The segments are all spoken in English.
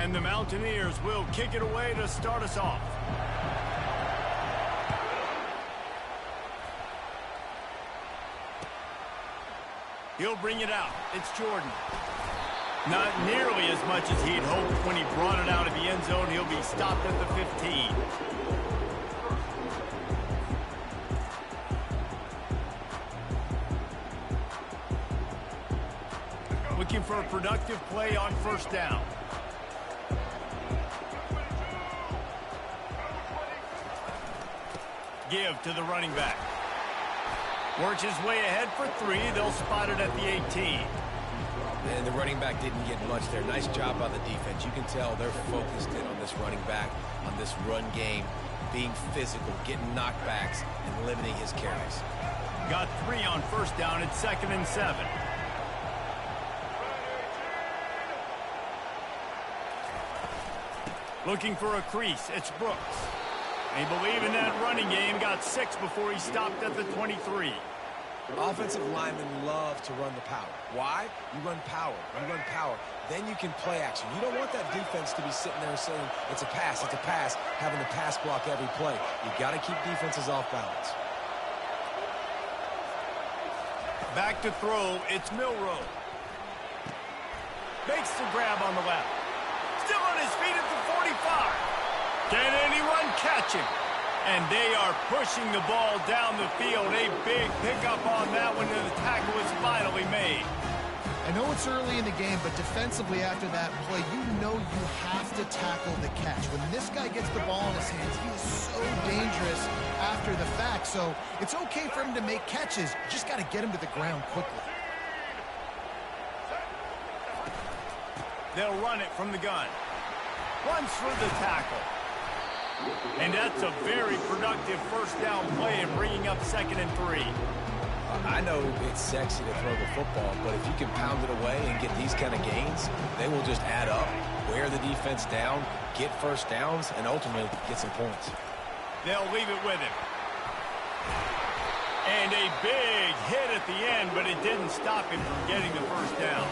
And the Mountaineers will kick it away to start us off. He'll bring it out. It's Jordan. Not nearly as much as he'd hoped when he brought it out of the end zone. He'll be stopped at the 15. Looking for a productive play on first down. Give to the running back. Works his way ahead for 3. They'll spot it at the 18. And the running back didn't get much there. Nice job by the defense. You can tell they're focused in on this running back, on this run game, being physical, getting knockbacks, and limiting his carries. Got 3 on first down. It's 2nd and 7. Looking for a crease. It's Brooks. They believe in that running game. Got 6 before he stopped at the 23. Offensive linemen love to run the power. Why? You run power. You run power. Then you can play action. You don't want that defense to be sitting there saying, it's a pass, having to pass block every play. You've got to keep defenses off balance. Back to throw. It's Milroe. Makes the grab on the left. Still on his feet at the 45. Can anyone catch him? And they are pushing the ball down the field. A big pickup on that one, and the tackle is finally made. I know it's early in the game, but defensively after that play, you know you have to tackle the catch. When this guy gets the ball in his hands, he is so dangerous after the fact. So it's okay for him to make catches. You just got to get him to the ground quickly. They'll run it from the gun. Runs for the tackle. And that's a very productive first down play and bringing up 2nd and 3. I know it's sexy to throw the football, but if you can pound it away and get these kind of gains, they will just add up, wear the defense down, get first downs, and ultimately get some points. They'll leave it with him. And a big hit at the end, but it didn't stop him from getting the first down.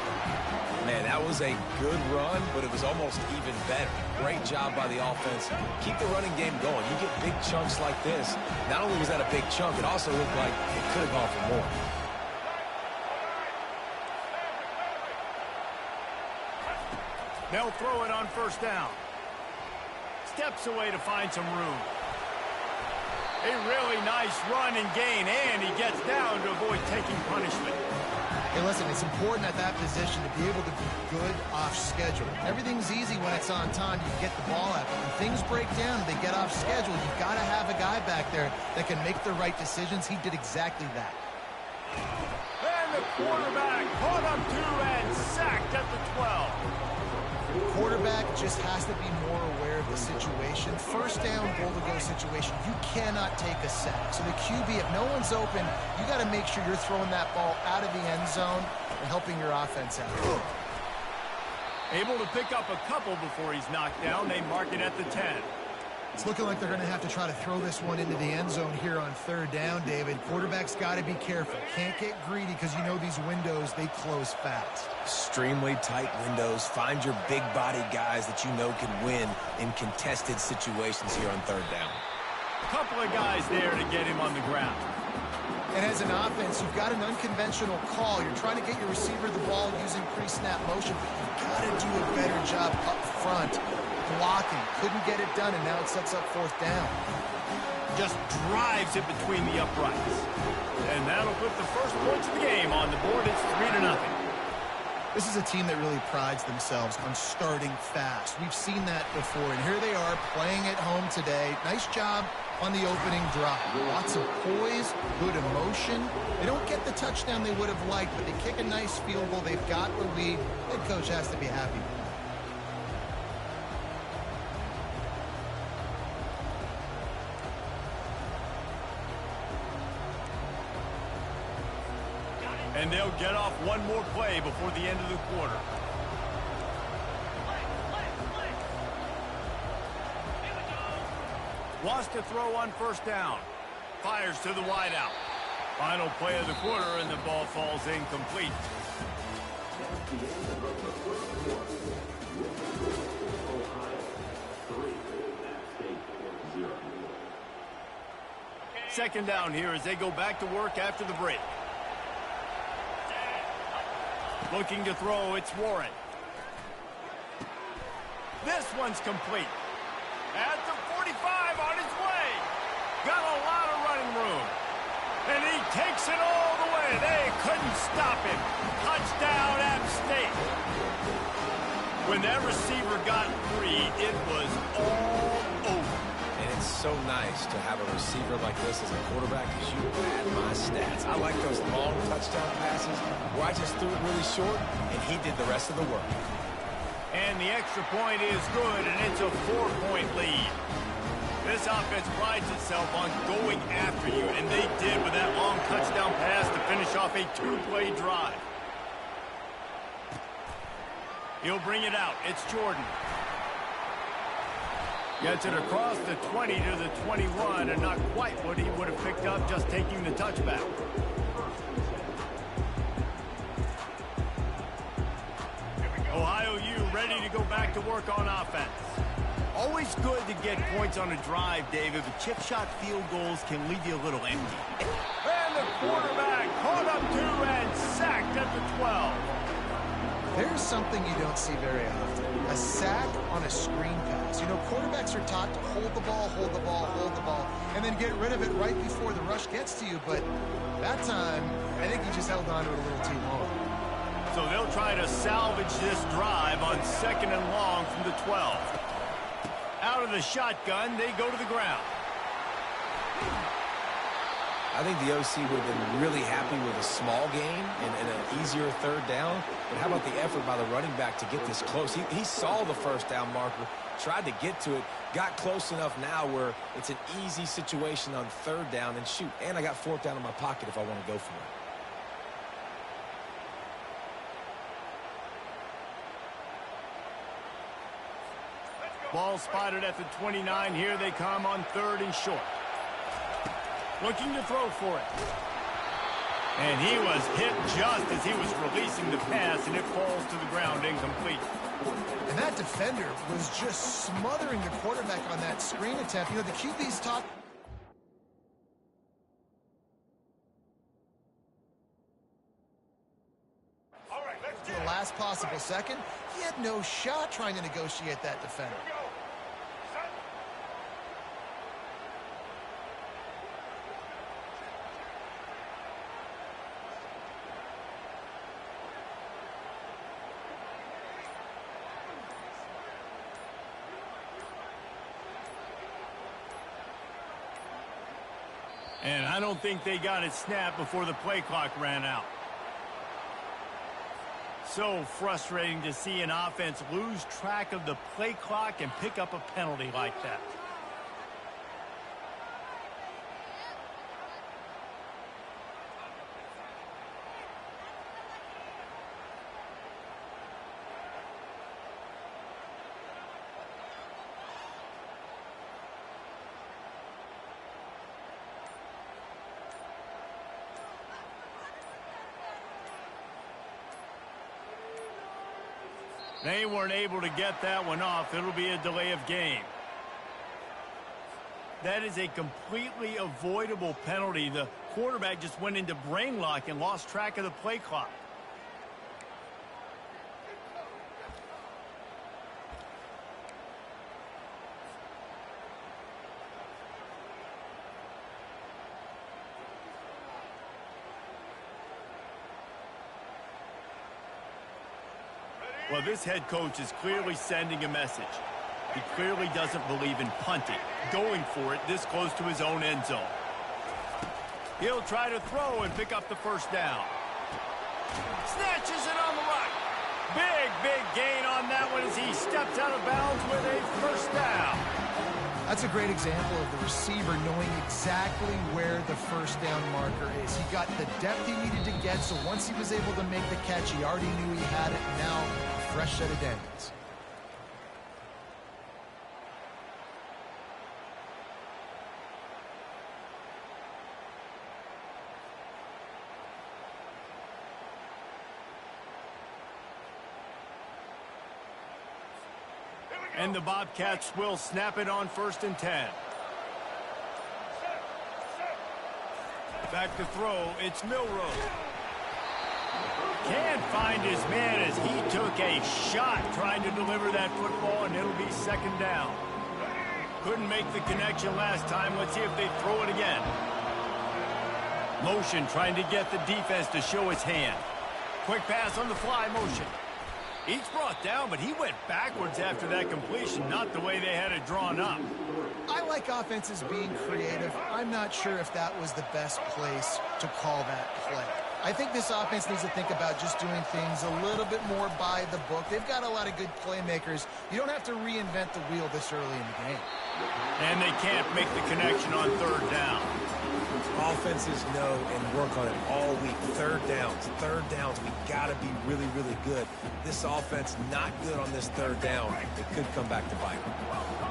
Man, that was a good run, but it was almost even better. Great job by the offense. Keep the running game going. You get big chunks like this. Not only was that a big chunk, it also looked like it could have gone for more. They'll throw it on first down. Steps away to find some room. A really nice run and gain, and he gets down to avoid taking punishment. Hey, listen, it's important at that position to be able to be good off schedule. Everything's easy when it's on time. You get the ball out. But when things break down, they get off schedule. You've got to have a guy back there that can make the right decisions. He did exactly that. And the quarterback caught him too and sacked at the 12. Quarterback just has to be more aware of the situation. First down, goal-to-go situation, you cannot take a sack. So the QB, if no one's open, you got to make sure you're throwing that ball out of the end zone and helping your offense out. Able to pick up a couple before he's knocked down. They mark it at the 10. It's looking like they're going to have to try to throw this one into the end zone here on third down, David. Quarterback's got to be careful. Can't get greedy because you know these windows, they close fast. Extremely tight windows. Find your big body guys that you know can win in contested situations here on third down. A couple of guys there to get him on the ground. And as an offense, you've got an unconventional call. You're trying to get your receiver the ball using pre-snap motion, but you've got to do a better job up front blocking. Couldn't get it done, and now it sets up fourth down. Just drives it between the uprights. And that'll put the first points of the game on the board. It's 3-0. This is a team that really prides themselves on starting fast. We've seen that before, and here they are playing at home today. Nice job on the opening drive. Lots of poise, good emotion. They don't get the touchdown they would have liked, but they kick a nice field goal. They've got the lead. Head coach has to be happy. And they'll get off one more play before the end of the quarter. Wants to throw on first down. Fires to the wideout. Final play of the quarter, and the ball falls incomplete. Second down here as they go back to work after the break. Looking to throw, it's Warren. This one's complete. At the 45 on his way. Got a lot of running room. And he takes it all the way. They couldn't stop him. Touchdown, App State. When that receiver got free, it was all over. And it's so nice to have a receiver like this as a quarterback because you had my stats. I like those long touchdown passes where I just threw it really short and he did the rest of the work. And the extra point is good, and it's a 4-point lead. This offense prides itself on going after you, and they did with that long touchdown pass to finish off a 2-play drive. He'll bring it out. It's Jordan. Gets it across the 20 to the 21, and not quite what he would have picked up just taking the touchback. Ohio U ready to go back to work on offense. Always good to get points on a drive, David, but chip shot field goals can leave you a little empty. And the quarterback caught up to and sacked at the 12. There's something you don't see very often. A sack on a screen pass. You know, quarterbacks are taught to hold the ball, hold the ball, hold the ball, and then get rid of it right before the rush gets to you. But that time, I think he just held on to it a little too long. So they'll try to salvage this drive on 2nd and long from the 12. Out of the shotgun, they go to the ground. I think the OC would have been really happy with a small gain and an easier third down. But how about the effort by the running back to get this close? He saw the first down marker, tried to get to it, got close enough now where it's an easy situation on 3rd down and shoot. And I got 4th down in my pocket if I want to go for it. Ball spotted at the 29. Here they come on 3rd and short. Looking to throw for it. And he was hit just as he was releasing the pass, and it falls to the ground incomplete. And that defender was just smothering the quarterback on that screen attempt. You know, the QB's taught... to the last possible second, he had no shot trying to negotiate that defender. And I don't think they got it snapped before the play clock ran out. So frustrating to see an offense lose track of the play clock and pick up a penalty like that. They weren't able to get that one off. It'll be a delay of game. That is a completely avoidable penalty. The quarterback just went into brain lock and lost track of the play clock. Well, this head coach is clearly sending a message. He clearly doesn't believe in punting, going for it this close to his own end zone. He'll try to throw and pick up the first down. Snatches it on the right. Big gain on that one as he steps out of bounds with a first down. That's a great example of the receiver knowing exactly where the first down marker is. He got the depth he needed to get, so once he was able to make the catch, he already knew he had it. Now, a fresh set of downs. And the Bobcats will snap it on 1st and 10. Back to throw, it's Milroe. Can't find his man as he took a shot trying to deliver that football, and it'll be second down. Couldn't make the connection last time. Let's see if they throw it again. Motion trying to get the defense to show his hand. Quick pass on the fly motion. He's brought down, but he went backwards after that completion, not the way they had it drawn up. I like offenses being creative. I'm not sure if that was the best place to call that play. I think this offense needs to think about just doing things a little bit more by the book. They've got a lot of good playmakers. You don't have to reinvent the wheel this early in the game. And they can't make the connection on third down. Offenses know and work on it all week. Third downs. We got to be really, really good. This offense not good on this third down. It could come back to bite them.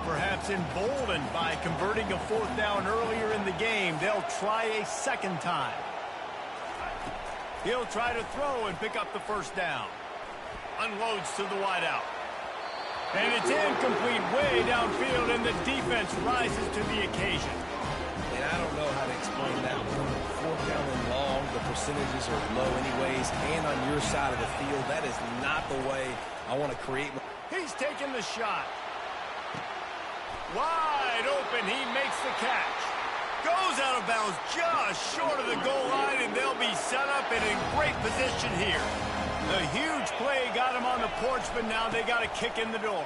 Perhaps emboldened by converting a fourth down earlier in the game, they'll try a second time. He'll try to throw and pick up the first down. Unloads to the wideout. And it's incomplete way downfield, and the defense rises to the occasion. And I don't know how to explain that one. Fourth down and long, the percentages are low anyways, and on your side of the field, that is not the way I want to create. He's taking the shot. Wide open, he makes the catch. Goes out of bounds just short of the goal line, and they'll be set up and in great position here. The huge play got him on the porch, but now they got a kick in the door.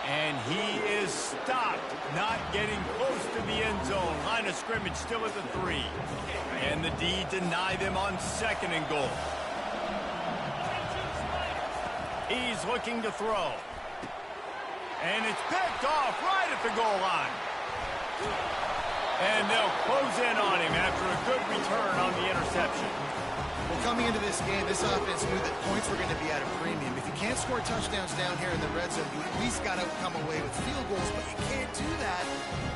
And he is stopped, not getting close to the end zone. Line of scrimmage still at the 3. And the D deny them on second and goal. He's looking to throw. And it's picked off right at the goal line. And they'll close in on him after a good return on the interception. Well, coming into this game, this offense knew that points were going to be at a premium. If you can't score touchdowns down here in the red zone, you at least got to come away with field goals, but you can't do that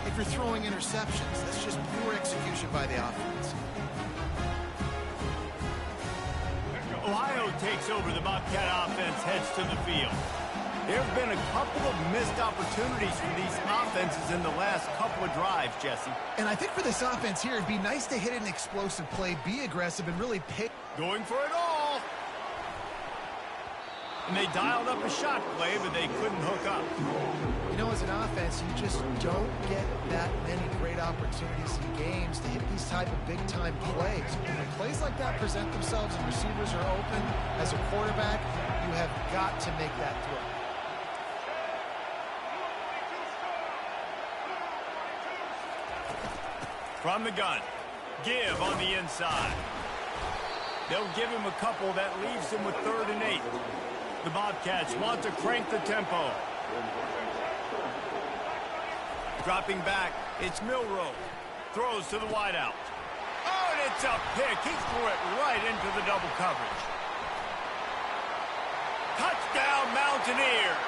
if you're throwing interceptions. That's just poor execution by the offense. Ohio takes over. The Bobcat offense heads to the field. There have been a couple of missed opportunities for these offenses in the last couple of drives, Jesse. And I think for this offense here, it'd be nice to hit an explosive play, be aggressive, and really pick. Going for it all. And they dialed up a shot play, but they couldn't hook up. You know, as an offense, you just don't get that many great opportunities in games to hit these type of big-time plays. When plays like that present themselves and receivers are open, as a quarterback, you have got to make that throw. From the gun, give on the inside. They'll give him a couple that leaves him with 3rd and 8. The Bobcats want to crank the tempo. Dropping back, it's Milroe. Throws to the wideout. Oh, and it's a pick. He threw it right into the double coverage. Touchdown, Mountaineers.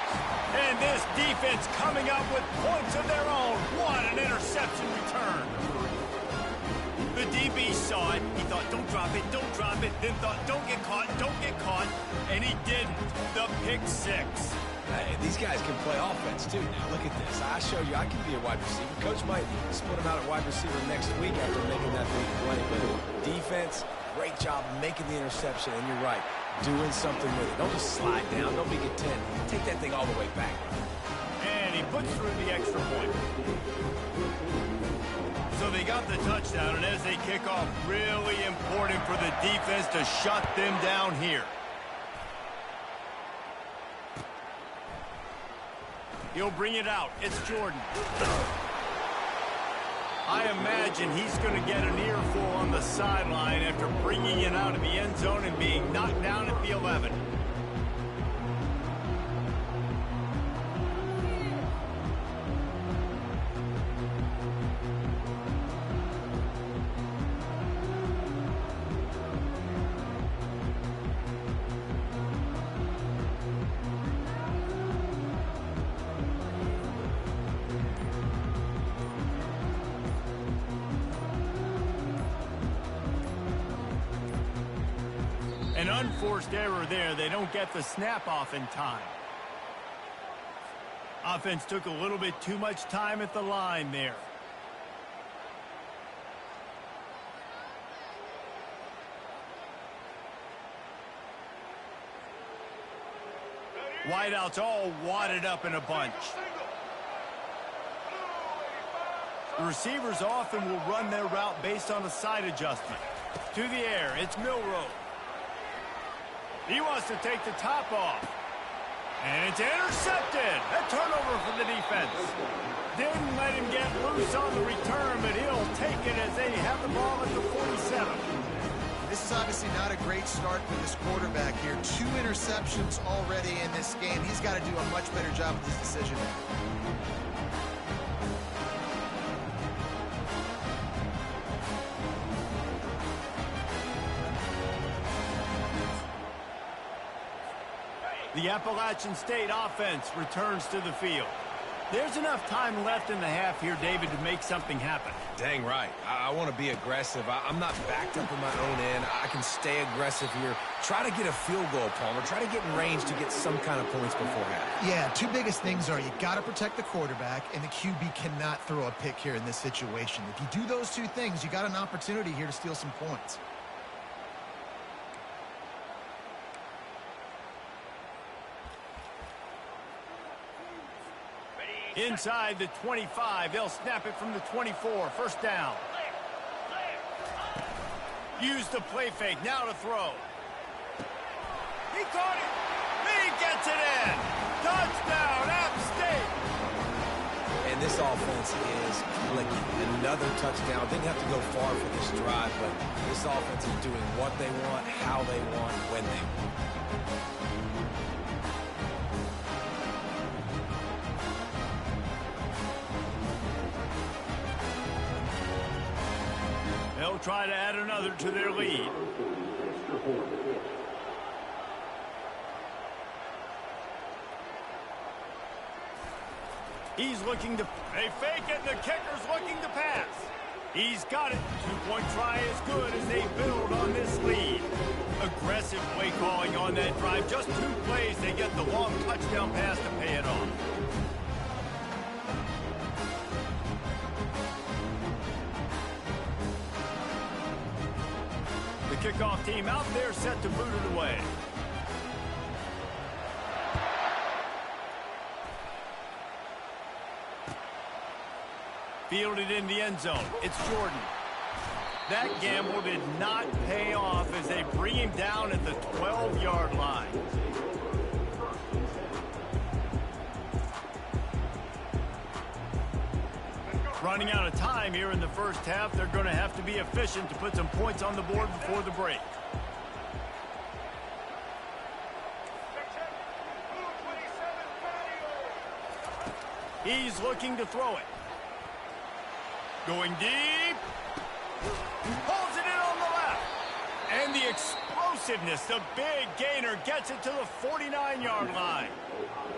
And this defense coming up with points of their own. What an interception return. The DB saw it. He thought, don't drop it, don't drop it. Then thought, don't get caught, don't get caught. And he didn't. The pick 6. Hey, these guys can play offense, too. Now, look at this. I show you I can be a wide receiver. Coach might split him out at wide receiver next week after making that big play. But defense, great job making the interception. And you're right, doing something with it. Don't just slide down. Don't make it 10. Take that thing all the way back. And he puts through the extra point. So they got the touchdown, and as they kick off, really important for the defense to shut them down here. He'll bring it out. It's Jordan. I imagine he's going to get an earful on the sideline after bringing it out of the end zone and being knocked down at the 11. An unforced error there. They don't get the snap off in time. Offense took a little bit too much time at the line there. Wideouts all wadded up in a bunch. The receivers often will run their route based on a side adjustment. To the air, it's Milroe. He wants to take the top off. And it's intercepted. A turnover for the defense. Didn't let him get loose on the return, but he'll take it as they have the ball at the 47. This is obviously not a great start for this quarterback here. 2 interceptions already in this game. He's got to do a much better job with his decision. The Appalachian State offense returns to the field. There's enough time left in the half here, David, to make something happen. Dang right. I want to be aggressive. I'm not backed up in my own end. I can stay aggressive here. Try to get a field goal, Palmer. Try to get in range to get some kind of points before half. Yeah, 2 biggest things are you got to protect the quarterback, and the QB cannot throw a pick here in this situation. If you do those 2 things, you got an opportunity here to steal some points. Inside the 25, they'll snap it from the 24. First down. Use the play fake, now to throw. He caught it. He gets it in. Touchdown, App State. And this offense is clicking. Another touchdown. Didn't have to go far for this drive, but this offense is doing what they want, how they want, when they want. They'll try to add another to their lead. He's looking to... They fake it, and the kicker's looking to pass. He's got it. 2-point try is good as they build on this lead. Aggressive play calling on that drive. Just 2 plays, they get the long touchdown pass to pay it off. The kickoff team out there set to boot it away. Fielded in the end zone. It's Jordan. That gamble did not pay off as they bring him down at the 12-yard line. Running out of time here in the first half. They're going to have to be efficient to put some points on the board before the break. He's looking to throw it. Going deep. Pulls it in on the left. And the explosiveness, the big gainer, gets it to the 49-yard line.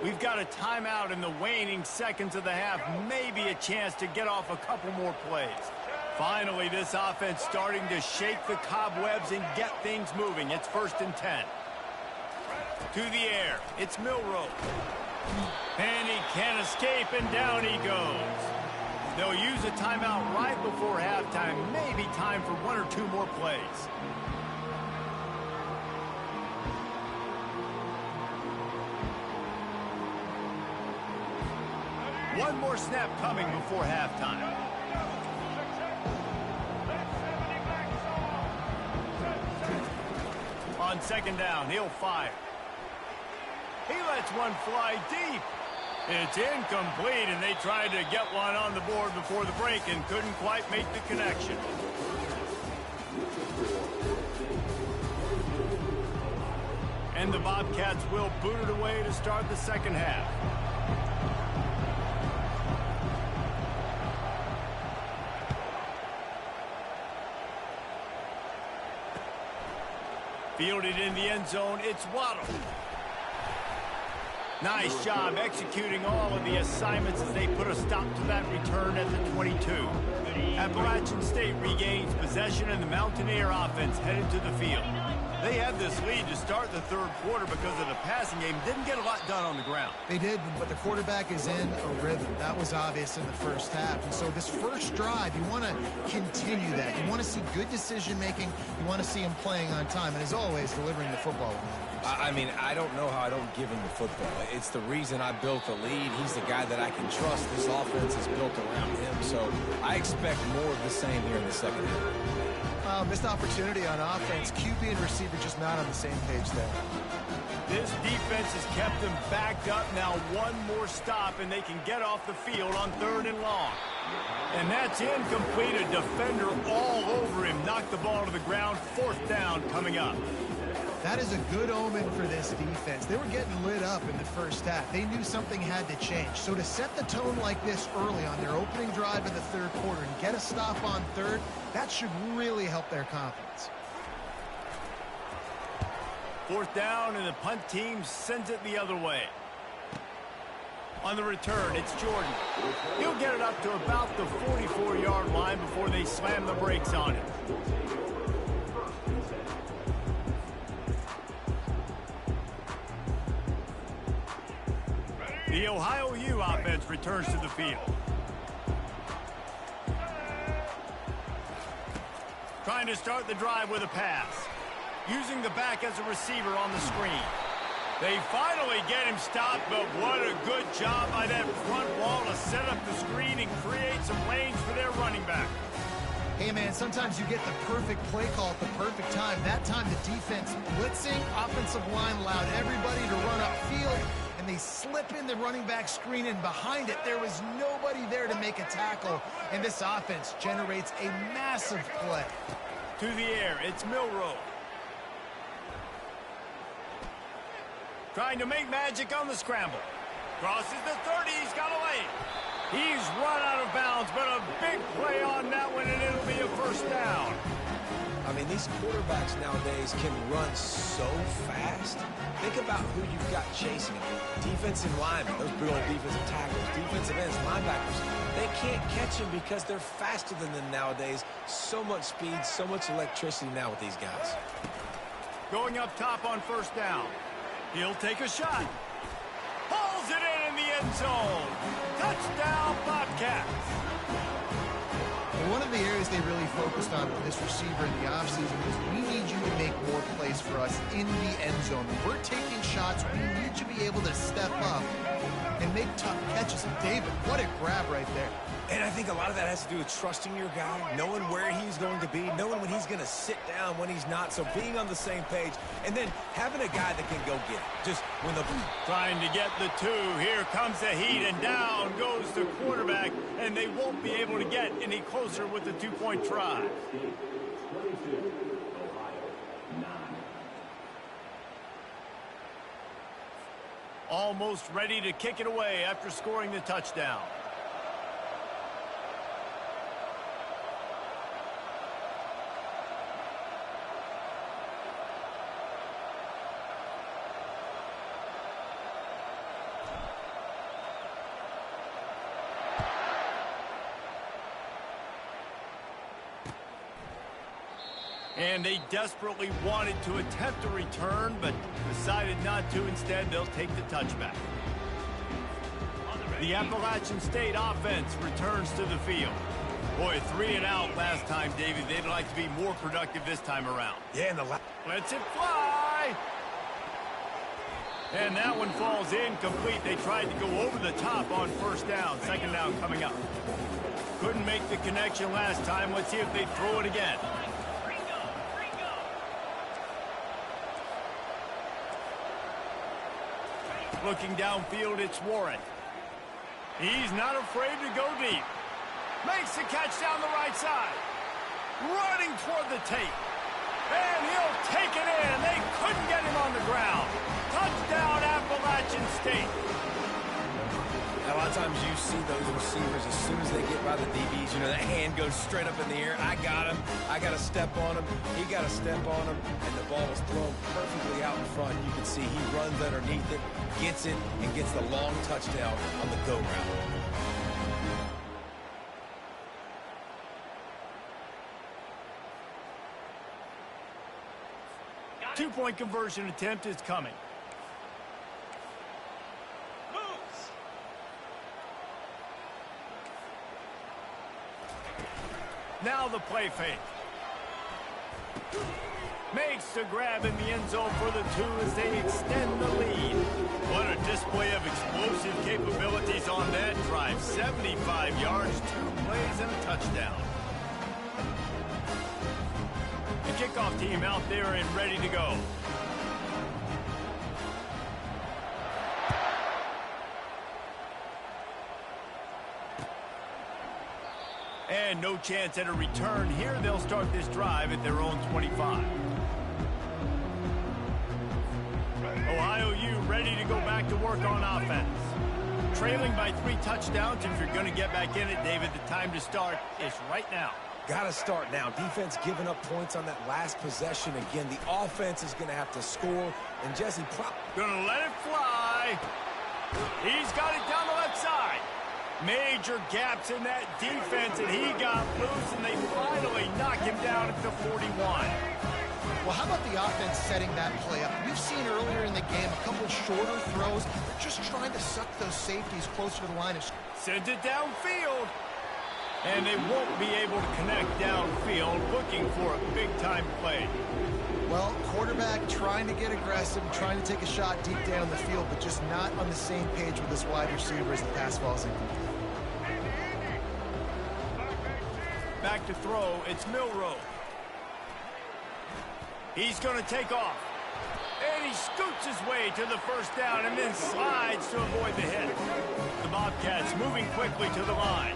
We've got a timeout in the waning seconds of the half. Maybe a chance to get off a couple more plays. Finally, this offense starting to shake the cobwebs and get things moving. It's 1st and 10. To the air. It's Milroe. And he can't escape, and down he goes. They'll use a timeout right before halftime. Maybe time for 1 or 2 more plays. One more snap coming before halftime. On 2nd down, he'll fire. He lets one fly deep. It's incomplete, and they tried to get one on the board before the break and couldn't quite make the connection. And the Bobcats will boot it away to start the second half. Fielded in the end zone, it's Waddle. Nice job executing all of the assignments as they put a stop to that return at the 22. Appalachian State regains possession, and the Mountaineer offense headed to the field. They had this lead to start the third quarter because of the passing game. Didn't get a lot done on the ground. They did, but the quarterback is in a rhythm. That was obvious in the first half. And so this first drive, you want to continue that. You want to see good decision-making. You want to see him playing on time. And as always, delivering the football. I mean, I don't know how I don't give him the football. It's the reason I built the lead. He's the guy that I can trust. This offense is built around him. So I expect more of the same here in the second half. Missed opportunity on offense. QB and receiver just not on the same page there. This defense has kept them backed up. Now one more stop, and they can get off the field on 3rd and long. And that's incomplete. A defender all over him. Knocked the ball to the ground. 4th down coming up. That is a good omen for this defense. They were getting lit up in the first half. They knew something had to change. So to set the tone like this early on their opening drive in the third quarter and get a stop on 3rd, that should really help their confidence. 4th down, and the punt team sends it the other way. On the return, it's Jordan. He'll get it up to about the 44-yard line before they slam the brakes on it. The Ohio U offense returns to the field. Trying to start the drive with a pass. Using the back as a receiver on the screen. They finally get him stopped, but what a good job by that front wall to set up the screen and create some lanes for their running back. Hey, man, sometimes you get the perfect play call at the perfect time. That time the defense blitzing, offensive line allowed everybody to run upfield, and they slip in the running back screen, and behind it there was nobody there to make a tackle, and this offense generates a massive play. To the air, it's Milroe. Trying to make magic on the scramble. Crosses the 30, he's got a lane. He's run out of bounds, but a big play on that one, and it'll be a 1st down. I mean, these quarterbacks nowadays can run so fast. Think about who you've got chasing them. Defensive linemen, those big old defensive tackles, defensive ends, linebackers. They can't catch them because they're faster than them nowadays. So much speed, so much electricity now with these guys. Going up top on 1st down. He'll take a shot. Pulls it in the end zone. Touchdown, Bobcats. Well, one of the areas they really focused on with this receiver in the offseason was we need you to make more plays for us in the end zone. We're taking shots. We need you to be able to step up and make tough catches. And David, what a grab right there. And I think a lot of that has to do with trusting your guy, knowing where he's going to be, knowing when he's going to sit down, when he's not. So being on the same page, and then having a guy that can go get it. Just when the... Trying to get the 2. Here comes the heat, and down goes the quarterback, and they won't be able to get any closer with the 2-point try. Almost ready to kick it away after scoring the touchdown. And they desperately wanted to attempt a return, but decided not to. Instead, they'll take the touchback. The Appalachian State offense returns to the field. Boy, 3 and out last time, David. They'd like to be more productive this time around. Yeah, and the... Lets it fly. And that one falls incomplete. They tried to go over the top on 1st down. 2nd down coming up. Couldn't make the connection last time. Let's see if they throw it again. Looking downfield, it's Warren. He's not afraid to go deep. Makes the catch down the right side. Running toward the tape. And he'll take it in. They couldn't get him on the ground. Touchdown, Appalachian State. A lot of times you see those receivers, as soon as they get by the DBs, you know, that hand goes straight up in the air. I got him. I got to step on him. He got to step on him. And the ball was thrown perfectly out in front. You can see he runs underneath it, gets it, and gets the long touchdown on the go route. two-point conversion attempt is coming. Now the play fake. Makes the grab in the end zone for the 2 as they extend the lead. What a display of explosive capabilities on that drive. 75 yards, 2 plays, and a touchdown. The kickoff team out there and ready to go. And no chance at a return here. They'll start this drive at their own 25. Ohio U ready to go back to work on offense. Trailing by 3 touchdowns. If you're going to get back in it, David, the time to start is right now. Got to start now. Defense giving up points on that last possession. Again, the offense is going to have to score. And Jesse, going to let it fly. He's got it down the left side. Major gaps in that defense, and he got loose, and they finally knock him down at the 41. Well, how about the offense setting that play up? We've seen earlier in the game a couple shorter throws. They're just trying to suck those safeties closer to the line of scrimmage. Send it downfield. And they won't be able to connect downfield, looking for a big-time play. Well, quarterback trying to get aggressive, trying to take a shot deep down the field, but just not on the same page with this wide receiver as the pass falls incomplete. Back to throw, it's Milroe. He's going to take off. And he scoots his way to the first down and then slides to avoid the hit. The Bobcats moving quickly to the line.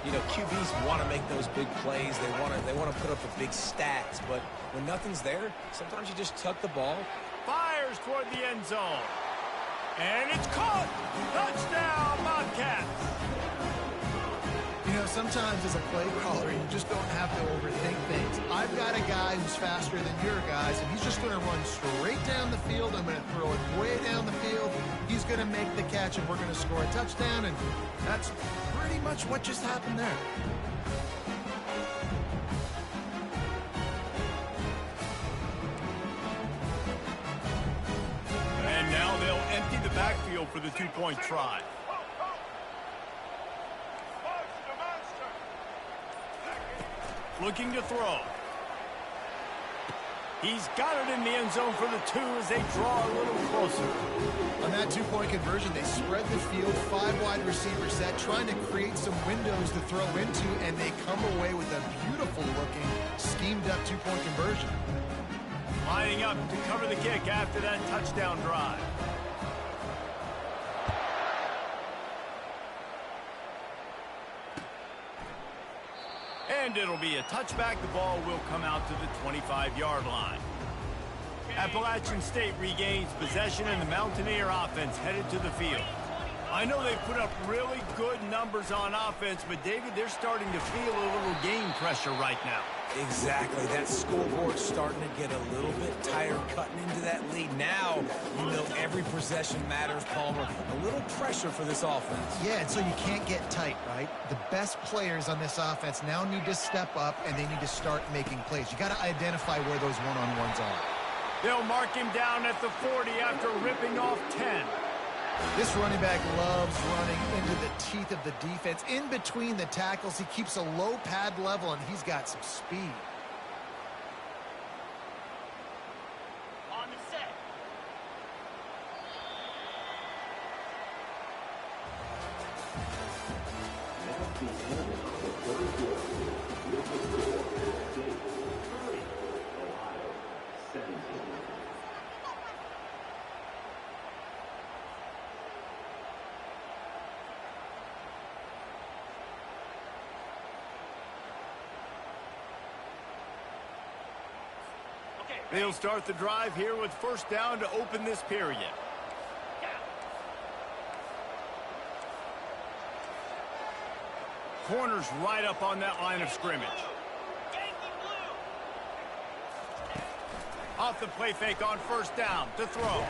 You know, QBs want to make those big plays. They want to put up the big stats, but when nothing's there, sometimes you just tuck the ball. Fires toward the end zone. And it's caught. Touchdown, Bobcats. You know, sometimes as a play caller, you just don't have to overthink things. I've got a guy who's faster than your guys, and he's just going to run straight down the field. I'm going to throw it way down the field. He's going to make the catch, and we're going to score a touchdown, and that's pretty much what just happened there. And now they'll empty the backfield for the 2-point try. Looking to throw. He's got it in the end zone for the 2 as they draw a little closer. On that 2-point conversion, they spread the field, 5 wide receiver set, trying to create some windows to throw into, and they come away with a beautiful-looking, schemed-up 2-point conversion. Lining up to cover the kick after that touchdown drive. And it'll be a touchback. The ball will come out to the 25-yard line. Appalachian State regains possession, and the Mountaineer offense headed to the field. I know they put up really good numbers on offense, but, David, they're starting to feel a little game pressure right now. Exactly. That scoreboard's starting to get a little bit tired cutting into that lead. Now, you know every possession matters, Palmer. A little pressure for this offense. Yeah, and so you can't get tight, right? The best players on this offense now need to step up, and they need to start making plays. You got to identify where those one-on-ones are. They'll mark him down at the 40 after ripping off 10. This running back loves running into the teeth of the defense. In between the tackles, he keeps a low pad level, and he's got some speed. On the set. They'll start the drive here with first down to open this period. Corners right up on that line of scrimmage. Off the play fake on first down to throw.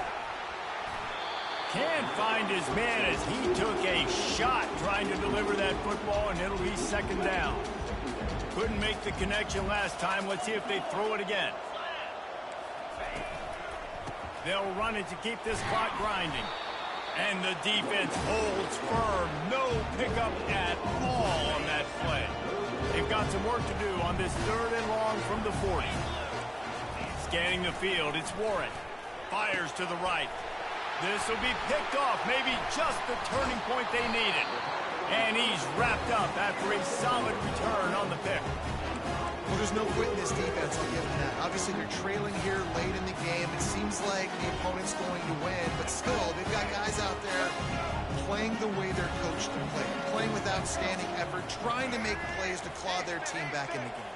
Can't find his man as he took a shot trying to deliver that football, and it'll be second down. Couldn't make the connection last time. Let's see if they throw it again. They'll run it to keep this clock grinding. And the defense holds firm. No pickup at all on that play. They've got some work to do on this 3rd and long from the 40. Scanning the field, it's Warren. Fires to the right. This will be picked off, maybe just the turning point they needed. And he's wrapped up after a solid return on the pick. Well, there's no quitting this defense, I'll give them that. Obviously, they're trailing here late in the game. It seems like the opponent's going to win, but still, they've got guys out there playing the way they're coached to play, playing with outstanding effort, trying to make plays to claw their team back in the game.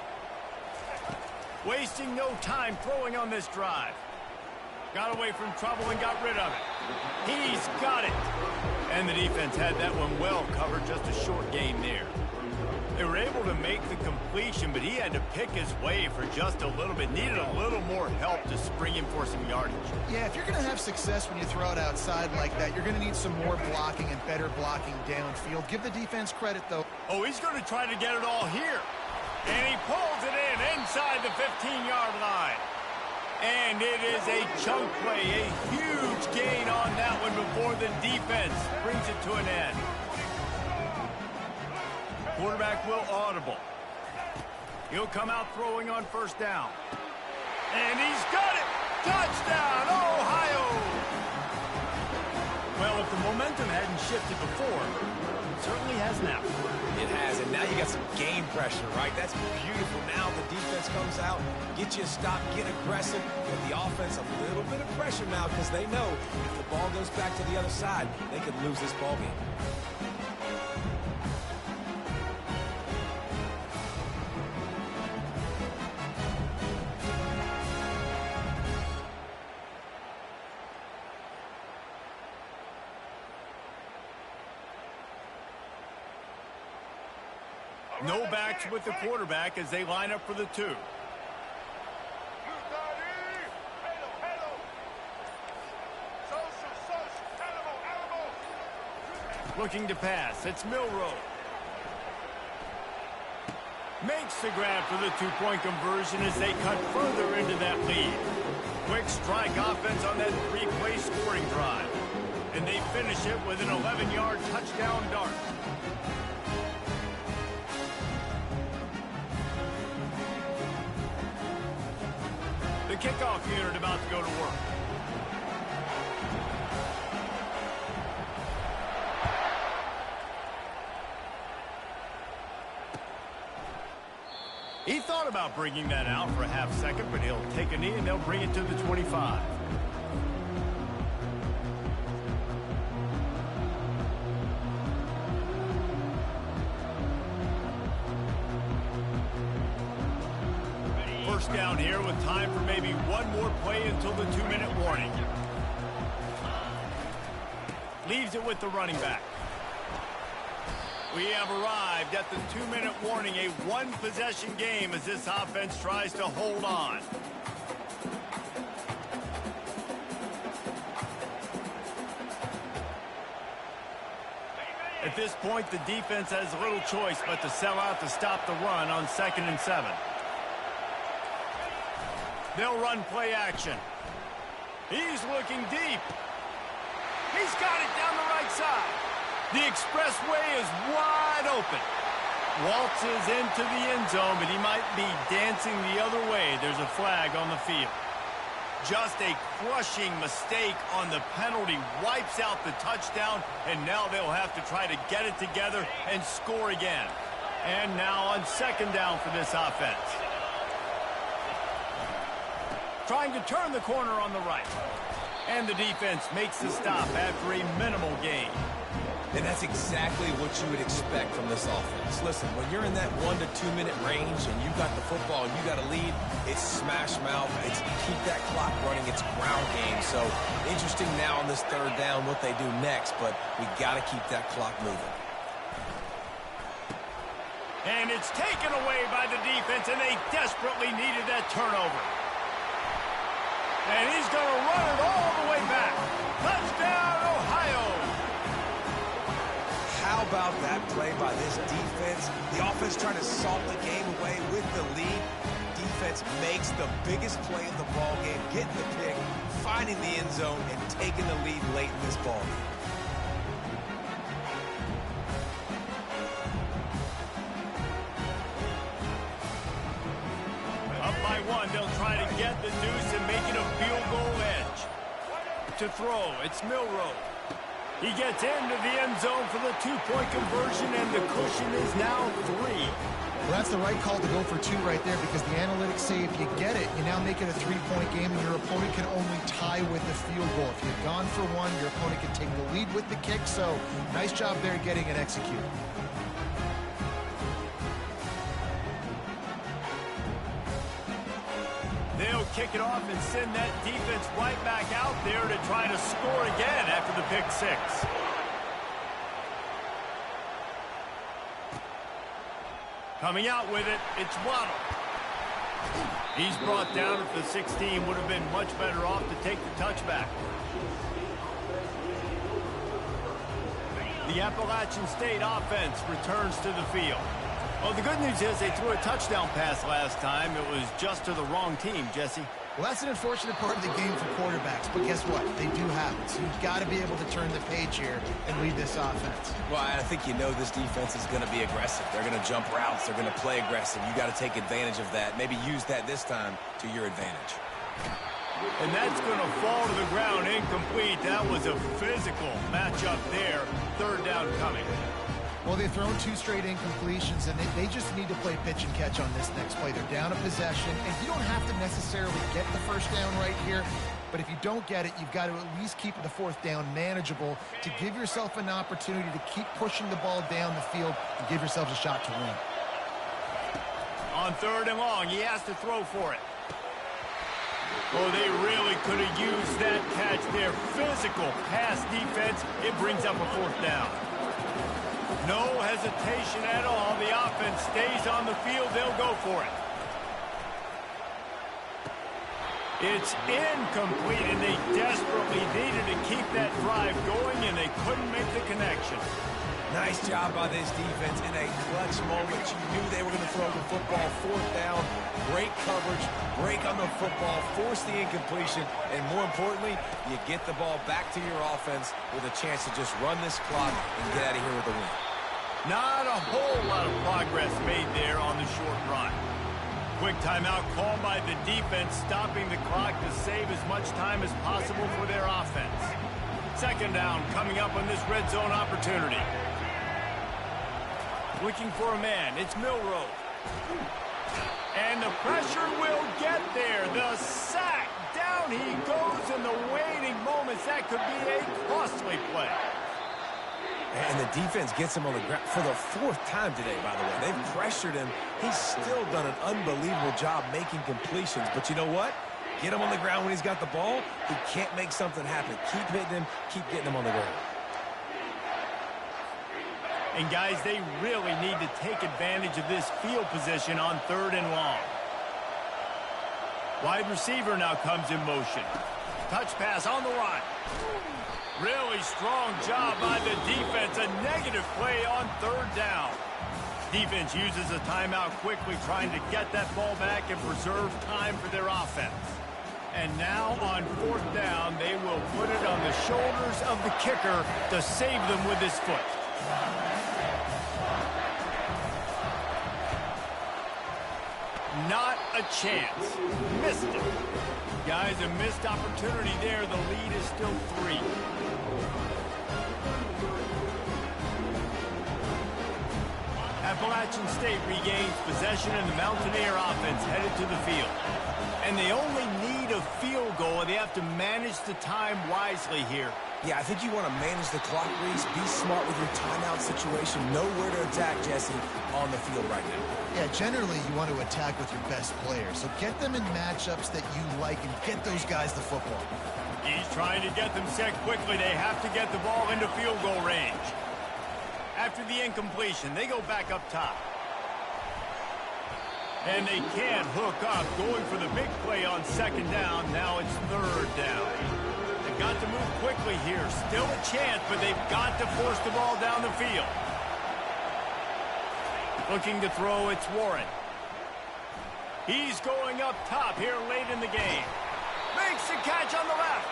Wasting no time throwing on this drive. Got away from trouble and got rid of it. He's got it. And the defense had that one well covered, just a short game there. They were able to make the completion, but he had to pick his way for just a little bit. Needed a little more help to spring him for some yardage. Yeah, if you're going to have success when you throw it outside like that, you're going to need some more blocking and better blocking downfield. Give the defense credit, though. Oh, he's going to try to get it all here. And he pulls it in inside the 15-yard line. And it is a chunk play, a huge gain on that one before the defense brings it to an end. Quarterback will audible. He'll come out throwing on 1st down. And he's got it! Touchdown, Ohio! Well, if the momentum hadn't shifted before, it certainly has now. It has, and now you got some game pressure, right? That's beautiful. Now the defense comes out, get you a stop, get aggressive, but the offense a little bit of pressure now because they know if the ball goes back to the other side, they could lose this ball game. No backs with the quarterback as they line up for the 2. Looking to pass. It's Milroe. Makes the grab for the 2-point conversion as they cut further into that lead. Quick strike offense on that 3-play scoring drive. And they finish it with an 11-yard touchdown dart. The kickoff unit about to go to work. He thought about bringing that out for a half second, but he'll take a knee and they'll bring it to the 25. First down here with time for maybe one more play until the 2-minute warning. Leaves it with the running back. We have arrived at the 2-minute warning, a one-possession game as this offense tries to hold on. At this point, the defense has little choice but to sell out to stop the run on 2nd and 7. They'll run play action. He's looking deep. He's got it down the right side. The expressway is wide open. Waltzes into the end zone, but he might be dancing the other way. There's a flag on the field. Just a crushing mistake on the penalty. Wipes out the touchdown, and now they'll have to try to get it together and score again. And now on 2nd down for this offense. Trying to turn the corner on the right. And the defense makes the stop after a minimal gain. And that's exactly what you would expect from this offense. Listen, when you're in that 1 to 2 minute range and you got the football and you got a lead, it's smash mouth, it's keep that clock running, it's ground game. So interesting now on this 3rd down what they do next, but we got to keep that clock moving. And it's taken away by the defense, and they desperately needed that turnover. And he's going to run it all the way back. Touchdown, Ohio! How about that play by this defense? The offense trying to salt the game away with the lead. Defense makes the biggest play of the ball game, getting the pick, finding the end zone and taking the lead late in this ball game. Up by one, they'll try to get the deuce and make it a field goal edge. To throw, it's Milroe. He gets into the end zone for the two-point conversion, and the cushion is now 3. Well, that's the right call to go for 2 right there, because the analytics say if you get it, you now make it a 3-point game, and your opponent can only tie with the field goal. If you've gone for 1, your opponent can take the lead with the kick, so nice job there getting it executed. They'll kick it off and send that defense right back out there to try to score again after the pick 6. Coming out with it, it's Waddle. He's brought down at the 16, would have been much better off to take the touchback. The Appalachian State offense returns to the field. Well, the good news is they threw a touchdown pass last time. It was just to the wrong team, Jesse. Well, that's an unfortunate part of the game for quarterbacks, but guess what? They do have it, so you've got to be able to turn the page here and lead this offense. Well, I think you know this defense is going to be aggressive. They're going to jump routes. They're going to play aggressive. You got to take advantage of that. Maybe use that this time to your advantage. And that's going to fall to the ground incomplete. That was a physical matchup there. 3rd down coming. Well, they've thrown 2 straight incompletions, and they just need to play pitch and catch on this next play. They're down a possession, and you don't have to necessarily get the 1st down right here, but if you don't get it, you've got to at least keep the 4th down manageable to give yourself an opportunity to keep pushing the ball down the field and give yourselves a shot to win. On 3rd and long, he has to throw for it. Oh, they really could have used that catch there. Physical pass defense. It brings up a 4th down. No hesitation at all. The offense stays on the field. They'll go for it. It's incomplete, and they desperately needed to keep that drive going, and they couldn't make the connection. Nice job by this defense in a clutch moment. You knew they were going to throw the football. 4th down, great coverage, break on the football, force the incompletion, and more importantly, you get the ball back to your offense with a chance to just run this clock and get out of here with a win. Not a whole lot of progress made there on the short run. Quick timeout called by the defense, stopping the clock to save as much time as possible for their offense. 2nd down coming up on this red zone opportunity. Looking for a man, it's Milroe. And the pressure will get there. The sack, down he goes in the waiting moments. That could be a costly play. And the defense gets him on the ground for the 4th time today, by the way. They've pressured him. He's still done an unbelievable job making completions. But you know what? Get him on the ground when he's got the ball. He can't make something happen. Keep hitting him. Keep getting him on the ground. And, guys, they really need to take advantage of this field position on 3rd and long. Wide receiver now comes in motion. Touch pass on the run. Really strong job by the defense. A negative play on 3rd down. Defense uses a timeout quickly, trying to get that ball back and preserve time for their offense. And now on 4th down, they will put it on the shoulders of the kicker to save them with his foot. Not a chance. Missed it. Guys, a missed opportunity there. The lead is still 3. Appalachian State regains possession, and the Mountaineer offense headed to the field. And they only need a field goal, and they have to manage the time wisely here. Yeah, I think you want to manage the clock, Reese. Be smart with your timeout situation. Know where to attack, Jesse, on the field right now. Yeah, generally you want to attack with your best players. So get them in matchups that you like and get those guys the football. He's trying to get them set quickly. They have to get the ball into field goal range. After the incompletion, they go back up top. And they can't hook up, going for the big play on 2nd down. Now it's 3rd down. They've got to move quickly here. Still a chance, but they've got to force the ball down the field. Looking to throw, it's Warren. He's going up top here late in the game. Makes the catch on the left.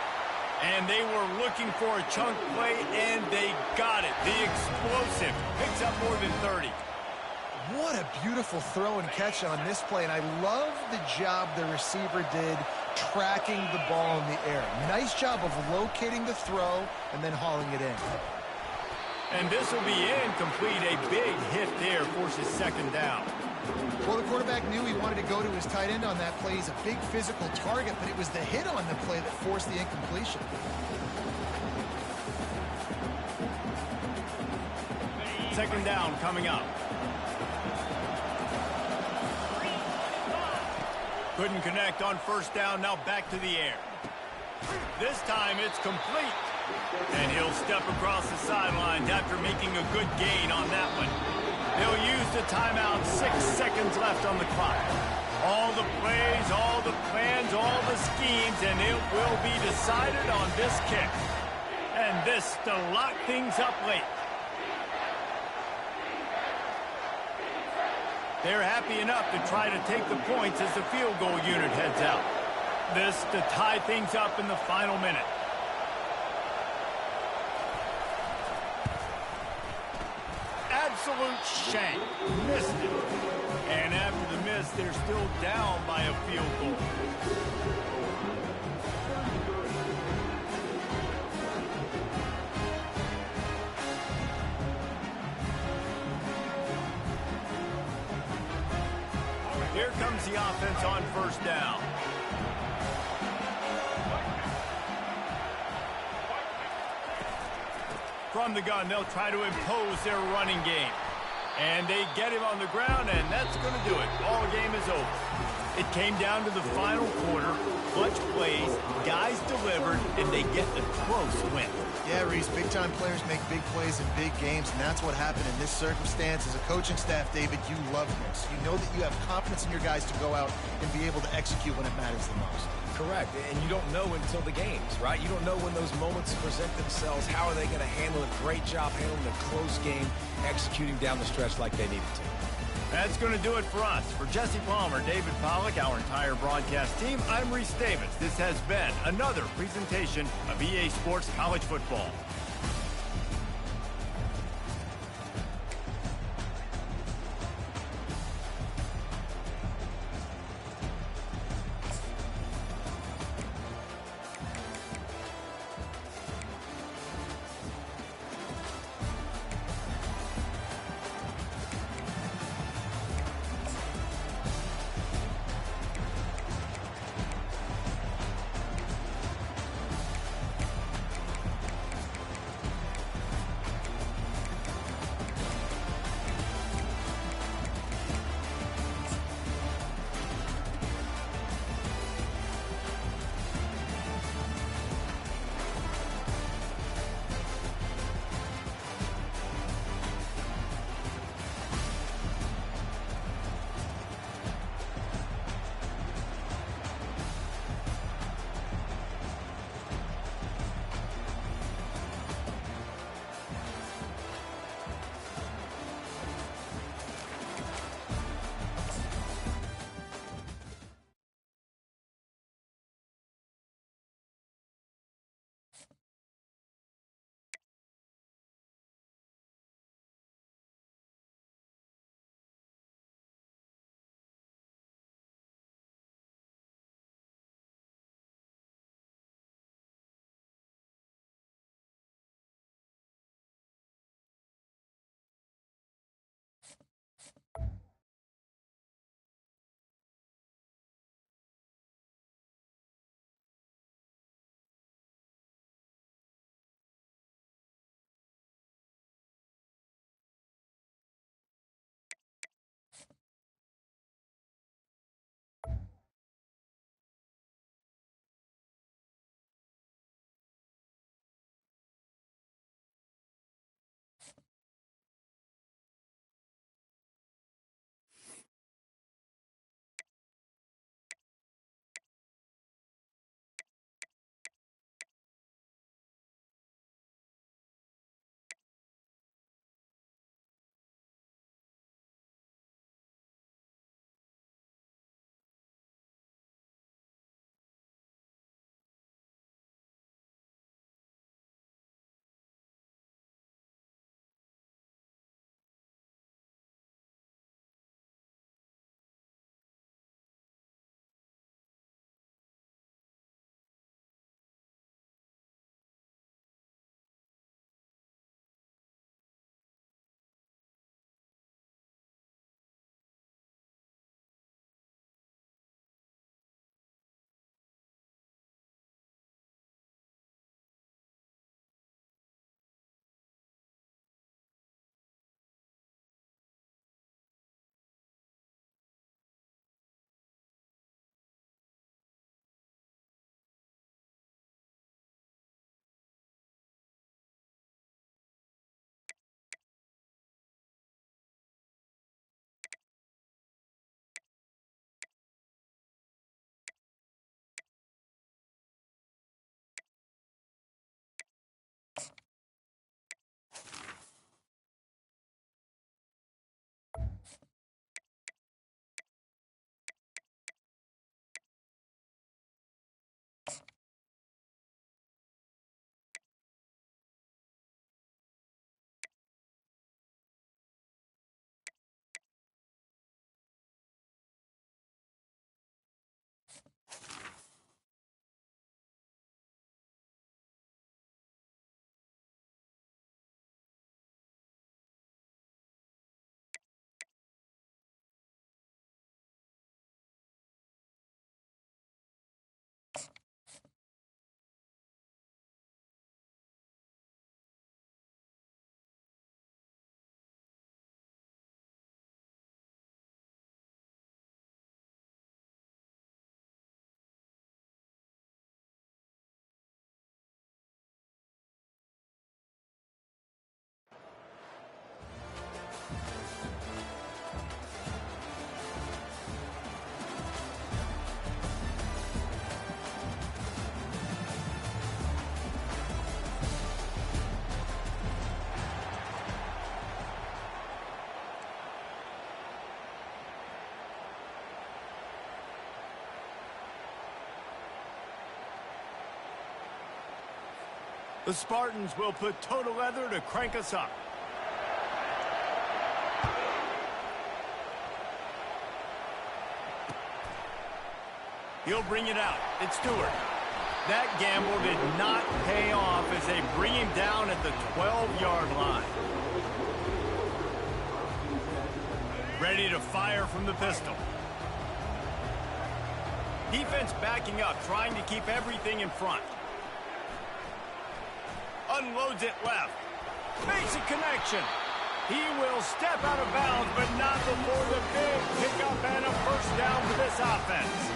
And they were looking for a chunk play, and they got it. The explosive picks up more than 30. What a beautiful throw and catch on this play, and I love the job the receiver did tracking the ball in the air. Nice job of locating the throw and then hauling it in. And this will be incomplete. A big hit there forces second down. Well, the quarterback knew he wanted to go to his tight end on that play. He's a big physical target, but it was the hit on the play that forced the incompletion. Second down coming up. Couldn't connect on first down, now back to the air. This time it's complete. And he'll step across the sidelines after making a good gain on that one. He'll use the timeout, 6 seconds left on the clock. All the plays, all the plans, all the schemes, and it will be decided on this kick. And this to lock things up late. They're happy enough to try to take the points as the field goal unit heads out. This to tie things up in the final minute. Absolute shank. Missed it. And after the miss, they're still down by a field goal. Here comes the offense on first down. From the gun, they'll try to impose their running game. And they get him on the ground, and that's going to do it. Ball game is over. It came down to the final quarter. Clutch plays, guys delivered, and they get the close win. Yeah, Reese, big-time players make big plays in big games, and that's what happened in this circumstance. As a coaching staff, David, you love this. You know that you have confidence in your guys to go out and be able to execute when it matters the most. Correct, and you don't know until the games, right? You don't know when those moments present themselves. How are they going to handle it? Great job handling a close game, executing down the stretch like they needed to. That's going to do it for us. For Jesse Palmer, David Pollack, our entire broadcast team, I'm Reese Davis. This has been another presentation of EA Sports College Football. The Spartans will put total leather to crank us up. He'll bring it out. It's Stewart. That gamble did not pay off as they bring him down at the 12-yard line. Ready to fire from the pistol. Defense backing up, trying to keep everything in front. Unloads it left. Makes a connection. He will step out of bounds, but not before the big pickup and a first down for this offense.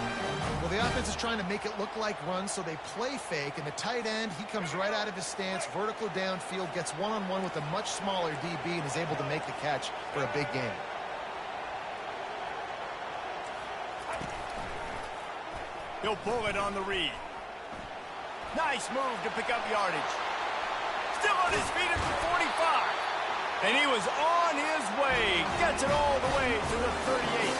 Well, the offense is trying to make it look like runs, so they play fake, and the tight end, he comes right out of his stance, vertical downfield, gets one-on-one with a much smaller DB, and is able to make the catch for a big game. He'll pull it on the read. Nice move to pick up yardage. Still on his feet at the 45. And he was on his way. Gets it all the way to the 38.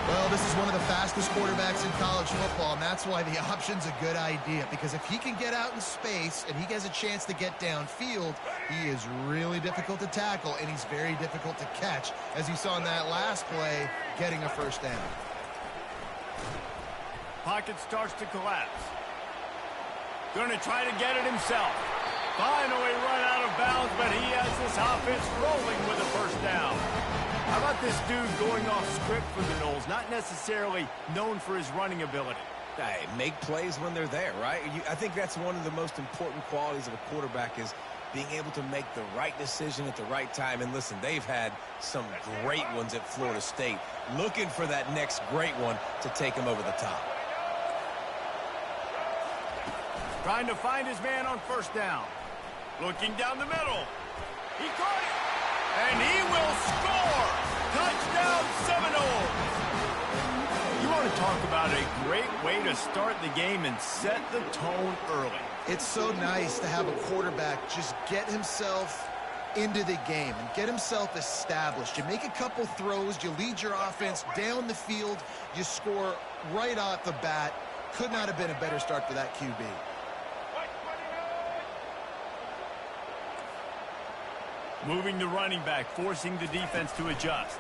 Well, this is one of the fastest quarterbacks in college football, and that's why the option's a good idea. Because if he can get out in space and he has a chance to get downfield, he is really difficult to tackle, and he's very difficult to catch, as you saw in that last play, getting a first down. Pocket starts to collapse. Going to try to get it himself. Finally run out of bounds, but he has this offense rolling with a first down. How about this dude going off script for the Noles? Not necessarily known for his running ability. Hey, make plays when they're there, right? I think that's one of the most important qualities of a quarterback is being able to make the right decision at the right time. And listen, they've had some great ones at Florida State. Looking for that next great one to take him over the top. Trying to find his man on first down. Looking down the middle. He caught it. And he will score. Touchdown Seminoles. You want to talk about a great way to start the game and set the tone early. It's so nice to have a quarterback just get himself into the game and get himself established. You make a couple throws, you lead your offense down the field, you score right off the bat. Could not have been a better start for that QB. Moving the running back, forcing the defense to adjust.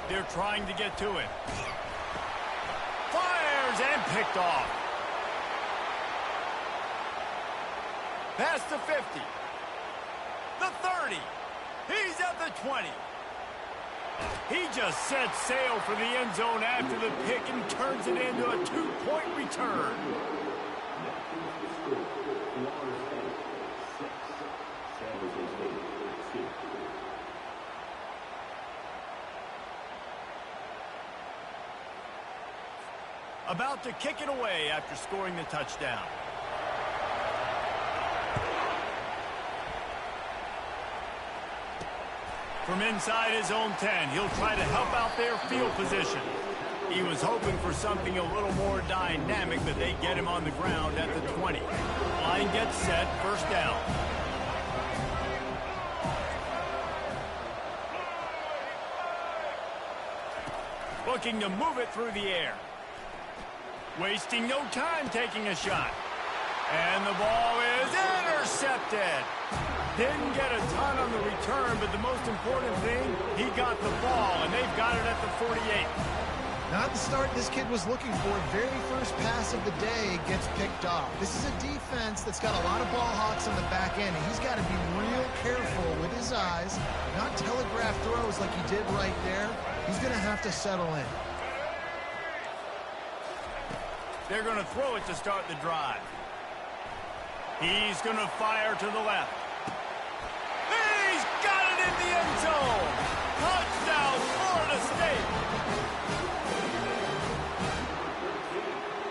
They're trying to get to it. Fires and picked off. Past the 50. The 30. He's at the 20. He just sets sail for the end zone after the pick and turns it into a 2-point return. About to kick it away after scoring the touchdown. From inside his own 10, he'll try to help out their field position. He was hoping for something a little more dynamic, but they get him on the ground at the 20. Line gets set, first down. Looking to move it through the air. Wasting no time taking a shot. And the ball is intercepted. Didn't get a ton on the return, but the most important thing, he got the ball, and they've got it at the 48. Not the start this kid was looking for. Very first pass of the day gets picked off. This is a defense that's got a lot of ball hawks on the back end, and he's got to be real careful with his eyes, not telegraph throws like he did right there. He's going to have to settle in. They're going to throw it to start the drive. He's going to fire to the left. He's got it in the end zone. Touchdown, Florida State.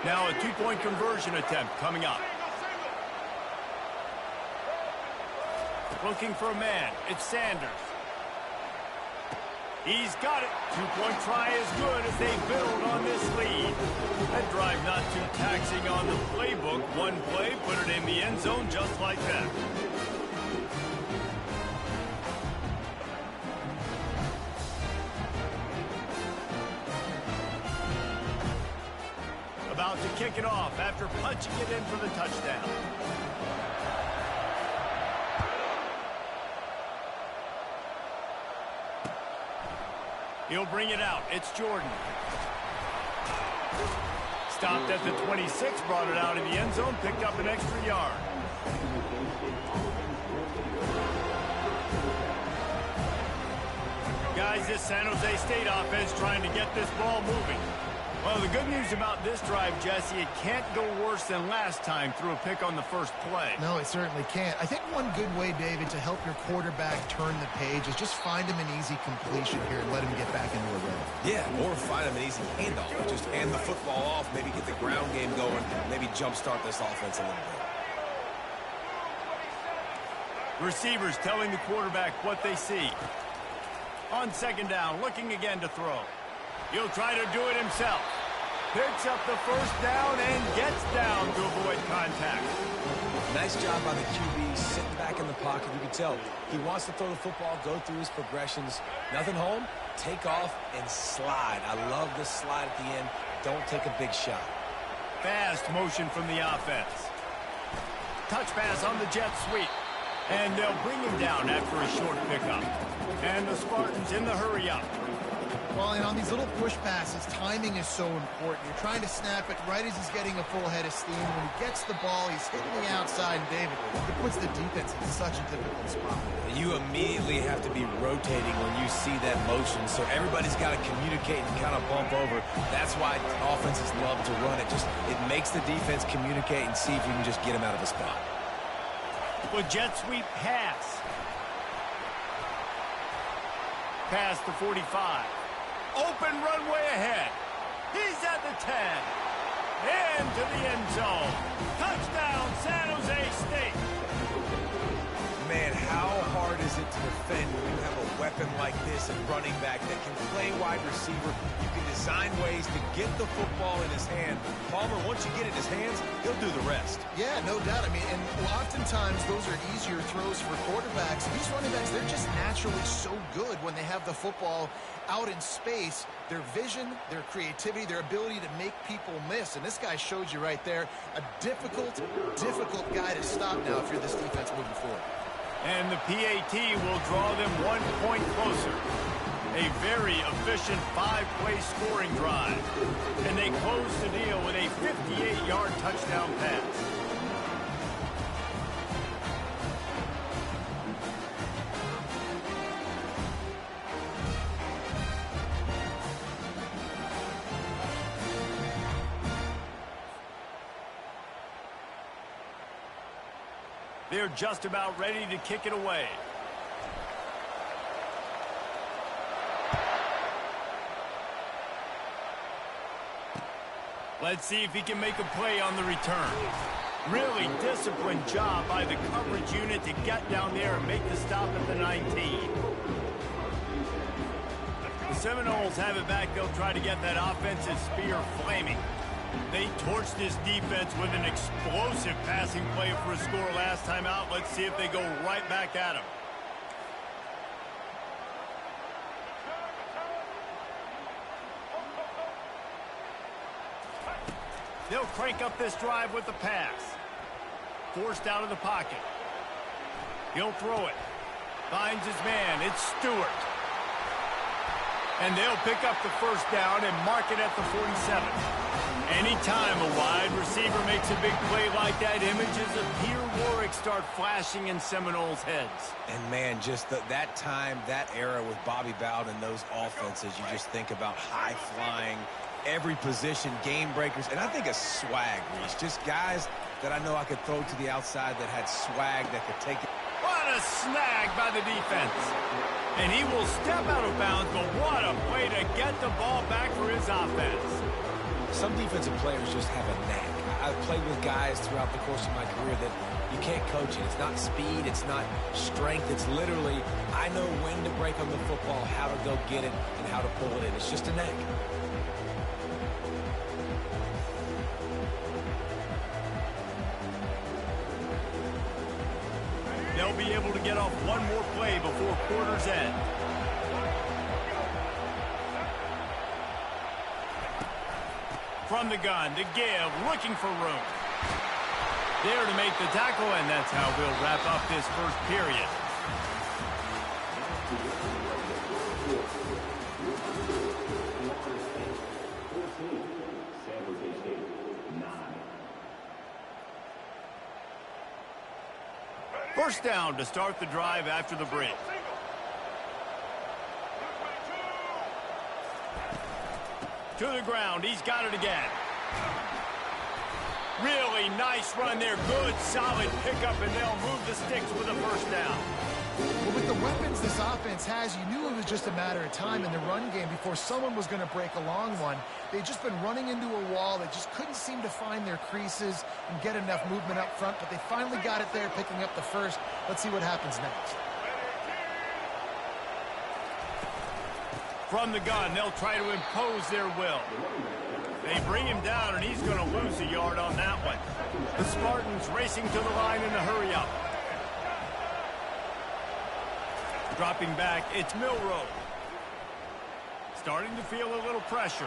Now a two-point conversion attempt coming up. Looking for a man. It's Sanders. He's got it. Two-point try is good as they build on this lead. That drive not too taxing on the playbook. One play, put it in the end zone just like that. About to kick it off after punching it in for the touchdown. He'll bring it out. It's Jordan. Stopped at the 26, brought it out of the end zone, picked up an extra yard. Guys, this San Jose State offense trying to get this ball moving. Well, the good news about this drive, Jesse, it can't go worse than last time through a pick on the first play. No, it certainly can't. I think one good way, David, to help your quarterback turn the page is just find him an easy completion here and let him get back into a rhythm. Yeah, or find him an easy handoff. Just hand the football off, maybe get the ground game going, maybe jumpstart this offense a little bit. Receivers telling the quarterback what they see. On second down, looking again to throw. He'll try to do it himself. Picks up the first down and gets down to avoid contact. Nice job by the QB, sitting back in the pocket. You can tell he wants to throw the football, go through his progressions. Nothing home, take off and slide. I love the slide at the end. Don't take a big shot. Fast motion from the offense. Touch pass on the jet sweep. And they'll bring him down after a short pickup. And the Spartans in the hurry up. Well, and on these little push passes, timing is so important. You're trying to snap it right as he's getting a full head of steam. When he gets the ball, he's hitting the outside, and David, it puts the defense in such a difficult spot. You immediately have to be rotating when you see that motion, so everybody's got to communicate and kind of bump over. That's why offenses love to run it. It makes the defense communicate and see if you can just get him out of a spot. With jet sweep pass. Pass to 45. Open runway ahead. He's at the 10. Into the end zone. Touchdown, San Jose State. Man, how hard is it to defend when you have a weapon like this at running back that can play wide receiver? You can design ways to get the football in his hand. Palmer, once you get it in his hands, he'll do the rest. Yeah, no doubt. I mean, and oftentimes those are easier throws for quarterbacks. These running backs, they're just naturally so good when they have the football out in space. Their vision, their creativity, their ability to make people miss. And this guy showed you right there, a difficult guy to stop now if you're this defense moving forward. And the PAT will draw them 1 point closer. A very efficient 5-play scoring drive. And they close the deal with a 58-yard touchdown pass. They're just about ready to kick it away. Let's see if he can make a play on the return. Really disciplined job by the coverage unit to get down there and make the stop at the 19. The Seminoles have it back. They'll try to get that offensive spear flaming. They torched this defense with an explosive passing play for a score last time out. Let's see if they go right back at him. They'll crank up this drive with the pass. Forced out of the pocket. He'll throw it. Finds his man. It's Stewart. And they'll pick up the first down and mark it at the 47. Anytime a wide receiver makes a big play like that, images of Peter Warrick start flashing in Seminoles' heads. And, man, just that time, that era with Bobby Bowden and those offenses, you just think about high-flying, every position, game breakers, and I think a swag, Reese. Just guys that I know I could throw to the outside that had swag that could take it. What a snag by the defense. And he will step out of bounds, but what a way to get the ball back for his offense. Some defensive players just have a knack. I've played with guys throughout the course of my career that you can't coach it. It's not speed. It's not strength. It's literally, I know when to break on the football, how to go get it, and how to pull it in. It's just a knack. They'll be able to get off one more play before quarter's end. From the gun to give, looking for room. There to make the tackle, and that's how we'll wrap up this first period. First down to start the drive after the break. To the ground. He's got it again. Really nice run there. Good, solid pickup, and they'll move the sticks with a first down. Well, with the weapons this offense has, you knew it was just a matter of time in the run game before someone was going to break a long one. They'd just been running into a wall. They just couldn't seem to find their creases and get enough movement up front, but they finally got it there, picking up the first. Let's see what happens next. From the gun, they'll try to impose their will. They bring him down, and he's going to lose a yard on that one. The Spartans racing to the line in a hurry-up. Dropping back, it's Milroe. Starting to feel a little pressure.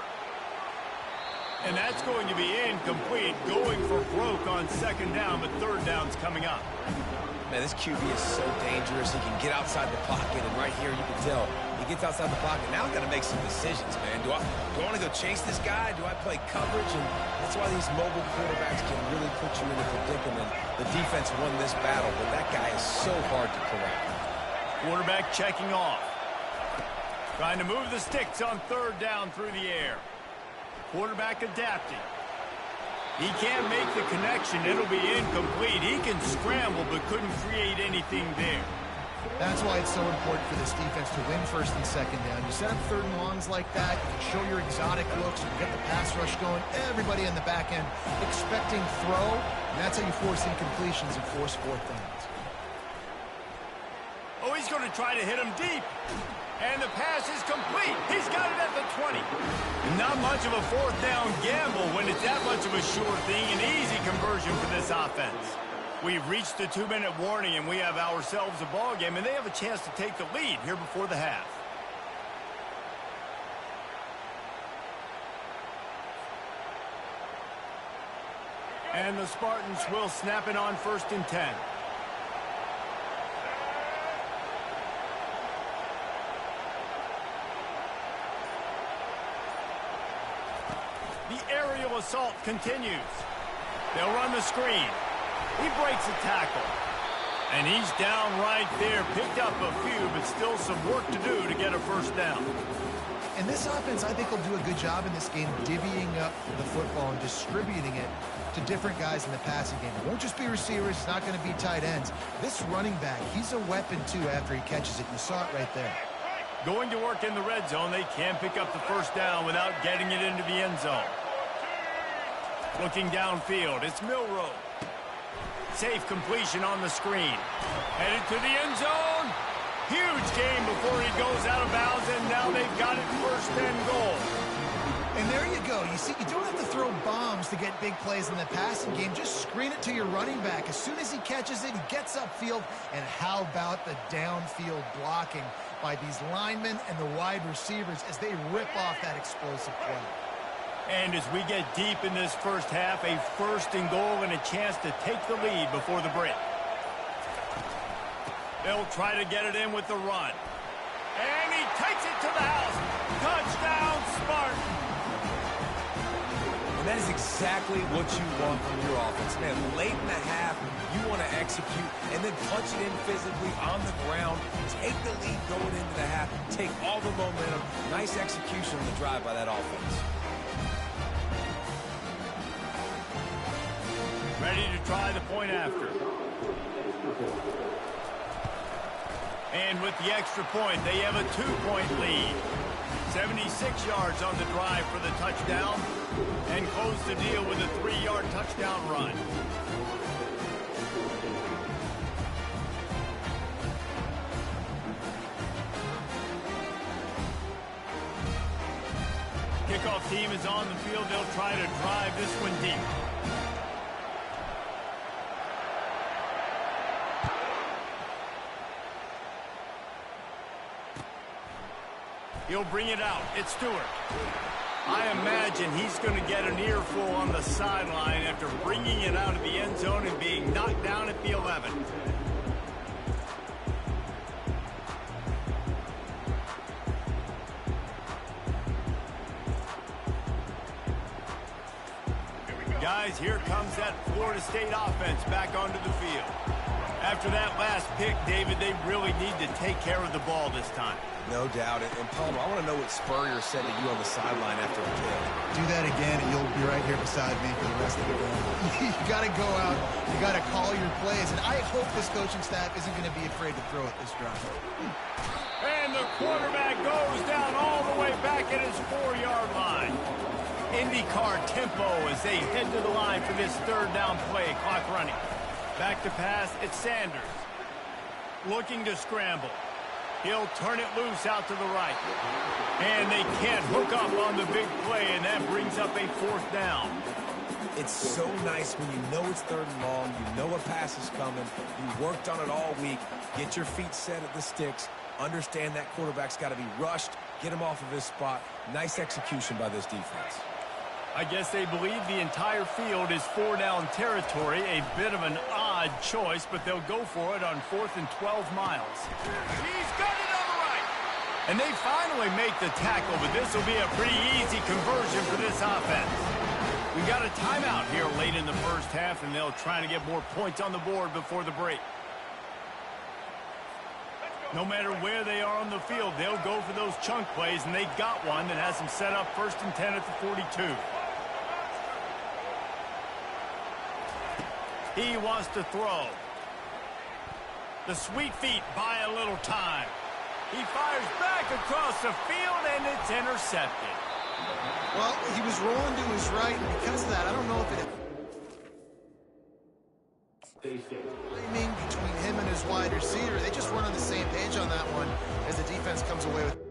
And that's going to be incomplete, going for broke on second down, but third down's coming up. Man, this QB is so dangerous. He can get outside the pocket, and right here you can tell he gets outside the pocket. Now I've got to make some decisions, man. Do I want to go chase this guy? Do I play coverage? And that's why these mobile quarterbacks can really put you in a predicament. The defense won this battle, but that guy is so hard to correct. Quarterback checking off. Trying to move the sticks on third down through the air. Quarterback adapting. He can't make the connection. It'll be incomplete. He can scramble but couldn't create anything there. That's why it's so important for this defense to win first and second down. You set up third and longs like that, you can show your exotic looks, you get the pass rush going, everybody in the back end expecting throw, and that's how you force incompletions and force fourth downs. Oh, he's going to try to hit him deep. And the pass is complete. He's got it at the 20. Not much of a fourth down gamble when it's that much of a sure thing. An easy conversion for this offense. We've reached the 2-minute warning, and we have ourselves a ball game, and they have a chance to take the lead here before the half. And the Spartans will snap it on 1st and 10. The aerial assault continues. They'll run the screen. He breaks a tackle. And he's down right there. Picked up a few, but still some work to do to get a first down. And this offense, I think, will do a good job in this game divvying up the football and distributing it to different guys in the passing game. It won't just be receivers. It's not going to be tight ends. This running back, he's a weapon, too, after he catches it. You saw it right there. Going to work in the red zone. They can pick up the first down without getting it into the end zone. Looking downfield, it's Milroe. Safe completion on the screen. Headed to the end zone. Huge gain before he goes out of bounds, and now they've got it 1st and goal. And there you go. You see, you don't have to throw bombs to get big plays in the passing game. Just screen it to your running back. As soon as he catches it, he gets upfield. And how about the downfield blocking by these linemen and the wide receivers as they rip off that explosive play. And as we get deep in this first half, a 1st and goal and a chance to take the lead before the break. They'll try to get it in with the run. And he takes it to the house. Touchdown, Spartan. And that is exactly what you want from your offense. Man, late in the half, you want to execute and then punch it in physically on the ground. Take the lead going into the half. Take all the momentum. Nice execution on the drive by that offense. Ready to try the point after. And with the extra point, they have a 2-point lead. 76 yards on the drive for the touchdown. And close the deal with a 3-yard touchdown run. Kickoff team is on the field. They'll try to drive this one deep. He'll bring it out. It's Stewart. I imagine he's going to get an earful on the sideline after bringing it out of the end zone and being knocked down at the 11. Guys, here comes that Florida State offense back onto the field. After that last pick, David, they really need to take care of the ball this time. No doubt. And Palmer, I want to know what Spurrier said to you on the sideline after the kill. Do that again, and you'll be right here beside me for the rest of the game. You got to go out. You got to call your plays. And I hope this coaching staff isn't going to be afraid to throw it this drive. And the quarterback goes down all the way back at his 4-yard line. IndyCar tempo as they head to the line for this third down play. Clock running. Back to pass, it's Sanders. Looking to scramble. He'll turn it loose out to the right. And they can't hook up on the big play, and that brings up a fourth down. It's so nice when you know it's third and long, you know a pass is coming, you worked on it all week, get your feet set at the sticks, understand that quarterback's got to be rushed, get him off of his spot. Nice execution by this defense. I guess they believe the entire field is 4-down territory. A bit of an odd choice, but they'll go for it on 4th and 12 miles. He's got it on the right. And they finally make the tackle, but this will be a pretty easy conversion for this offense. We got a timeout here late in the first half, and they'll try to get more points on the board before the break. No matter where they are on the field, they'll go for those chunk plays, and they got one that has them set up 1st and 10 at the 42. He wants to throw. The sweet feet buy a little time. He fires back across the field, and it's intercepted. Well, he was rolling to his right, and because of that, I don't know if it... between him and his wide receiver, they just weren't on the same page on that one as the defense comes away with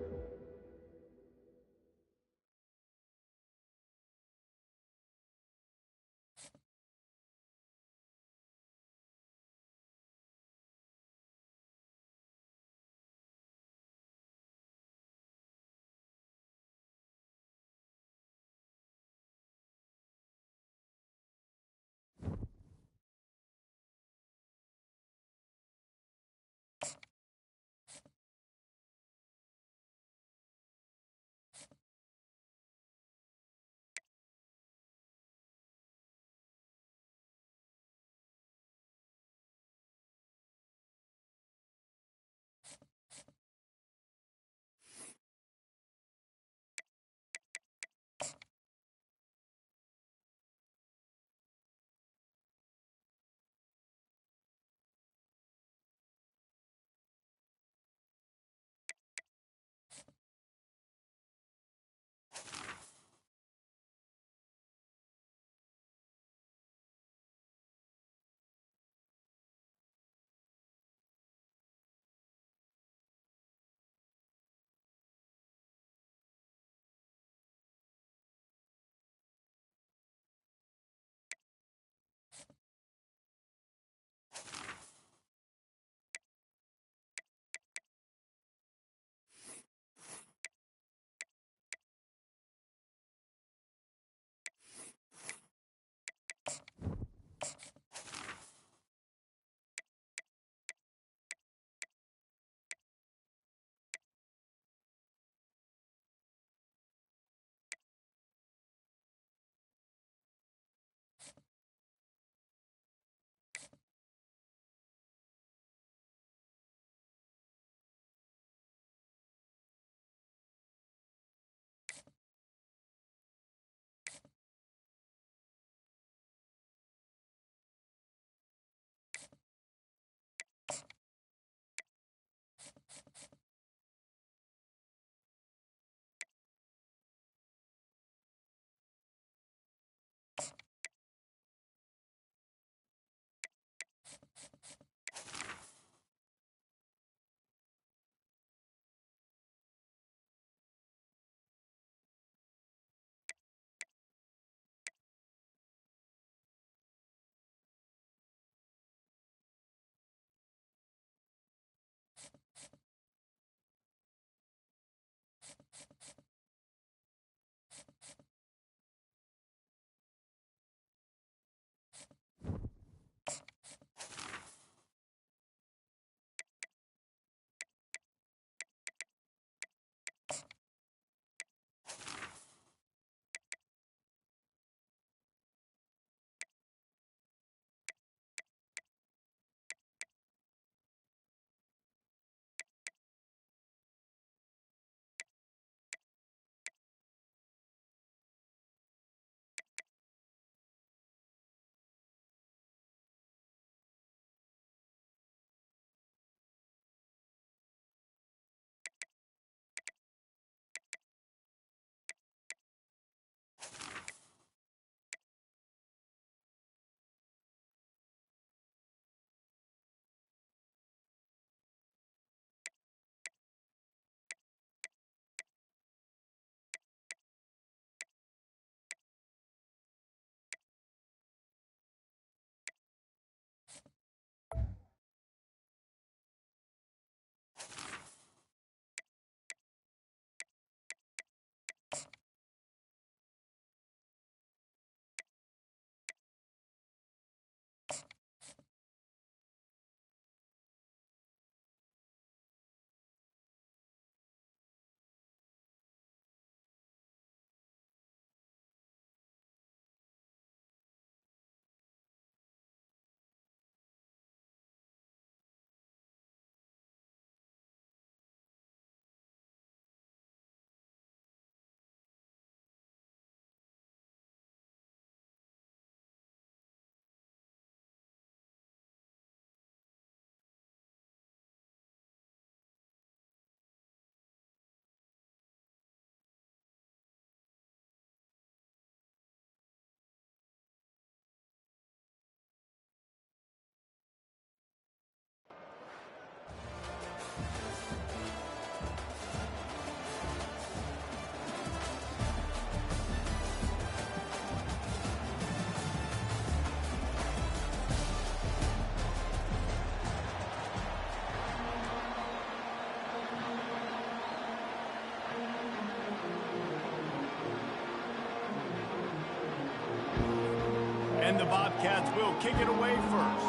And the Bobcats will kick it away first.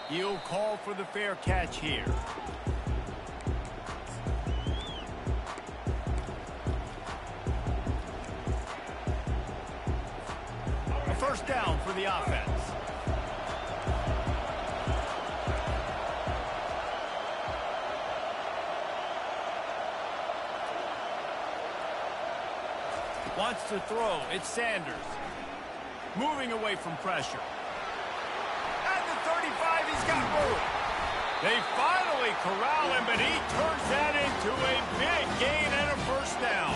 He'll call for the fair catch here. A first down for the offense. Wants to throw. It's Sanders. Moving away from pressure. At the 35, he's got room. They finally corral him, but he turns that into a big gain and a first down.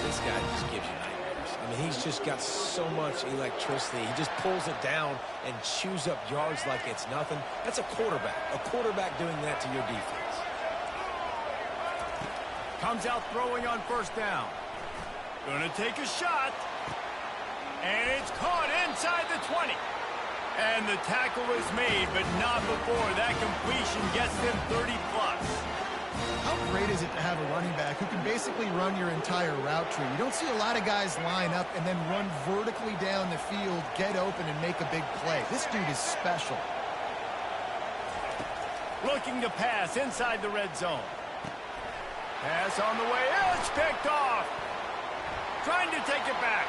This guy just gives you nightmares. I mean, he's just got so much electricity. He just pulls it down and chews up yards like it's nothing. That's a quarterback. A quarterback doing that to your defense. Comes out throwing on first down. Gonna take a shot. And it's caught inside the 20. And the tackle is made, but not before that completion gets them 30-plus. How great is it to have a running back who can basically run your entire route tree? You don't see a lot of guys line up and then run vertically down the field, get open, and make a big play. This dude is special. Looking to pass inside the red zone. Pass on the way. It's picked off. Trying to take it back.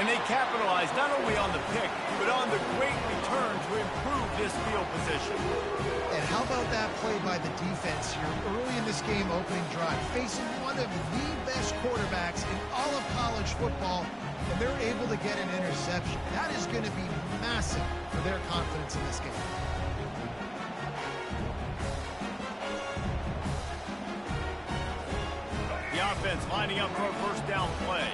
And they capitalize not only on the pick, but on the great return to improve this field position. And how about that play by the defense here early in this game opening drive, facing one of the best quarterbacks in all of college football, and they're able to get an interception. That is going to be massive for their confidence in this game. The offense lining up for a first down play.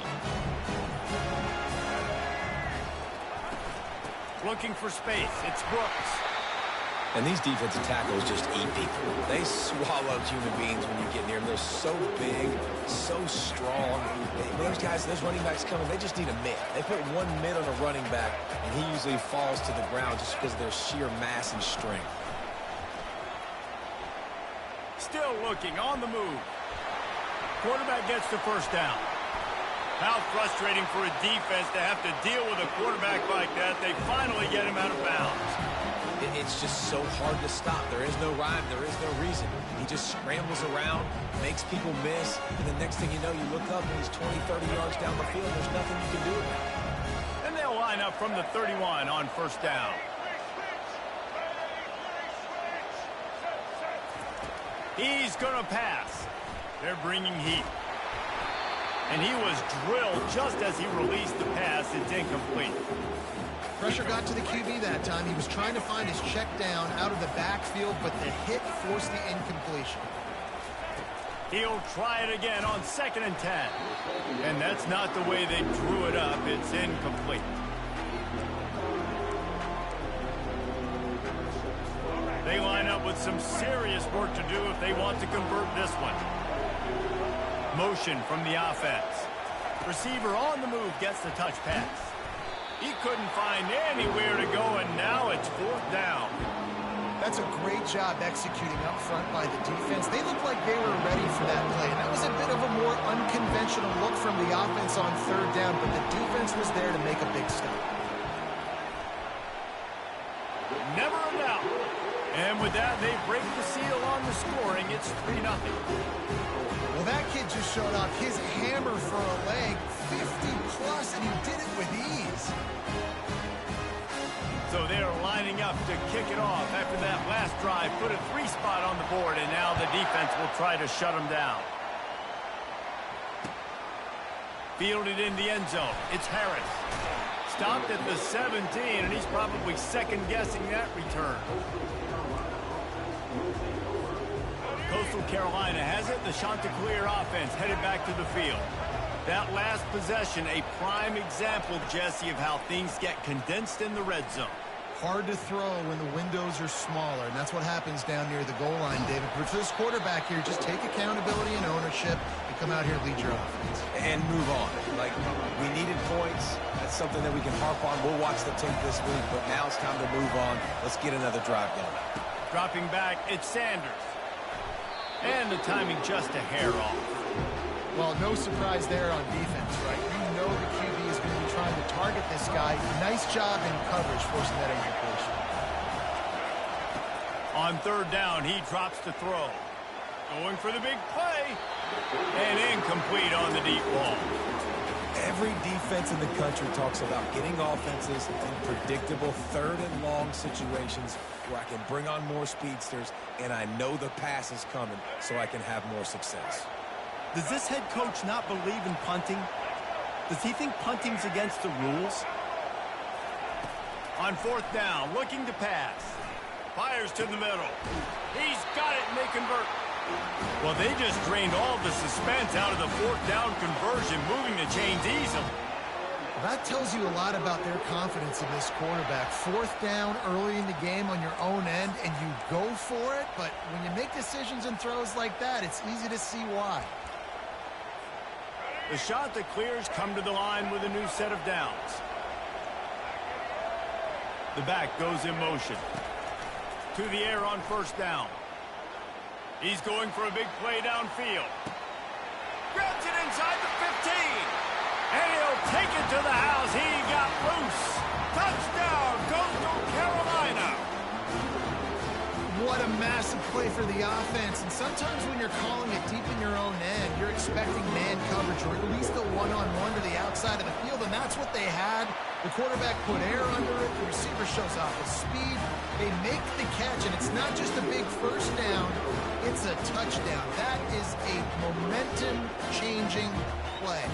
Looking for space. It's Brooks. And these defensive tackles just eat people. They swallow human beings when you get near them. They're so big, so strong. Those guys, those running backs coming, they just need a mid. They put one mid on a running back, and he usually falls to the ground just because of their sheer mass and strength. Still looking on the move. Quarterback gets the first down. How frustrating for a defense to have to deal with a quarterback like that. They finally get him out of bounds. It's just so hard to stop. There is no rhyme. There is no reason. He just scrambles around, makes people miss, and the next thing you know, you look up and he's 20, 30 yards down the field. There's nothing you can do about it. And they'll line up from the 31 on first down. He's going to pass. They're bringing heat. And he was drilled just as he released the pass. It's incomplete. Pressure got to the QB that time. He was trying to find his check down out of the backfield, but the hit forced the incompletion. He'll try it again on 2nd and 10. And that's not the way they drew it up. It's incomplete. They line up with some serious work to do if they want to convert this one. Motion from the offense. Receiver on the move gets the touch pass. He couldn't find anywhere to go, and now it's 4th down. That's a great job executing up front by the defense. They looked like they were ready for that play. And that was a bit of a more unconventional look from the offense on 3rd down, but the defense was there to make a big stop. Never a doubt. And with that, they break the seal on the scoring. It's 3-0. Well, that kid just showed off his hammer for a leg, 50-plus, and he did it with ease. So they're lining up to kick it off after that last drive. Put a 3 spot on the board, and now the defense will try to shut them down. Fielded in the end zone. It's Harris. Stopped at the 17, and he's probably second-guessing that return. Coastal Carolina has it. The Chanticleer offense headed back to the field. That last possession, a prime example, Jesse, of how things get condensed in the red zone. Hard to throw when the windows are smaller, and that's what happens down near the goal line, David. But for this quarterback here, just take accountability and ownership and come out here and lead your offense. And move on. Like, we needed points. That's something that we can harp on. We'll watch the tape this week, but now it's time to move on. Let's get another drive going. Dropping back, it's Sanders. And the timing just a hair off. Well, no surprise there on defense, right? You know the QB is going to be trying to target this guy. Nice job in coverage forcing that incompletion. On third down, he drops to throw. Going for the big play. And incomplete on the deep ball. Every defense in the country talks about getting offenses in predictable third and long situations where I can bring on more speedsters and I know the pass is coming so I can have more success. Does this head coach not believe in punting? Does he think punting's against the rules? On fourth down, looking to pass. Fires to the middle. He's got it, and they convert. Well, they just drained all the suspense out of the fourth down conversion, moving the chains easily. That tells you a lot about their confidence in this quarterback. Fourth down early in the game on your own end, and you go for it. But when you make decisions and throws like that, it's easy to see why. The shot that clears come to the line with a new set of downs. The back goes in motion. To the air on first down. He's going for a big play downfield. Grabs it inside the 15. And he'll take it to the house. He got loose. Touchdown, Coastal Carolina. What a massive play for the offense. And sometimes when you're calling it deep in your own end, you're expecting man coverage or at least a one-on-one to the outside of the field, and that's what they had. The quarterback put air under it. The receiver shows off his speed. They make the catch, and it's not just a big first down. It's a touchdown. That is a momentum-changing play.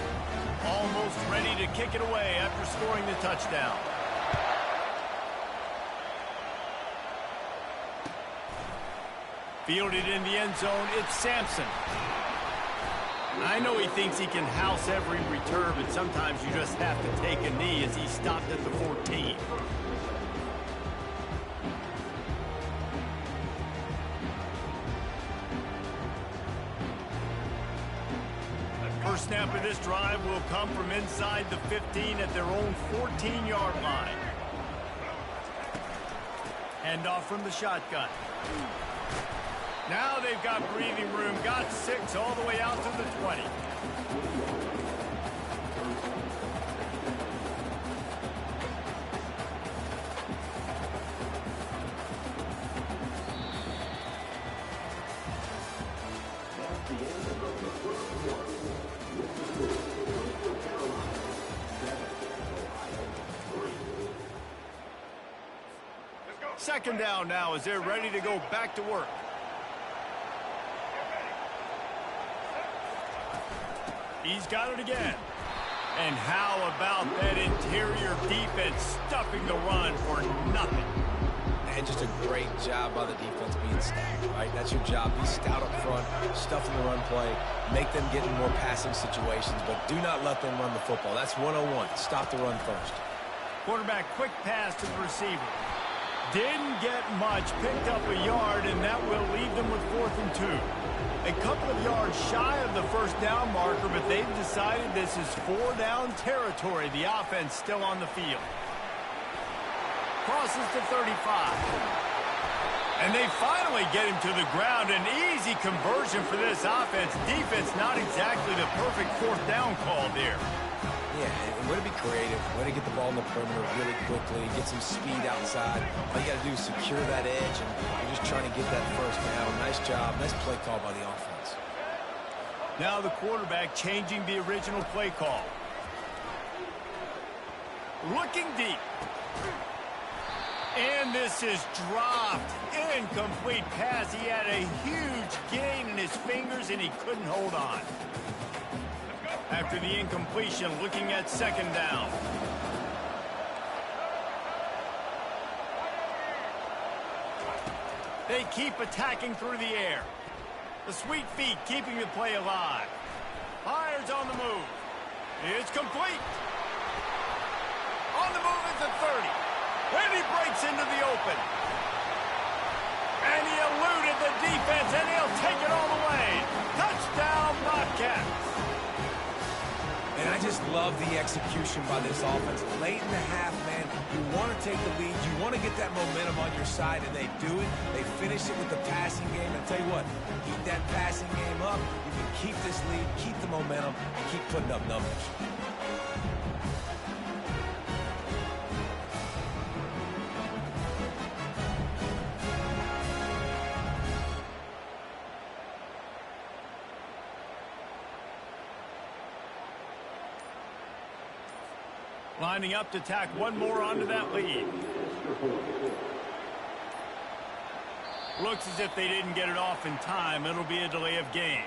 Almost ready to kick it away after scoring the touchdown. Fielded in the end zone, it's Sampson. I know he thinks he can house every return, but sometimes you just have to take a knee as he stopped at the 14. First snap of this drive will come from inside the 15 at their own 14-yard line. Handoff from the shotgun. Now they've got breathing room, got 6 all the way out to the 20. Second down now as they're ready to go back to work. He's got it again. And how about that interior defense stuffing the run for nothing? And just a great job by the defense being stout, right? That's your job. Be stout up front, stuffing the run play, make them get in more passing situations, but do not let them run the football. That's 101. Stop the run first. Quarterback quick pass to the receiver. Didn't get much, picked up a yard, and that will leave them with 4th and 2. A couple of yards shy of the first down marker, but they've decided this is 4-down territory. The offense still on the field. Crosses to 35. And they finally get him to the ground. An easy conversion for this offense. Defense not exactly the perfect 4th down call there. Yeah, and way to be creative, way to get the ball in the perimeter really quickly, get some speed outside. All you got to do is secure that edge, and you're just trying to get that first down. Nice job. Nice play call by the offense. Now the quarterback changing the original play call. Looking deep. And this is dropped. Incomplete pass. He had a huge gain in his fingers, and he couldn't hold on. After the incompletion, looking at second down. They keep attacking through the air. The sweet feet keeping the play alive. Fires on the move. It's complete. On the move at the 30. And he breaks into the open. And he eluded the defense, and he'll take it all the way. Touchdown, Bobcats. And I just love the execution by this offense. Late in the half, man, you want to take the lead. You want to get that momentum on your side, and they do it. They finish it with the passing game. And tell you what, keep that passing game up. You can keep this lead, keep the momentum, and keep putting up numbers. Lining up to tack one more onto that lead. Looks as if they didn't get it off in time. It'll be a delay of game.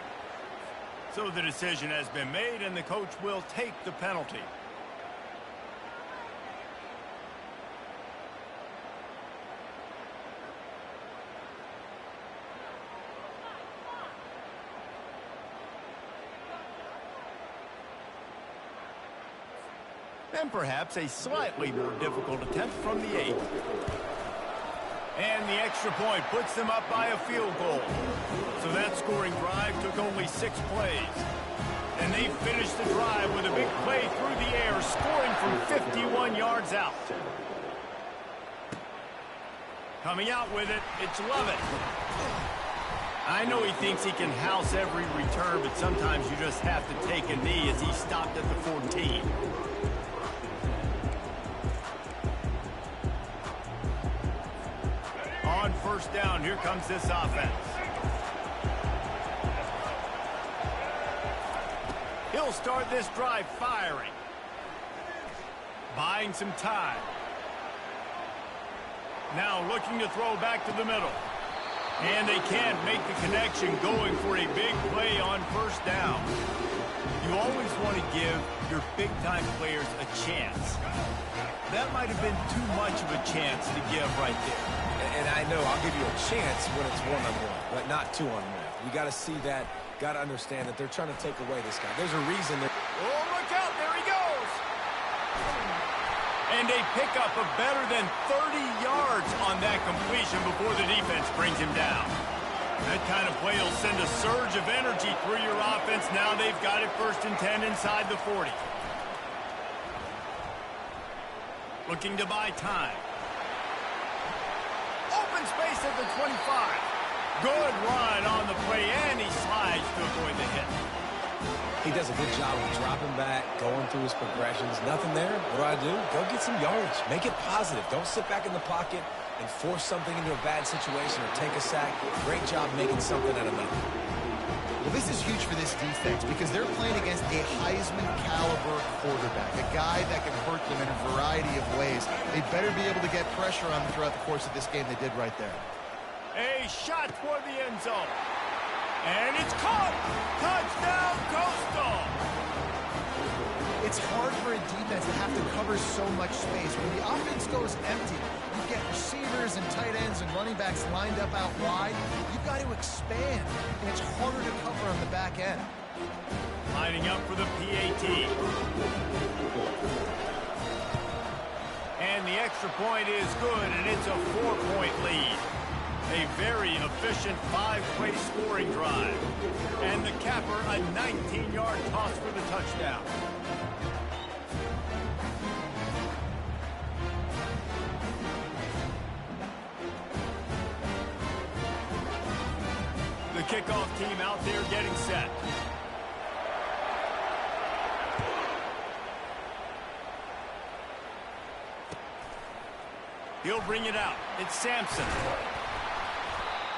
So the decision has been made, and the coach will take the penalty. And perhaps a slightly more difficult attempt from the 8. And the extra point puts them up by a field goal. So that scoring drive took only 6 plays. And they finished the drive with a big play through the air, scoring from 51 yards out. Coming out with it, it's Lovett. I know he thinks he can house every return, but sometimes you just have to take a knee as he stopped at the 14. On first down, here comes this offense. He'll start this drive firing. Buying some time. Now looking to throw back to the middle. And they can't make the connection, going for a big play on first down. You always want to give your big-time players a chance. That might have been too much of a chance to give right there. And I know I'll give you a chance when it's one-on-one, but not two-on-one. You got to see that, got to understand that they're trying to take away this guy. There's a reason that... Oh, look out, there he goes! And a pickup of better than 30 yards on that completion before the defense brings him down. That kind of play will send a surge of energy through your offense. Now they've got it 1st and 10 inside the 40. Looking to buy time. Open space at the 25. Good run on the play, and he slides to avoid the hit. He does a good job of dropping back, going through his progressions. Nothing there. What do? Go get some yards. Make it positive. Don't sit back in the pocket and force something into a bad situation or take a sack. Great job making something out of nothing. Well, this is huge for this defense because they're playing against a Heisman-caliber quarterback, a guy that can hurt them in a variety of ways. They better be able to get pressure on them throughout the course of this game. They did right there. A shot toward the end zone. And it's caught! Touchdown, Coastal! It's hard for a defense to have to cover so much space. When the offense goes empty, you get receivers and tight ends and running backs lined up out wide. You've got to expand, and it's harder to cover on the back end. Lining up for the PAT. And the extra point is good, and it's a 4-point lead. A very efficient 5-play scoring drive. And the capper, a 19-yard toss for the touchdown. The kickoff team out there getting set. He'll bring it out. It's Sampson.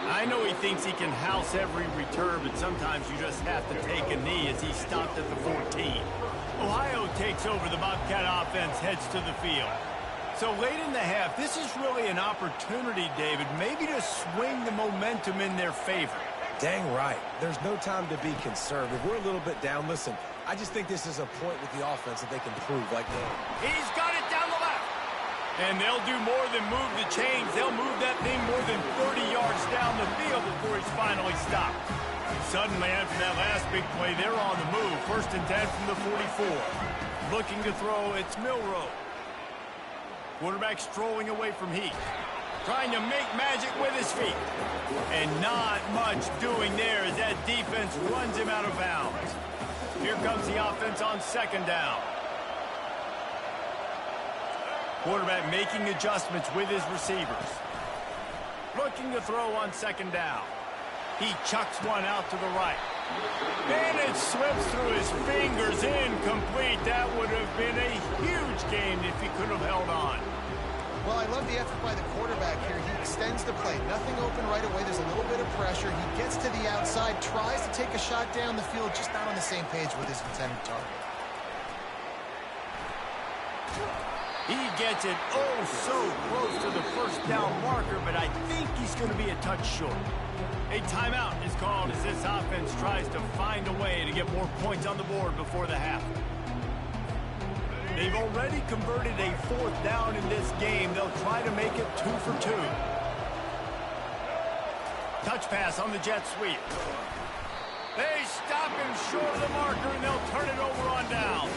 I know he thinks he can house every return, but sometimes you just have to take a knee as he stopped at the 14. Ohio takes over. The Bobcat offense heads to the field. So late in the half, this is really an opportunity, David, maybe to swing the momentum in their favor. Dang right. There's no time to be conservative. We're a little bit down. Listen, I just think this is a point with the offense that they can prove. Like, he's got it down the left. And they'll do more than move the chains. They'll move that thing more than 30 yards down the field before he's finally stopped. Suddenly, after that last big play, they're on the move. 1st and 10 from the 44. Looking to throw, it's Milroe. Quarterback strolling away from Heath. Trying to make magic with his feet. And not much doing there as that defense runs him out of bounds. Here comes the offense on second down. Quarterback making adjustments with his receivers. Looking to throw on second down. He chucks one out to the right. And it slips through his fingers, incomplete. That would have been a huge gain if he could have held on. Well, I love the effort by the quarterback here. He extends the play. Nothing open right away. There's a little bit of pressure. He gets to the outside, tries to take a shot down the field, just not on the same page with his intended target. He gets it oh so close to the first down marker, but I think he's going to be a touch short. A timeout is called as this offense tries to find a way to get more points on the board before the half. They've already converted a fourth down in this game. They'll try to make it 2 for 2. Touch pass on the jet sweep. They stop him short of the marker, and they'll turn it over on down.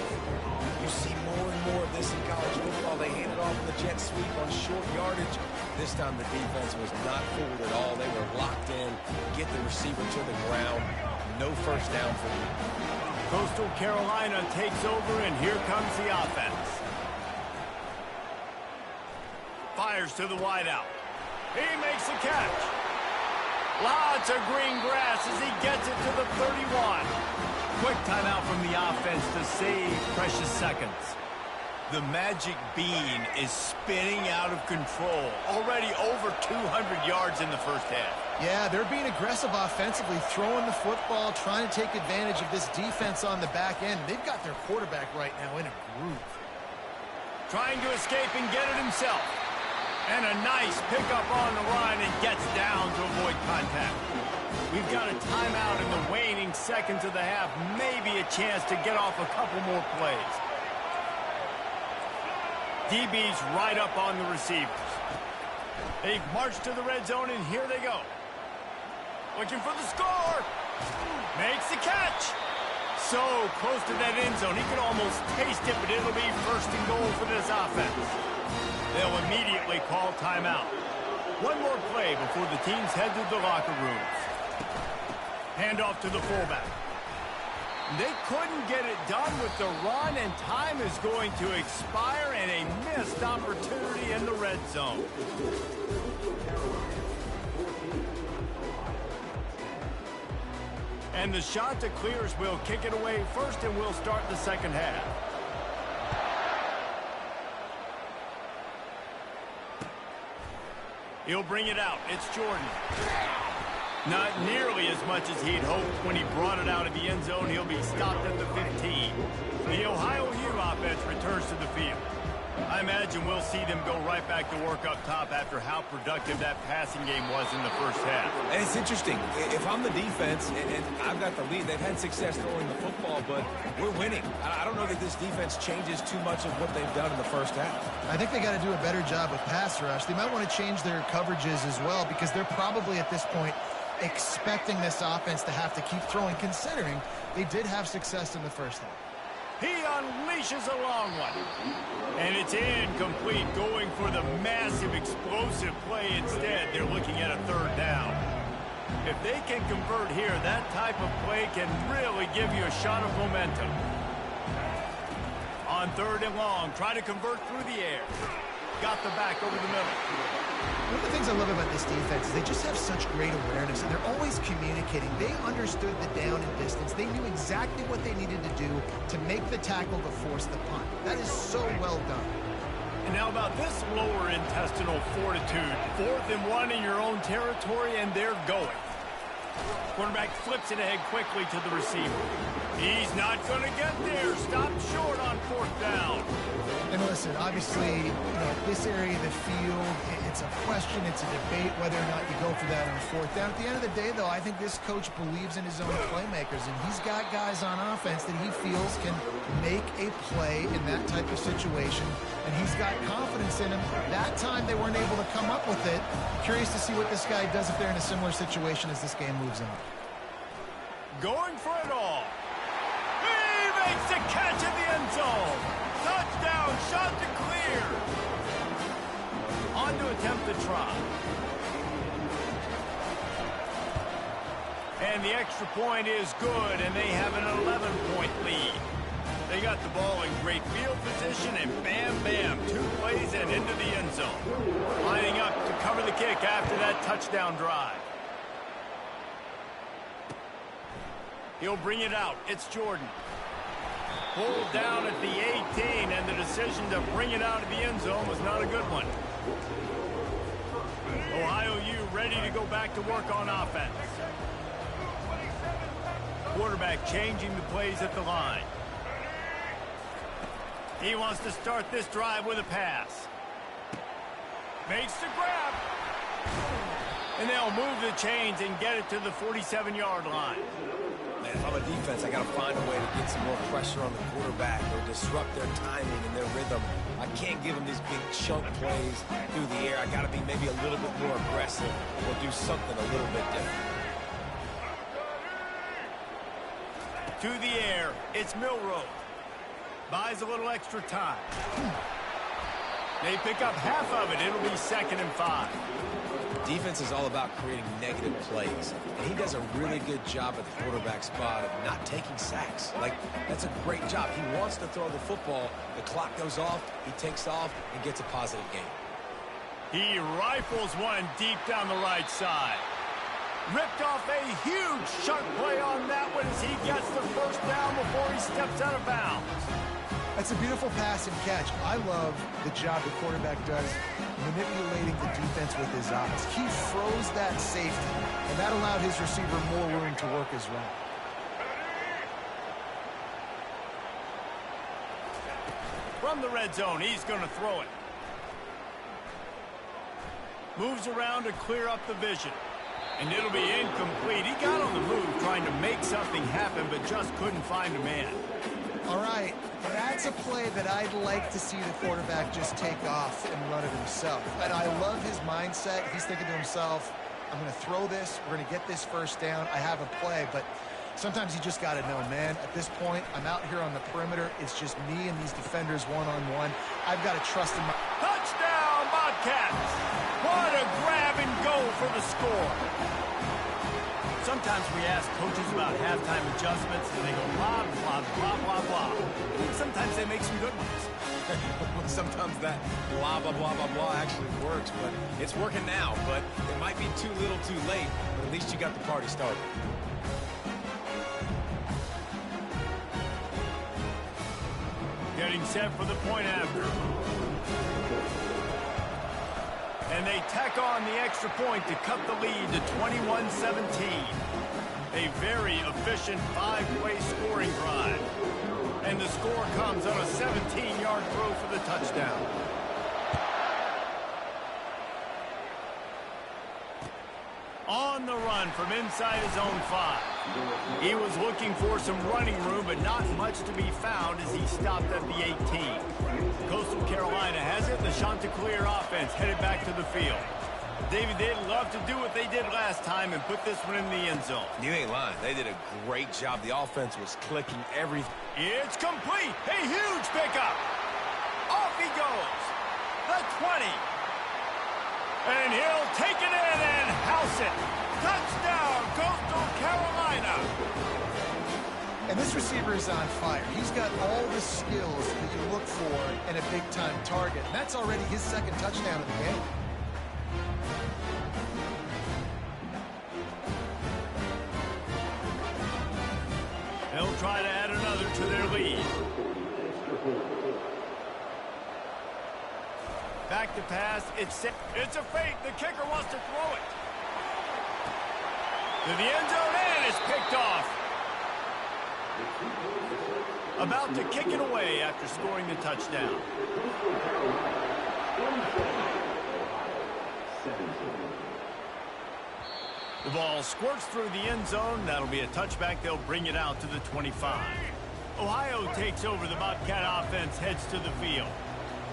You see more and more of this in college football. They hand it off in the jet sweep on short yardage. This time the defense was not fooled at all. They were locked in, get the receiver to the ground. No first down for them. Coastal Carolina takes over, and here comes the offense. Fires to the wideout. He makes a catch. Lots of green grass as he gets it to the 31. Quick timeout from the offense to save precious seconds. The magic bean is spinning out of control. Already over 200 yards in the first half. Yeah, they're being aggressive offensively, throwing the football, trying to take advantage of this defense on the back end. They've got their quarterback right now in a groove. Trying to escape and get it himself. And a nice pickup on the run and gets down to avoid contact. We've got a timeout in the waning seconds of the half. Maybe a chance to get off a couple more plays. DB's right up on the receivers. They've marched to the red zone, and here they go. Looking for the score. Makes the catch. So close to that end zone. He could almost taste it, but it'll be first and goal for this offense. They'll immediately call timeout. One more play before the teams head to the locker rooms. Handoff to the fullback. They couldn't get it done with the run, and time is going to expire, and a missed opportunity in the red zone. And the shot to clears will kick it away first, and we'll start the second half. He'll bring it out. It's Jordan. Not nearly as much as he'd hoped when he brought it out of the end zone. He'll be stopped at the 15. The Ohio U offense returns to the field. I imagine we'll see them go right back to work up top after how productive that passing game was in the first half. And it's interesting. If I'm the defense and I've got the lead, they've had success throwing the football, but we're winning. I don't know that this defense changes too much of what they've done in the first half. I think they got to do a better job with pass rush. They might want to change their coverages as well, because they're probably at this point expecting this offense to have to keep throwing, considering they did have success in the first half. He unleashes a long one. And it's incomplete, going for the massive explosive play instead. They're looking at a third down. If they can convert here, that type of play can really give you a shot of momentum. On third and long, try to convert through the air. Got the back over the middle. One of the things I love about this defense is they just have such great awareness, and they're always communicating. They understood the down and distance. They knew exactly what they needed to do to make the tackle to force the punt. That is so well done. And now about this lower intestinal fortitude. 4th and 1 in your own territory, and they're going. Quarterback flips it ahead quickly to the receiver. He's not going to get there. Stopped short on 4th down. And listen, obviously, this area of the field, it's a question, it's a debate whether or not you go for that on 4th down. At the end of the day, though, I think this coach believes in his own playmakers, and he's got guys on offense that he feels can make a play in that type of situation, and he's got confidence in him. That time they weren't able to come up with it. Curious to see what this guy does if they're in a similar situation as this game moves on. Going for it all. He makes the catch in the end zone. Touchdown, shot to clear. On to attempt the try. And the extra point is good, and they have an 11-point lead. They got the ball in great field position, and bam, bam, 2 plays and into the end zone. Lining up to cover the kick after that touchdown drive. He'll bring it out. It's Jordan. Pulled down at the 18, and the decision to bring it out of the end zone was not a good one. Ohio U ready to go back to work on offense. Quarterback changing the plays at the line. He wants to start this drive with a pass. Makes the grab. And they'll move the chains and get it to the 47-yard line. Man, if I'm a defense, I got to find a way to get some more pressure on the quarterback or disrupt their timing and their rhythm. I can't give them these big chunk plays through the air. I got to be maybe a little bit more aggressive or do something a little bit different. To the air, it's Milroe. Buys a little extra time. They pick up half of it. It'll be 2nd and 5. Defense is all about creating negative plays, and he does a really good job at the quarterback spot of not taking sacks. Like, that's a great job. He wants to throw the football. The clock goes off, he takes off, and gets a positive gain. He rifles one deep down the right side. Ripped off a huge sharp play on that one as he gets the first down before he steps out of bounds. That's a beautiful pass and catch. I love the job the quarterback does manipulating the defense with his eyes. He froze that safety, and that allowed his receiver more room to work his route. From the red zone, he's going to throw it. Moves around to clear up the vision. And it'll be incomplete. He got on the move trying to make something happen, but just couldn't find a man. All right, that's a play that I'd like to see the quarterback just take off and run it himself. And I love his mindset. He's thinking to himself, I'm going to throw this. We're going to get this first down. I have a play, but sometimes you just got to know, man, at this point, I'm out here on the perimeter. It's just me and these defenders one-on-one. I've got to trust in my... Touchdown, Bobcats! What a grab and go for the score. Sometimes we ask coaches about halftime adjustments, and they go blah, blah, blah, blah, blah. Sometimes they make some good ones. Sometimes that blah, blah, blah, blah, blah actually works, but it's working now. But it might be too little too late, but at least you got the party started. Getting set for the point after. And they tack on the extra point to cut the lead to 21-17. A very efficient 5-play scoring drive. And the score comes on a 17-yard throw for the touchdown. On the run from inside his own 5. He was looking for some running room, but not much to be found as he stopped at the 18. Coastal Carolina has it. The Chanticleer offense headed back to the field. David, they'd love to do what they did last time and put this one in the end zone. You ain't lying. They did a great job. The offense was clicking everything. It's complete. A huge pickup. Off he goes. The 20. And he'll take it in and house it. Touchdown, Coastal Carolina. And this receiver is on fire. He's got all the skills that you look for in a big-time target. And that's already his 2nd touchdown of the game. They'll try to add another to their lead. Back to pass. It's a fake. The kicker wants to throw it. To the end zone, and it's picked off. About to kick it away after scoring the touchdown. The ball squirts through the end zone. That'll be a touchback. They'll bring it out to the 25. Ohio takes over. The Bobcat offense heads to the field.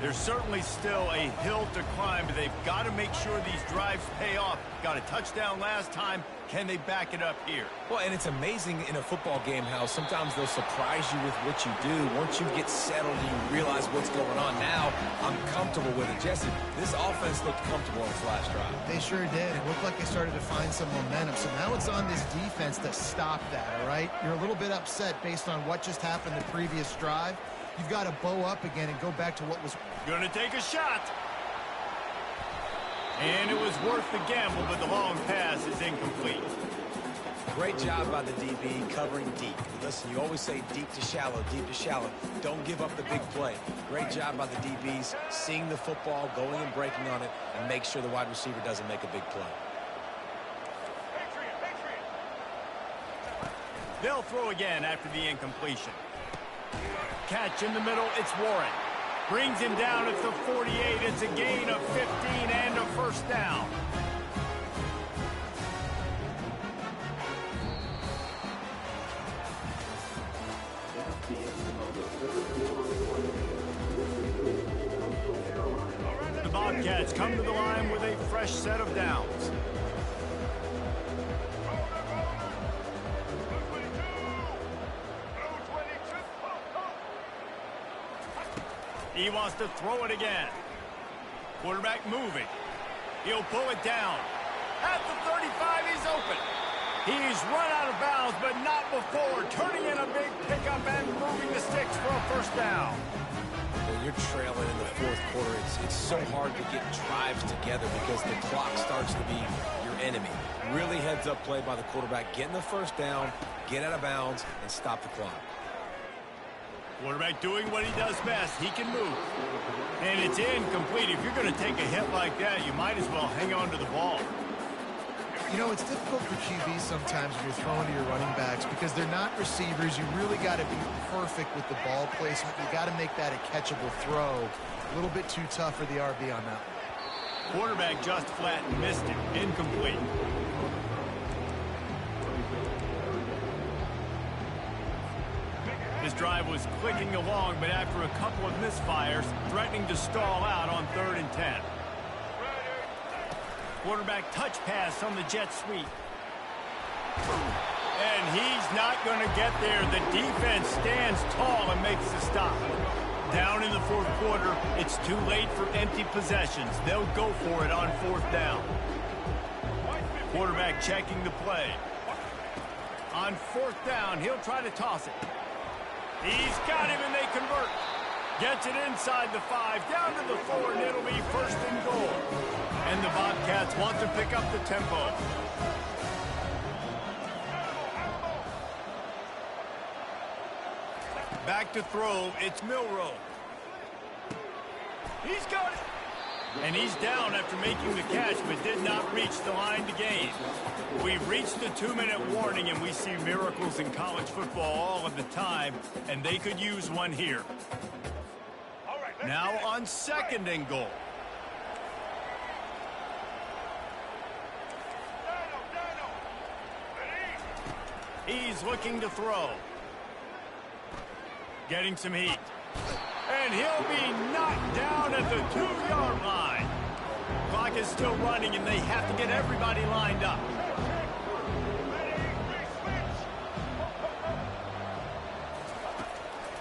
There's certainly still a hill to climb, but they've got to make sure these drives pay off. Got a touchdown last time. Can they back it up here? Well, and it's amazing in a football game how sometimes they'll surprise you with what you do. Once you get settled and you realize what's going on, now I'm comfortable with it. Jesse, this offense looked comfortable on its last drive. They sure did. It looked like they started to find some momentum. So now it's on this defense to stop that, all right? You're a little bit upset based on what just happened the previous drive. You've got to bow up again and go back to what was... Going to take a shot. And it was worth the gamble, but the long pass is incomplete. Great job by the DB covering deep. Listen, you always say deep to shallow, deep to shallow. Don't give up the big play. Great job by the DBs, seeing the football, going and breaking on it, and make sure the wide receiver doesn't make a big play. They'll throw again after the incompletion. Catch in the middle, it's Warren. Brings him down at the 48. It's a gain of 15 and a first down. The Bobcats come to the line with a fresh set of downs. He wants to throw it again. Quarterback moving. He'll pull it down. At the 35, he's open. He's run out of bounds, but not before. Turning in a big pickup and moving the sticks for a first down. When you're trailing in the fourth quarter, it's so hard to get drives together because the clock starts to be your enemy. Really heads-up play by the quarterback. Getting the first down, get out of bounds, and stop the clock. Quarterback doing what he does best. He can move. And it's incomplete. If you're going to take a hit like that, you might as well hang on to the ball. You know, it's difficult for QBs sometimes when you're throwing to your running backs because they're not receivers. You really got to be perfect with the ball placement. You got to make that a catchable throw. A little bit too tough for the RB on that one. Quarterback just flat missed it. Incomplete. This drive was clicking along, but after a couple of misfires, threatening to stall out on 3rd and 10. Quarterback touch pass on the jet sweep. And he's not going to get there. The defense stands tall and makes the stop. Down in the fourth quarter, it's too late for empty possessions. They'll go for it on 4th down. Quarterback checking the play. On 4th down, he'll try to toss it. He's got him, and they convert. Gets it inside the 5, down to the 4, and it'll be 1st and goal. And the Bobcats want to pick up the tempo. Back to throw, it's Milroe. He's got it. And he's down after making the catch, but did not reach the line to gain. We've reached the 2-minute warning, and we see miracles in college football all of the time, and they could use one here. Now on 2nd and goal. He's looking to throw. Getting some heat. And he'll be knocked down at the 2-yard line. Clock is still running, and they have to get everybody lined up.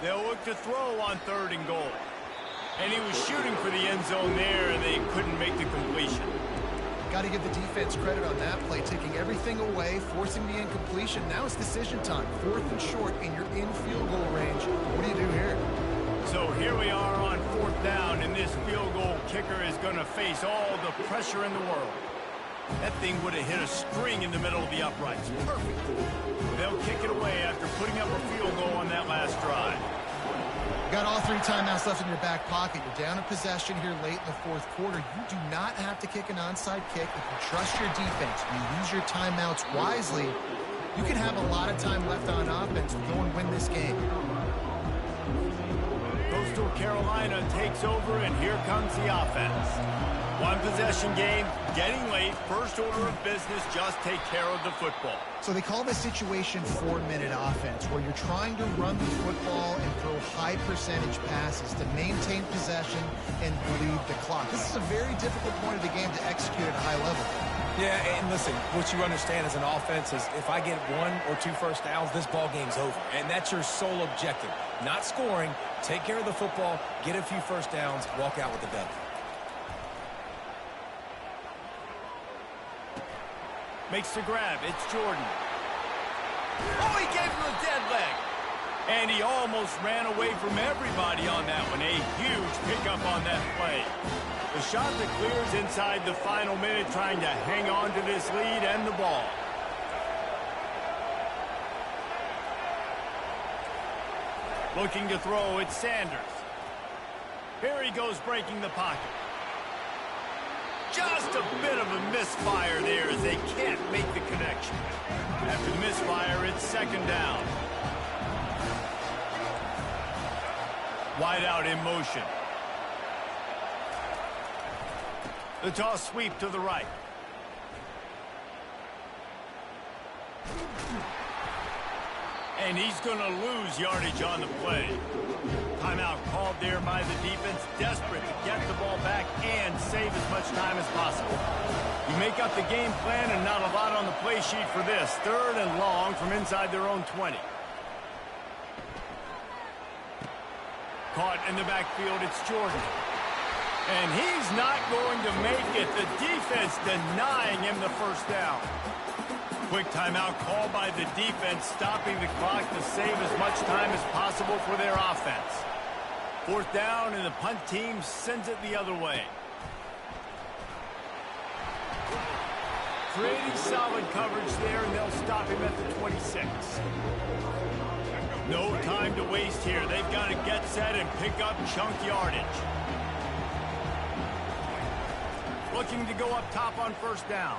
They'll look to throw on 3rd and goal. And he was shooting for the end zone there, and they couldn't make the completion. Got to give the defense credit on that play, taking everything away, forcing the incompletion. Now it's decision time. 4th and short, and you're in field goal range. What do you do here? So here we are on 4th down, and this field goal kicker is going to face all the pressure in the world. That thing would have hit a string in the middle of the uprights. Perfect. They'll kick it away after putting up a field goal on that last drive. You got all 3 timeouts left in your back pocket. You're down in possession here late in the 4th quarter. You do not have to kick an onside kick. If you trust your defense, you use your timeouts wisely, you can have a lot of time left on offense to go and win this game. Coastal Carolina takes over, and here comes the offense. One possession game, getting late, first order of business, just take care of the football. So they call this situation 4-minute offense, where you're trying to run the football and throw high percentage passes to maintain possession and bleed the clock. This is a very difficult point of the game to execute at a high level. Yeah, and listen, what you understand as an offense is if I get 1 or 2 first downs, this ball game's over. And that's your sole objective. Not scoring, take care of the football, get a few first downs, walk out with the dub. Makes the grab. It's Jordan. Oh, he gave him a dead leg. And he almost ran away from everybody on that one. A huge pickup on that play. The shot that clears inside the final minute, trying to hang on to this lead and the ball. Looking to throw, it's Sanders. Here he goes, breaking the pocket. Just a bit of a misfire there as they can't make the connection. After the misfire, it's second down. Wide out in motion. The toss sweep to the right. And he's going to lose yardage on the play. Timeout called there by the defense, desperate to get the ball back and save as much time as possible. You make up the game plan and not a lot on the play sheet for this. Third and long from inside their own 20. Caught in the backfield, it's Jordan. And he's not going to make it. The defense denying him the first down. Quick timeout called by the defense, stopping the clock to save as much time as possible for their offense. Fourth down, and the punt team sends it the other way. Pretty solid coverage there, and they'll stop him at the 26. No time to waste here. They've got to get set and pick up chunk yardage. Looking to go up top on first down.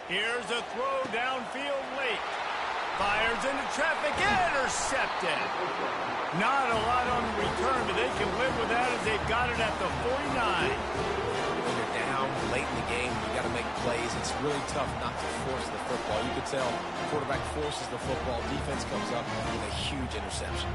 Here's a throw downfield late. Fires into traffic, intercepted. Not a lot on the return, but they can live with that as they've got it at the 49. When you're down late in the game, you got to make plays. It's really tough not to force the football. You could tell the quarterback forces the football. Defense comes up with a huge interception.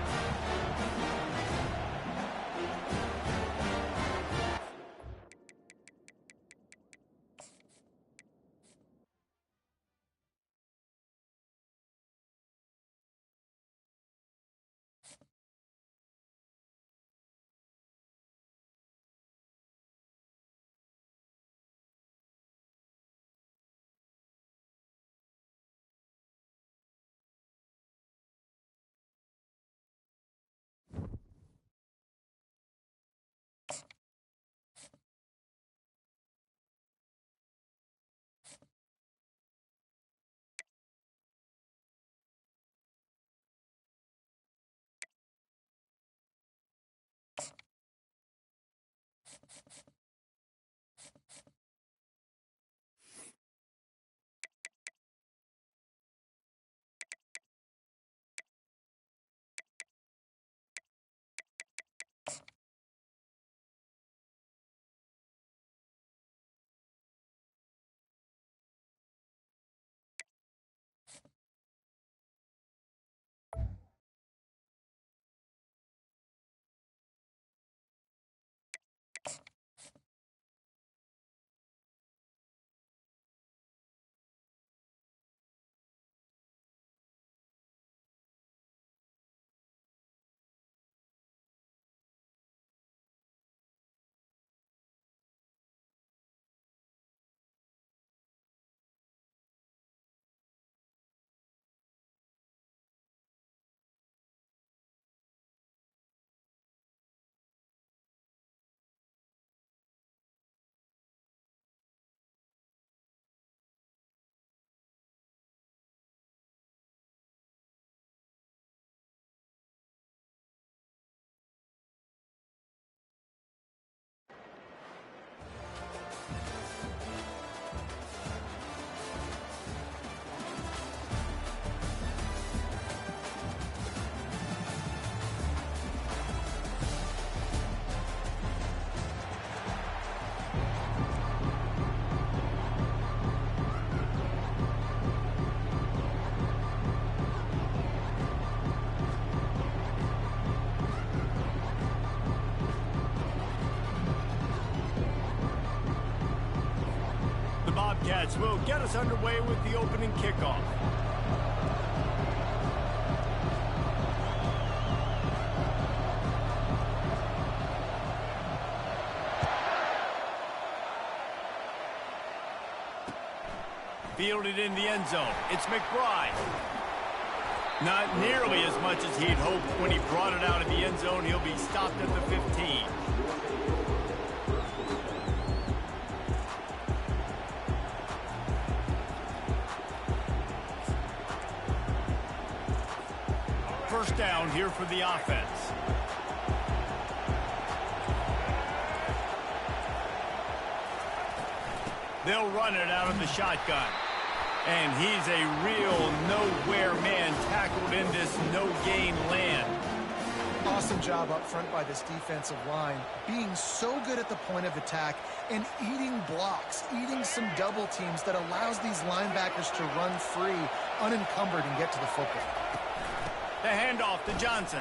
Bobcats will get us underway with the opening kickoff. Fielded in the end zone. It's McBride. Not nearly as much as he'd hoped when he brought it out of the end zone. He'll be stopped at the 15. First down here for the offense. They'll run it out of the shotgun. And he's a real nowhere man tackled in this no-gain land. Awesome job up front by this defensive line, being so good at the point of attack and eating blocks, eating some double teams that allows these linebackers to run free, unencumbered, and get to the football. The handoff to Johnson.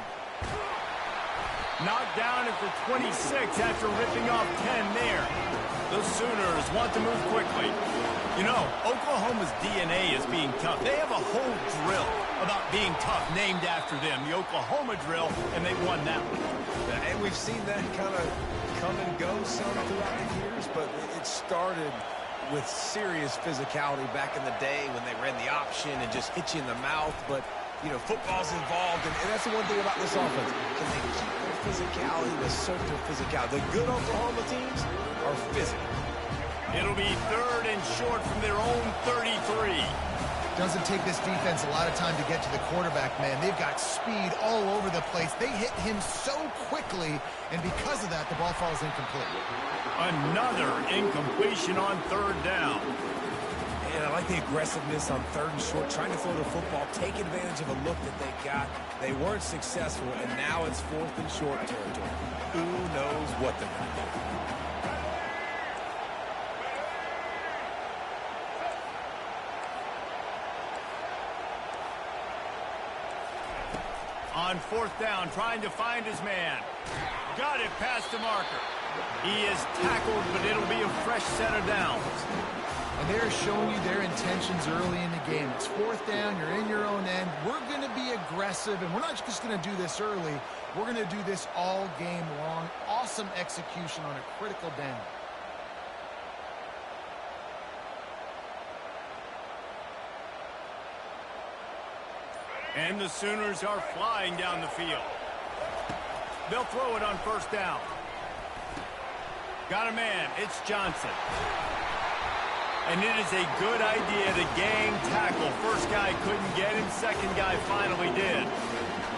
Knocked down at the 26 after ripping off 10 there. The Sooners want to move quickly. You know, Oklahoma's DNA is being tough. They have a whole drill about being tough named after them, the Oklahoma drill, and they won that one. And we've seen that kind of come and go some throughout the years, but it started with serious physicality back in the day when they ran the option and just hit you in the mouth. But, you know, football's involved, and that's the one thing about this offense. Can they keep their physicality, assert their physicality? The good Oklahoma teams are physical. It'll be 3rd and short from their own 33. Doesn't take this defense a lot of time to get to the quarterback, man. They've got speed all over the place. They hit him so quickly, and because of that, the ball falls incomplete. Another incompletion on 3rd down. And I like the aggressiveness on 3rd and short, trying to throw the football, take advantage of a look that they got. They weren't successful, and now it's 4th and short territory. Who knows what they're going to do? On 4th down, trying to find his man. Got it past the marker. He is tackled, but it'll be a fresh set of downs. And they're showing you their intentions early in the game. It's 4th down, you're in your own end. We're going to be aggressive, and we're not just going to do this early. We're going to do this all game long. Awesome execution on a critical down. And the Sooners are flying down the field. They'll throw it on 1st down. Got a man. It's Johnson. And it is a good idea to gang tackle. First guy couldn't get him. Second guy finally did.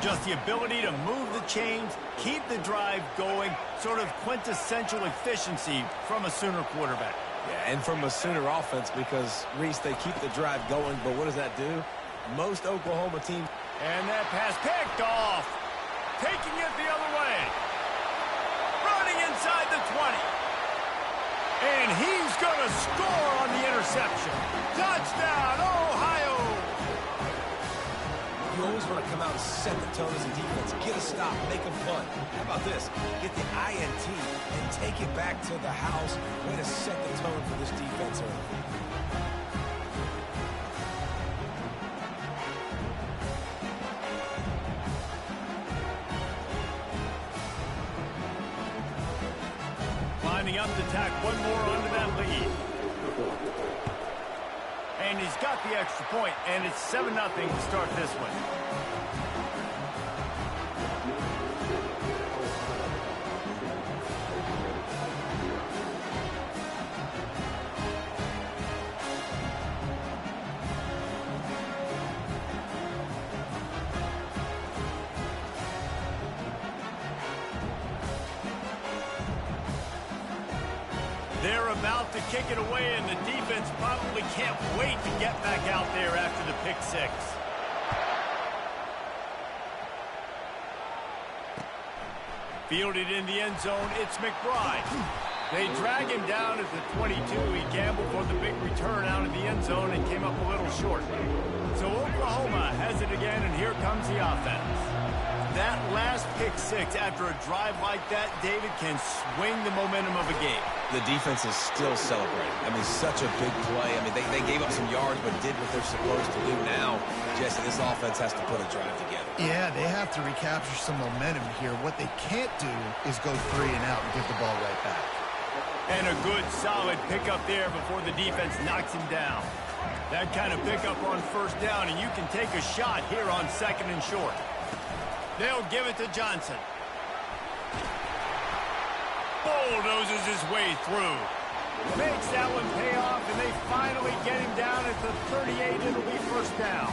Just the ability to move the chains, keep the drive going, sort of quintessential efficiency from a Sooner quarterback. Yeah, and from a Sooner offense because, Reese, they keep the drive going, but what does that do? Most Oklahoma teams. And that pass picked off. Taking it the other way. Running inside the 20. And he's going to score on the interception. Touchdown, Ohio! You always want to come out and set the tone as a defense. Get a stop, make a punt. How about this? Get the INT and take it back to the house. Way to set the tone for this defense early. Lining up to tack one more onto that lead. And he's got the extra point, and it's 7-0 to start this one. They're about to kick it away, and the defense probably can't wait to get back out there after the pick six. Fielded in the end zone, it's McBride. They drag him down at the 22. He gambled for the big return out of the end zone and came up a little short. So Oklahoma has it again, and here comes the offense. That last pick six after a drive like that, David, can swing the momentum of a game. The defense is still celebrating. I mean, such a big play. I mean, they gave up some yards but did what they're supposed to do. Now, Jesse, this offense has to put a drive together. Yeah, they have to recapture some momentum here. What they can't do is go 3 and out and give the ball right back. And a good, solid pickup there before the defense knocks him down. That kind of pickup on first down, and you can take a shot here on 2nd and short. They'll give it to Johnson. Bulldozes his way through. Makes that one pay off, and they finally get him down at the 38. It'll be first down.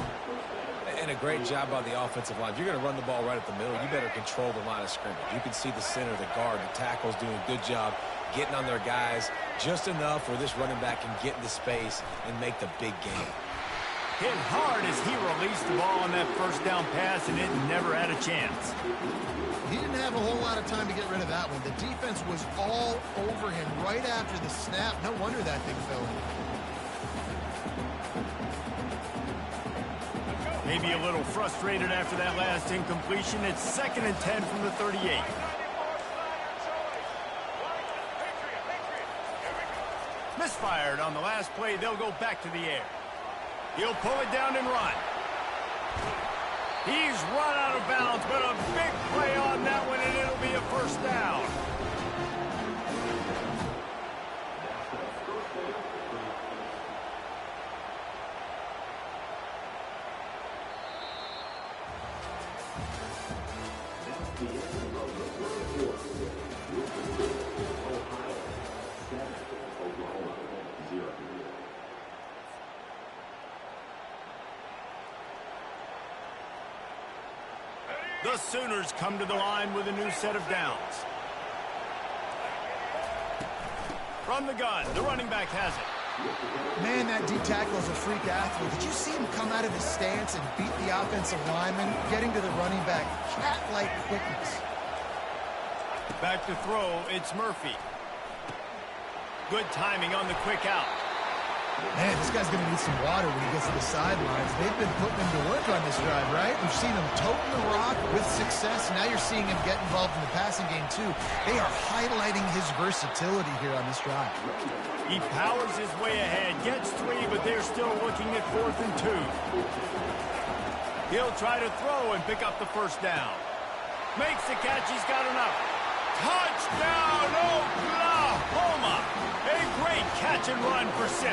And a great job by the offensive line. If you're going to run the ball right at the middle, you better control the line of scrimmage. You can see the center, the guard, the tackles doing a good job getting on their guys just enough where this running back can get into space and make the big game. Hit hard as he released the ball on that first down pass, and it never had a chance. He didn't have a whole lot of time to get rid of that one. The defense was all over him right after the snap. No wonder that thing fell in. Maybe a little frustrated after that last incompletion. It's 2nd and 10 from the 38. Misfired on the last play. They'll go back to the air. He'll pull it down and run. He's run out of bounds, but a big play on that one, and it'll be a first down. The Sooners come to the line with a new set of downs. From the gun, the running back has it. Man, that D tackle is a freak athlete. Did you see him come out of his stance and beat the offensive lineman, getting to the running back? Cat-like quickness. Back to throw, it's Murphy. Good timing on the quick out. Man, this guy's going to need some water when he gets to the sidelines. They've been putting him to work on this drive, right? We've seen him toting the rock with success. Now you're seeing him get involved in the passing game, too. They are highlighting his versatility here on this drive. He powers his way ahead, gets 3, but they're still looking at 4th and 2. He'll try to throw and pick up the first down. Makes the catch. He's got enough. Touchdown, Oklahoma! A great catch and run for 6.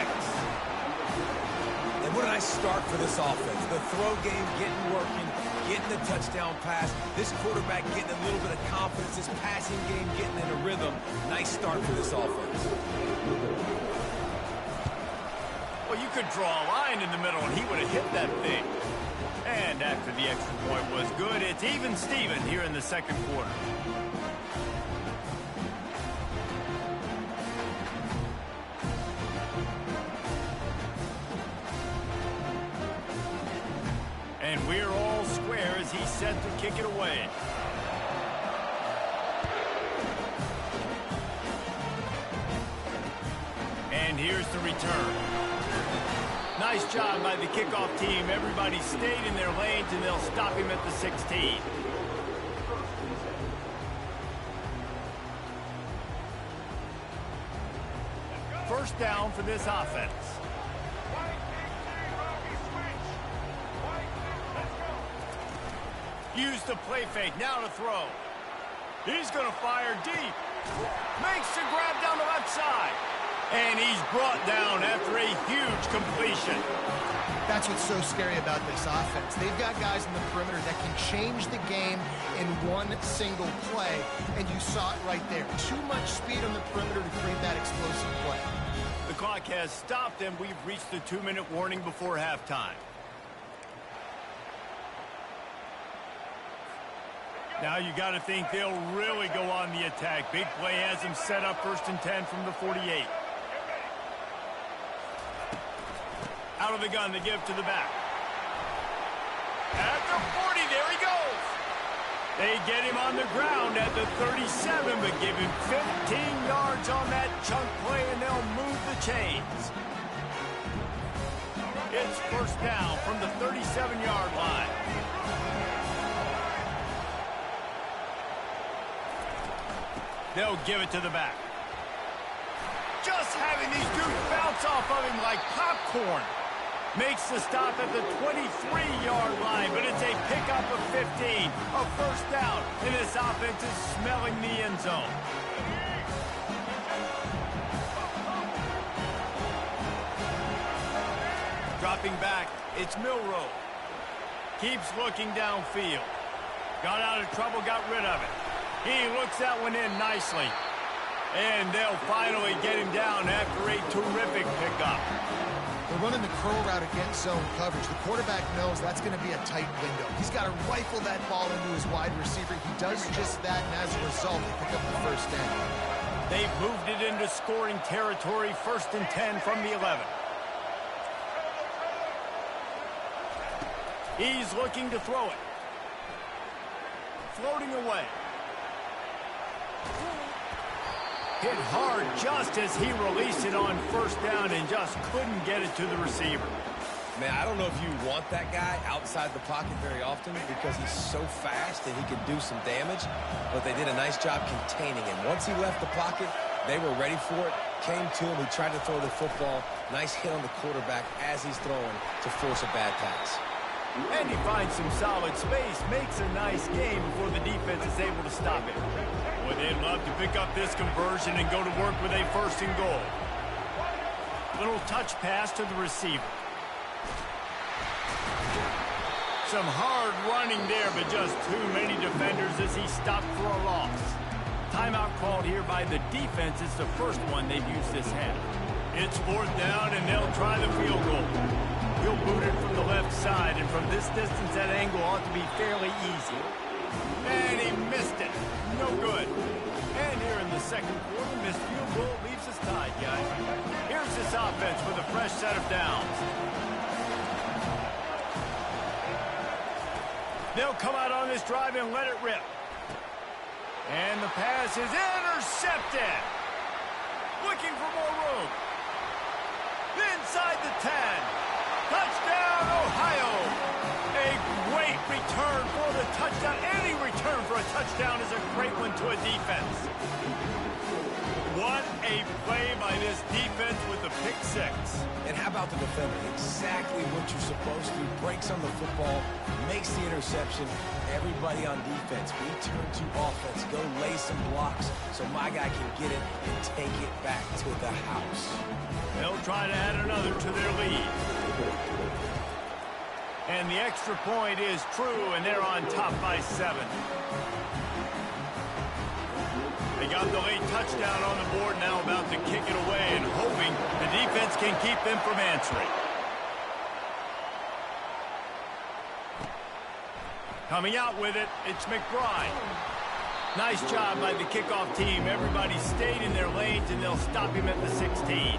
And what a nice start for this offense. The throw game getting working, getting the touchdown pass. This quarterback getting a little bit of confidence. This passing game getting in a rhythm. Nice start for this offense. Well, you could draw a line in the middle, and he would have hit that thing. And after the extra point was good, it's even Steven here in the 2nd quarter. And we're all square as he's set to kick it away. And here's the return. Nice job by the kickoff team. Everybody stayed in their lanes, and they'll stop him at the 16. First down for this offense. Used the play fake, now to throw. He's going to fire deep. Makes the grab down the left side. And he's brought down after a huge completion. That's what's so scary about this offense. They've got guys in the perimeter that can change the game in one single play, and you saw it right there. Too much speed on the perimeter to create that explosive play. The clock has stopped, and we've reached the 2-minute warning before halftime. Now you got to think they'll really go on the attack. Big play has him set up 1st and 10 from the 48. Out of the gun, they give to the back. At the 40, there he goes. They get him on the ground at the 37, but give him 15 yards on that chunk play, and they'll move the chains. It's first down from the 37-yard line. They'll give it to the back. Just having these dudes bounce off of him like popcorn. Makes the stop at the 23-yard line, but it's a pickup of 15. A first down, and this offense is smelling the end zone. Dropping back, it's Milroe. Keeps looking downfield. Got out of trouble, got rid of it. He looks that one in nicely. And they'll finally get him down after a terrific pickup. They're running the curl route against zone coverage. The quarterback knows that's going to be a tight window. He's got to rifle that ball into his wide receiver. He does just that, and as a result, they pick up the first down. They've moved it into scoring territory, 1st and 10 from the 11. He's looking to throw it. Floating away. Hit hard just as he released it on first down and just couldn't get it to the receiver. Man, I don't know if you want that guy outside the pocket very often because he's so fast and he can do some damage, but they did a nice job containing him. Once he left the pocket, they were ready for it, came to him, he tried to throw the football. Nice hit on the quarterback as he's throwing to force a bad pass. And he finds some solid space, makes a nice game before the defense is able to stop it. Boy, they'd love to pick up this conversion and go to work with a 1st and goal. Little touch pass to the receiver. Some hard running there, but just too many defenders as he stopped for a loss. Timeout called here by the defense. It's the first one they've used this half. It's 4th down, and they'll try the field goal. He'll boot it from the left side, and from this distance, that angle ought to be fairly easy. And he missed it. No good. And here in the second quarter, missed field goal leaves us tied, guys. Here's this offense with a fresh set of downs. They'll come out on this drive and let it rip. And the pass is intercepted. Looking for more room. Inside the 10. Touchdown, Ohio! A great return for the touchdown. Any return for a touchdown is a great one to a defense. What a play by this defense with the pick 6. And how about the defender? Exactly what you're supposed to. Breaks on the football, makes the interception. Everybody on defense, return to offense. Go lay some blocks so my guy can get it and take it back to the house. They'll try to add another to their lead. And the extra point is true, and they're on top by 7. They got the late touchdown on the board, now about to kick it away and hoping the defense can keep them from answering. Coming out with it, it's McBride. Nice job by the kickoff team. Everybody stayed in their lanes, and they'll stop him at the 16.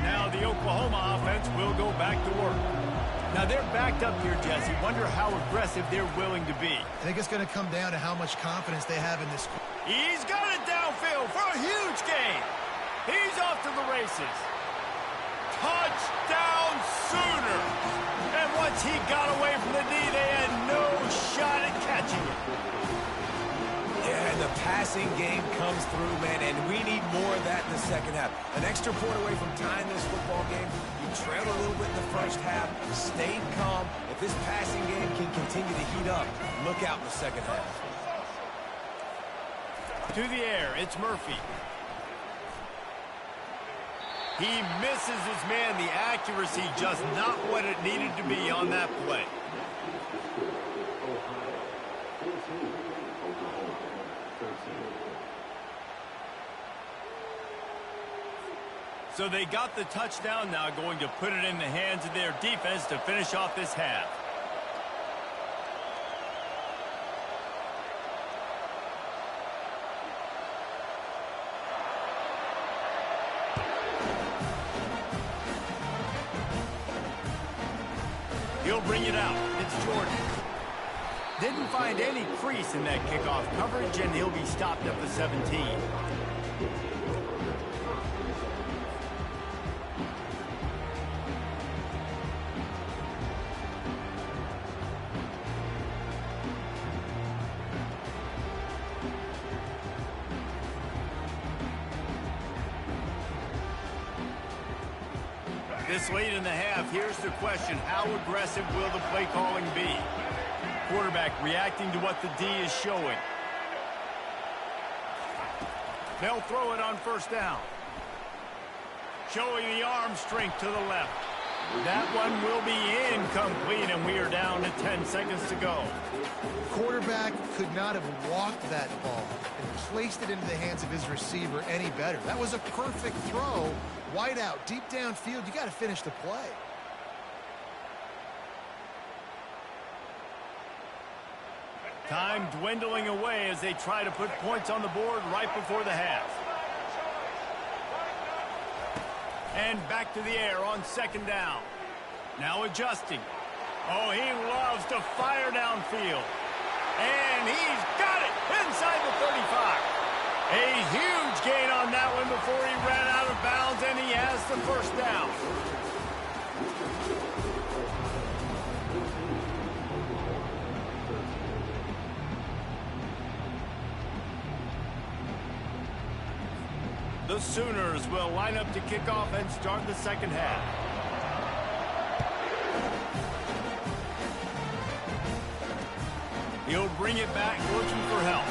Now the Oklahoma offense will go back to work. Now they're backed up here, Jesse. Wonder how aggressive they're willing to be. I think it's going to come down to how much confidence they have in this. He's got it downfield for a huge gain. He's off to the races. Touchdown Sooners! And once he got away from the knee, they had no shot at catching it. Yeah, and the passing game comes through, man, and we need more of that in the second half. An extra point away from tying this football game. You trailed a little bit in the first half, stayed calm. If this passing game can continue to heat up, look out in the second half. To the air, it's Murphy. He misses his man. The accuracy just not what it needed to be on that play. So they got the touchdown, now going to put it in the hands of their defense to finish off this half. He'll bring it out. It's Jordan. Didn't find any crease in that kickoff coverage, and he'll be stopped at the 17. This late in the half, here's the question. How aggressive will the play calling be? Quarterback reacting to what the D is showing. They'll throw it on first down. Showing the arm strength to the left. That one will be incomplete, and we are down to 10 seconds to go. Quarterback could not have walked that ball and placed it into the hands of his receiver any better. That was a perfect throw. Wide out, deep downfield. You got to finish the play. Time dwindling away as they try to put points on the board right before the half. And back to the air on second down. Now adjusting. Oh, he loves to fire downfield. And he's got it inside the 35. A huge gain on that one before he ran out of bounds, and he has the first down. The Sooners will line up to kick off and start the second half. He'll bring it back, looking for help.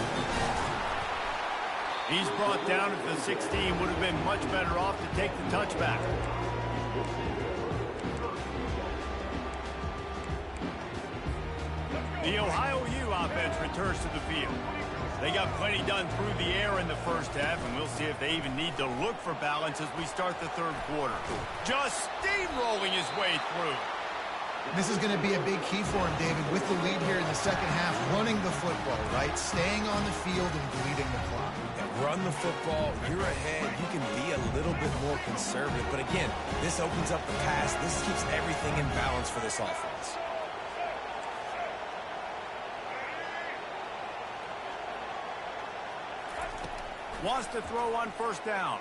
He's brought down at the 16. Would have been much better off to take the touchback. The Ohio U offense returns to the field. They got plenty done through the air in the first half, and we'll see if they even need to look for balance as we start the third quarter. Just steamrolling his way through. This is going to be a big key for him, David, with the lead here in the second half, running the football, right? Staying on the field and bleeding the clock. Yeah, run the football. You're ahead. You can be a little bit more conservative. But again, this opens up the pass. This keeps everything in balance for this offense. Wants to throw on first down.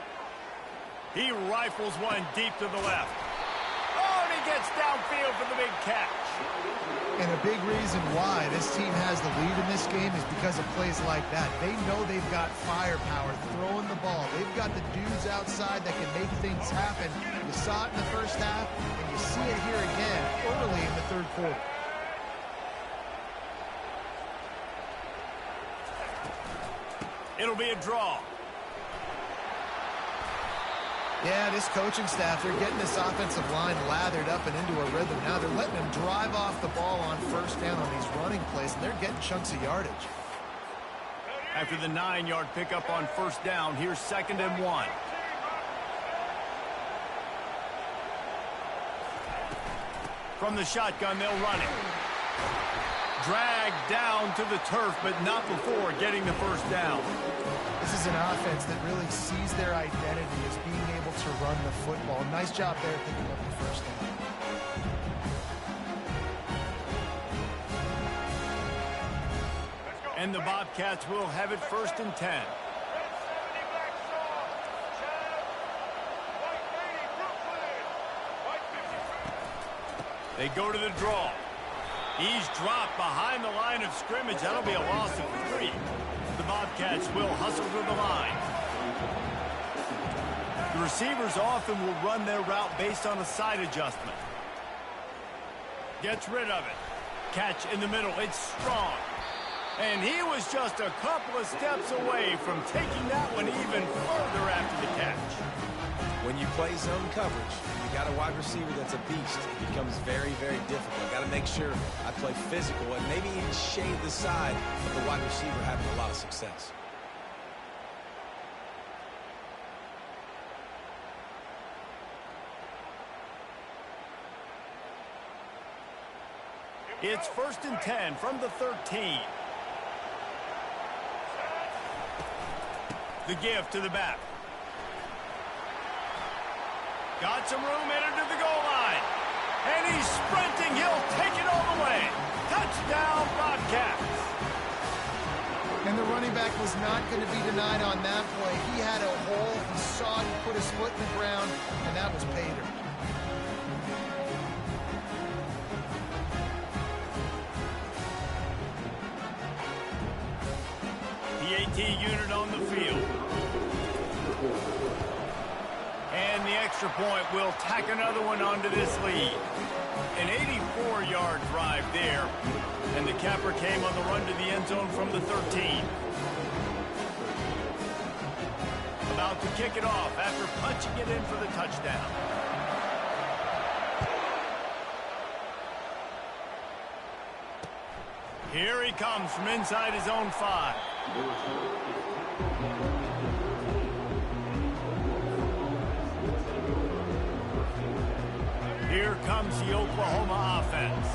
He rifles one deep to the left. Oh, and he gets downfield for the big catch. And a big reason why this team has the lead in this game is because of plays like that. They know they've got firepower throwing the ball. They've got the dudes outside that can make things happen. You saw it in the first half, and you see it here again early in the third quarter. It'll be a draw. Yeah, this coaching staff, they're getting this offensive line lathered up and into a rhythm. Now they're letting them drive off the ball on first down on these running plays, and they're getting chunks of yardage. After the 9-yard pickup on first down, here's 2nd and 1. From the shotgun, they'll run it. Dragged down to the turf, but not before getting the first down. This is an offense that really sees their identity as being able to run the football. Nice job there picking up the first down. And the Bobcats will have it 1st and 10. They go to the draw. He's dropped behind the line of scrimmage. That'll be a loss of 3. The Bobcats will hustle to the line. The receivers often will run their route based on a side adjustment. Gets rid of it. Catch in the middle. It's strong. And he was just a couple of steps away from taking that one even further after the catch. When you play zone coverage, you got a wide receiver that's a beast. It becomes very, very difficult. Got to make sure I play physical and maybe even shade the side of the wide receiver having a lot of success. It's 1st and 10 from the 13. The give to the back. Got some room, entered to the goal line. And he's sprinting. He'll take it all the way. Touchdown, Bobcats. And the running back was not going to be denied on that play. He had a hole. He saw it. He put his foot in the ground, and that was pay dirt. The AT unit on the field. And the extra point will tack another one onto this lead. An 84-yard drive there, and the capper came on the run to the end zone from the 13. About to kick it off after punching it in for the touchdown. Here he comes from inside his own 5. Here comes the Oklahoma offense.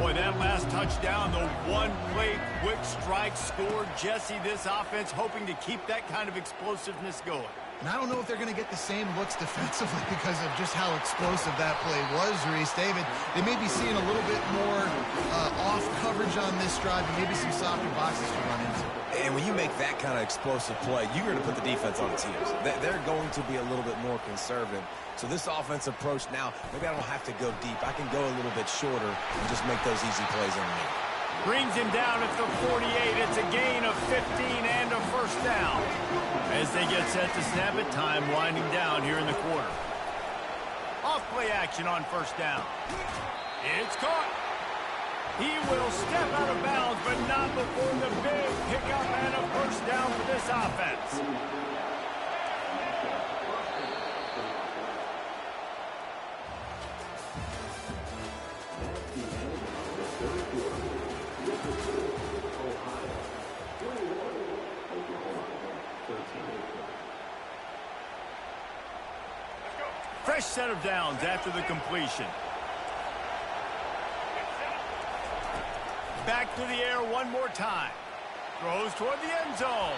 Boy, that last touchdown, the one-play quick strike scored. Jesse, this offense hoping to keep that kind of explosiveness going. And I don't know if they're going to get the same looks defensively because of just how explosive that play was, Reese. David, they may be seeing a little bit more off coverage on this drive and maybe some softer boxes to run into. And when you make that kind of explosive play, you're going to put the defense on its heels. They're going to be a little bit more conservative. So this offense approach now, maybe I don't have to go deep. I can go a little bit shorter and just make those easy plays underneath. Brings him down at the 48. It's a gain of 15 and a first down. As they get set to snap it, time winding down here in the quarter. Off play action on first down. It's caught. He will step out of bounds, but not before the big pickup and a first down for this offense. Fresh set of downs after the completion. Back to the air one more time. Throws toward the end zone.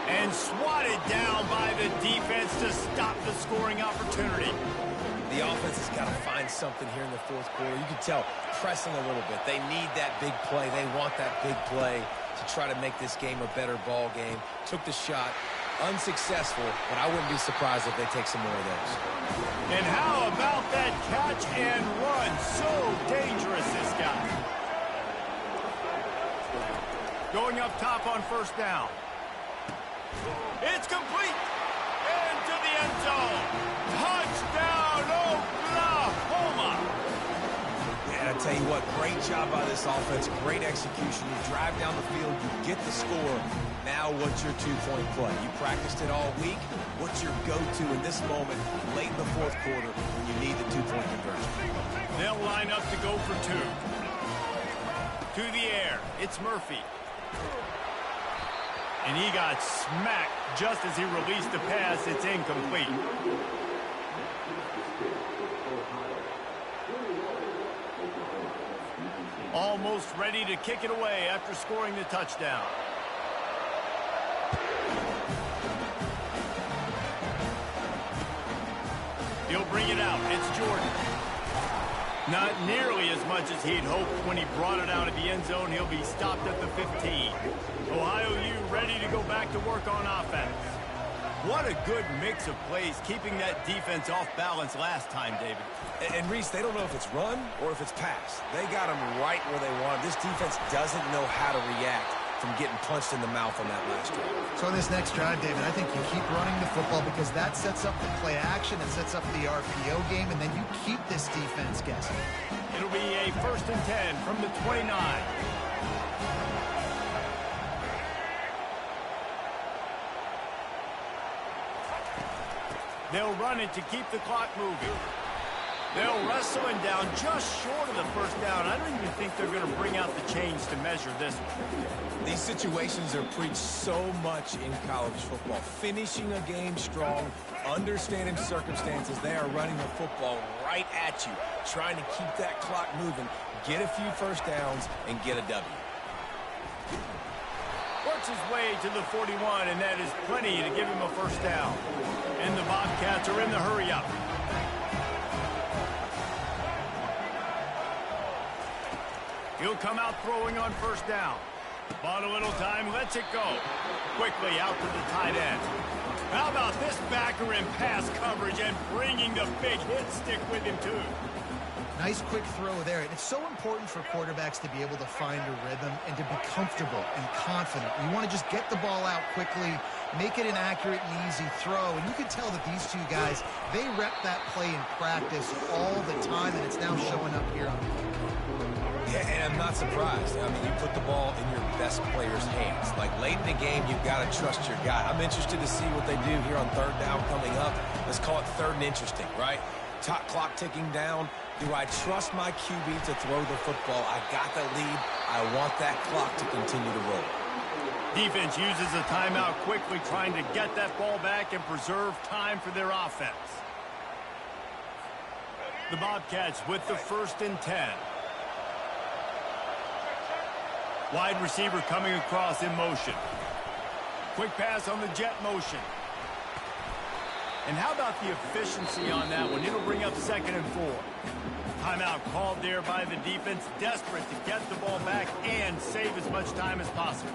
And swatted down by the defense to stop the scoring opportunity. The offense has got to find something here in the fourth quarter. You can tell pressing a little bit. They need that big play. They want that big play to try to make this game a better ball game. Took the shot. Unsuccessful, but I wouldn't be surprised if they take some more of those. And how about that catch and run? So dangerous, this guy. Going up top on first down. It's complete. Into the end zone. Touchdown, Oklahoma. And I tell you what, great job by this offense. Great execution. You drive down the field, you get the score. Now what's your two-point play? You practiced it all week. What's your go-to in this moment late in the fourth quarter when you need the two-point conversion? They'll line up to go for 2. To the air. It's Murphy. And he got smacked just as he released the pass. It's incomplete. Almost ready to kick it away after scoring the touchdown. He'll bring it out. It's Jordan. Not nearly as much as he'd hoped when he brought it out of the end zone. He'll be stopped at the 15. Ohio U ready to go back to work on offense. What a good mix of plays, keeping that defense off balance last time, David. And Reese, they don't know if it's run or if it's pass. They got them right where they want. This defense doesn't know how to react from getting punched in the mouth on that last drive. So in this next drive, David, I think you keep running the football because that sets up the play action, it sets up the RPO game, and then you keep this defense guessing. It'll be a 1st and 10 from the 29. They'll run it to keep the clock moving. They'll wrestle him down just short of the first down. I don't even think they're going to bring out the chains to measure this one. These situations are preached so much in college football. Finishing a game strong, understanding circumstances. They are running the football right at you, trying to keep that clock moving, get a few first downs, and get a W. Works his way to the 41, and that is plenty to give him a first down. And the Bobcats are in the hurry-up. He'll come out throwing on first down. Bought a little time, lets it go. Quickly out to the tight end. How about this backer in pass coverage and bringing the big hit stick with him, too? Nice quick throw there. And it's so important for quarterbacks to be able to find a rhythm and to be comfortable and confident. You want to just get the ball out quickly, make it an accurate and easy throw. And you can tell that these two guys, they rep that play in practice all the time, and it's now showing up here on the field. Yeah, and I'm not surprised. I mean, you put the ball in your best player's hands. Like, late in the game, you've got to trust your guy. I'm interested to see what they do here on third down coming up. Let's call it third and interesting, right? Top clock ticking down. Do I trust my QB to throw the football? I got the lead. I want that clock to continue to roll. Defense uses a timeout quickly, trying to get that ball back and preserve time for their offense. The Bobcats with the 1st and 10. Wide receiver coming across in motion. Quick pass on the jet motion. And how about the efficiency on that one? It'll bring up 2nd and 4. Timeout called there by the defense, desperate to get the ball back and save as much time as possible.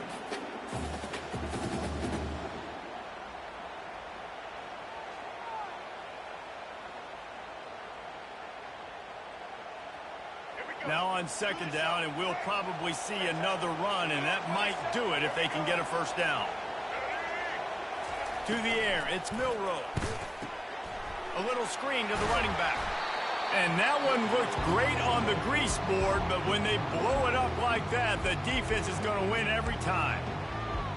Now on 2nd down, and we'll probably see another run, and that might do it if they can get a 1st down. To the air, it's Milroe. A little screen to the running back. And that one looked great on the grease board, but when they blow it up like that, the defense is going to win every time.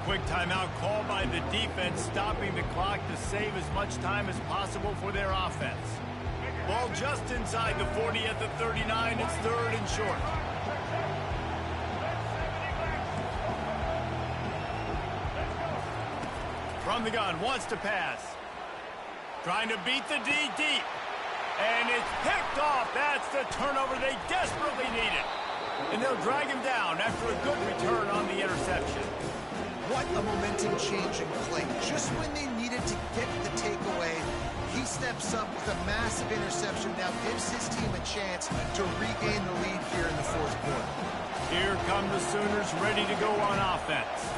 Quick timeout called by the defense, stopping the clock to save as much time as possible for their offense. Ball just inside the 40 at the 39. It's 3rd and short. From the gun, wants to pass. Trying to beat the D deep. And it's picked off. That's the turnover they desperately needed. And they'll drag him down after a good return on the interception. What a momentum-changing play. Just when they needed to get the takeaway, he steps up with a massive interception. Now gives his team a chance to regain the lead here in the 4th quarter. Here come the Sooners ready to go on offense.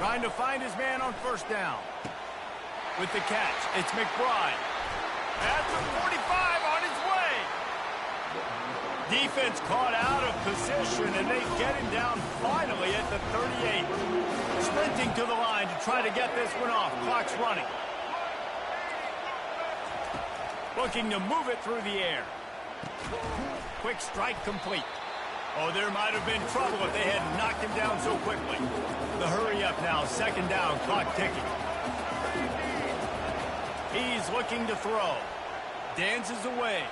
Trying to find his man on 1st down. With the catch, it's McBride. At the 45 on his way. Defense caught out of position, and they get him down finally at the 38. Sprinting to the line to try to get this one off. Clock's running. Looking to move it through the air. Quick strike complete. Oh, there might have been trouble if they had knocked him down so quickly. The hurry up now, 2nd down, clock ticking. He's looking to throw. Dances away.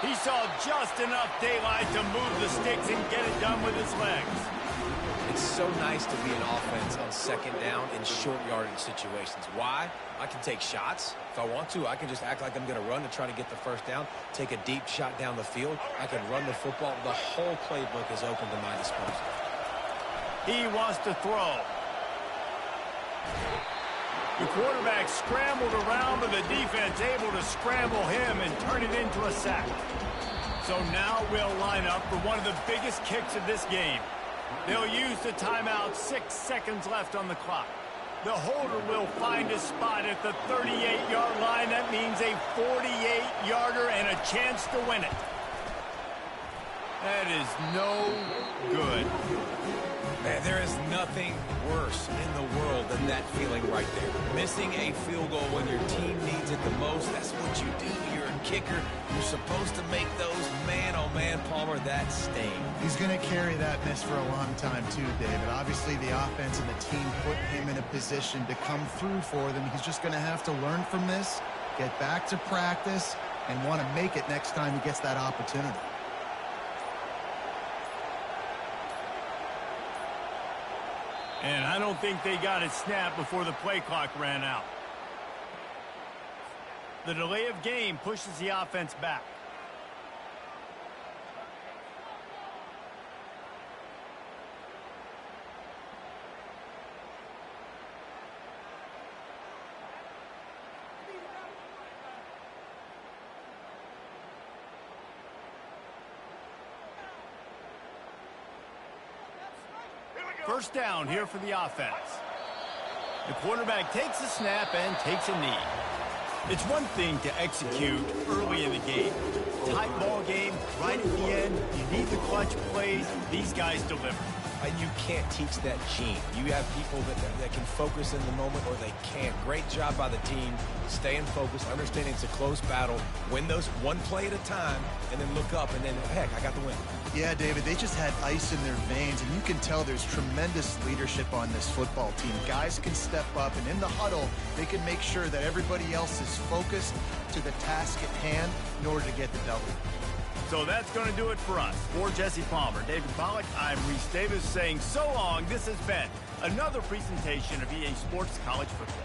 He saw just enough daylight to move the sticks and get it done with his legs. It's so nice to be an offense on 2nd down in short yardage situations. Why? I can take shots. If I want to, I can just act like I'm going to run to try to get the 1st down, take a deep shot down the field. I can run the football. The whole playbook is open to my disposal. He wants to throw. The quarterback scrambled around, but the defense able to scramble him and turn it into a sack. So now we'll line up for one of the biggest kicks of this game. They'll use the timeout, 6 seconds left on the clock. The holder will find a spot at the 38-yard line. That means a 48-yarder and a chance to win it. That is no good. Man, there is nothing worse in the world than that feeling right there. Missing a field goal when your team needs it the most, that's what you do. You're a kicker. You're supposed to make those. Man, oh man, Palmer, that sting. He's going to carry that miss for a long time too, David. Obviously, the offense and the team put him in a position to come through for them. He's just going to have to learn from this, get back to practice, and want to make it next time he gets that opportunity. And I don't think they got it snapped before the play clock ran out. The delay of game pushes the offense back. First down here for the offense. The quarterback takes a snap and takes a knee. It's one thing to execute early in the game. Tight ball game, right at the end, you need the clutch plays. These guys deliver. You can't teach that gene. You have people that can focus in the moment or they can't. Great job by the team, staying focused, understanding it's a close battle, win those one play at a time, and then look up, and then, heck, I got the win. Yeah, David, they just had ice in their veins, and you can tell there's tremendous leadership on this football team. Guys can step up, and in the huddle, they can make sure that everybody else is focused to the task at hand in order to get the W. So that's going to do it for us. For Jesse Palmer, David Pollack, I'm Reese Davis saying so long. This has been another presentation of EA Sports College Football.